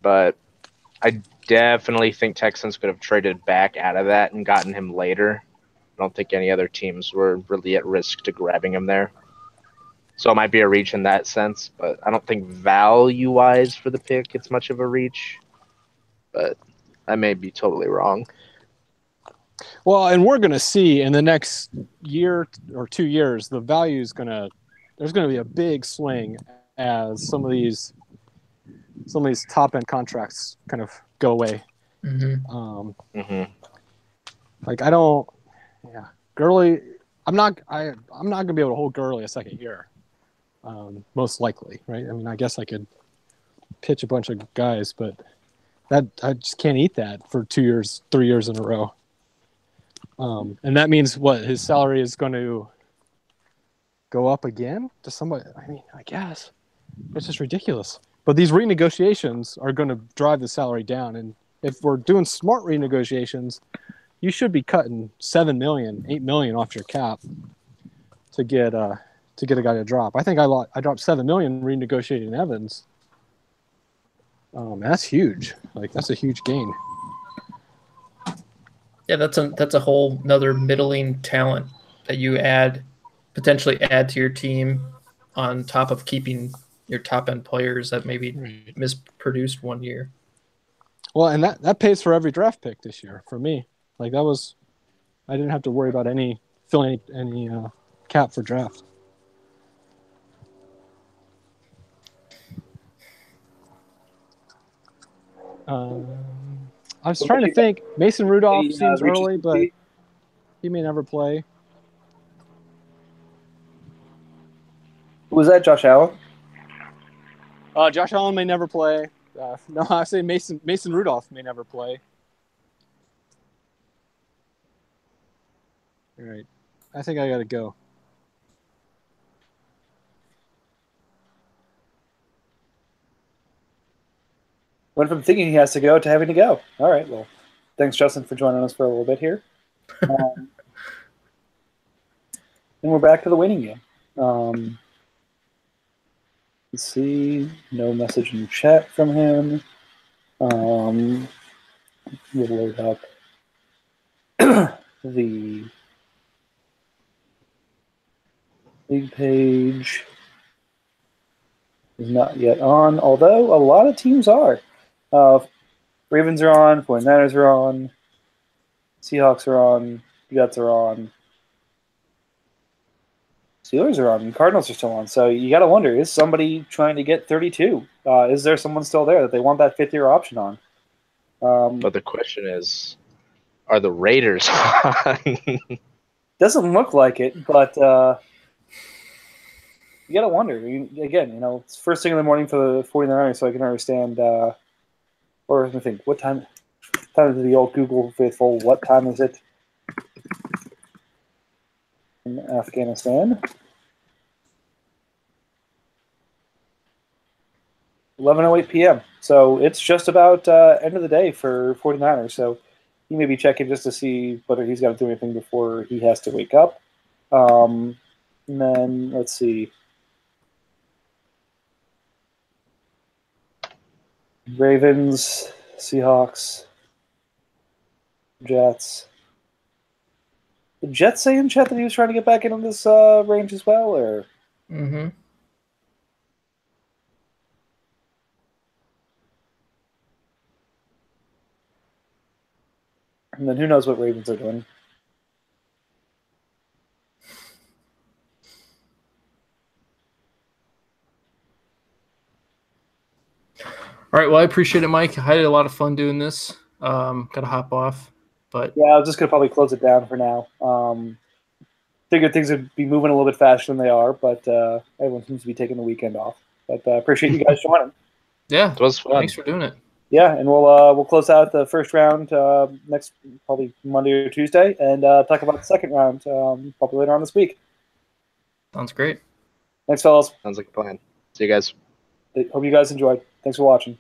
But I definitely think Texans could have traded back out of that and gotten him later. I don't think any other teams were really at risk to grabbing him there. So it might be a reach in that sense, but I don't think value-wise for the pick it's much of a reach. But I may be totally wrong. Well, and we're going to see in the next year or 2 years, the value is going to. There's going to be a big swing as some of these top end contracts kind of go away. Mhm. Like I don't. Yeah, Gurley. I'm not going to be able to hold Gurley a second year. Most likely, right? I mean, I guess I could pitch a bunch of guys, but that I just can't eat that for 2 years, 3 years in a row. And that means what? His salary is going to go up again to somebody. I mean, I guess it's just ridiculous. But these renegotiations are going to drive the salary down. And if we're doing smart renegotiations, you should be cutting $7 million, $8 million off your cap to get a guy to drop. I think I dropped $7 million renegotiating Evans. That's huge. Like that's a huge gain. Yeah, that's a whole another middling talent that you potentially add to your team on top of keeping your top end players that maybe misproduced 1 year. Well, and that pays for every draft pick this year for me. Like I didn't have to worry about filling any cap for draft. I was trying to think. Mason Rudolph seems early, but he may never play. Was that Josh Allen? Josh Allen may never play. No, I say Mason Rudolph may never play. All right. I think I got to go. Went from thinking he has to go to having to go. All right. Well, thanks, Justin, for joining us for a little bit here. And we're back to the winning game. Let's see. No message in chat from him. We'll load up the league page. Is not yet on, although a lot of teams are. Ravens are on, 49ers are on, Seahawks are on, Jets are on, Steelers are on, and Cardinals are still on. So you got to wonder, is somebody trying to get 32? Is there someone still there that they want that fifth-year option on? But the question is, are the Raiders on? Doesn't look like it, but you got to wonder. Again, it's first thing in the morning for the 49ers, so I can understand. Or let me think, what time is the old Google faithful? What time is it in Afghanistan? 11:08 p.m. So it's just about end of the day for 49ers. So he may be checking just to see whether he's got to do anything before he has to wake up. And then let's see. Ravens, Seahawks, Jets. Did Jets say in chat that he was trying to get back into this range as well, or? Mm-hmm. And then who knows what Ravens are doing. All right. Well, I appreciate it, Mike. I had a lot of fun doing this. Got to hop off, but Yeah, I was just gonna probably close it down for now. Figured things would be moving a little bit faster than they are, but everyone seems to be taking the weekend off. But appreciate you guys joining. yeah, It was fun. thanks for doing it. Yeah, and we'll close out the first round next probably Monday or Tuesday, and talk about the second round probably later on this week. Sounds great. Thanks, fellas. Sounds like a plan. See you guys. Hope you guys enjoyed. Thanks for watching.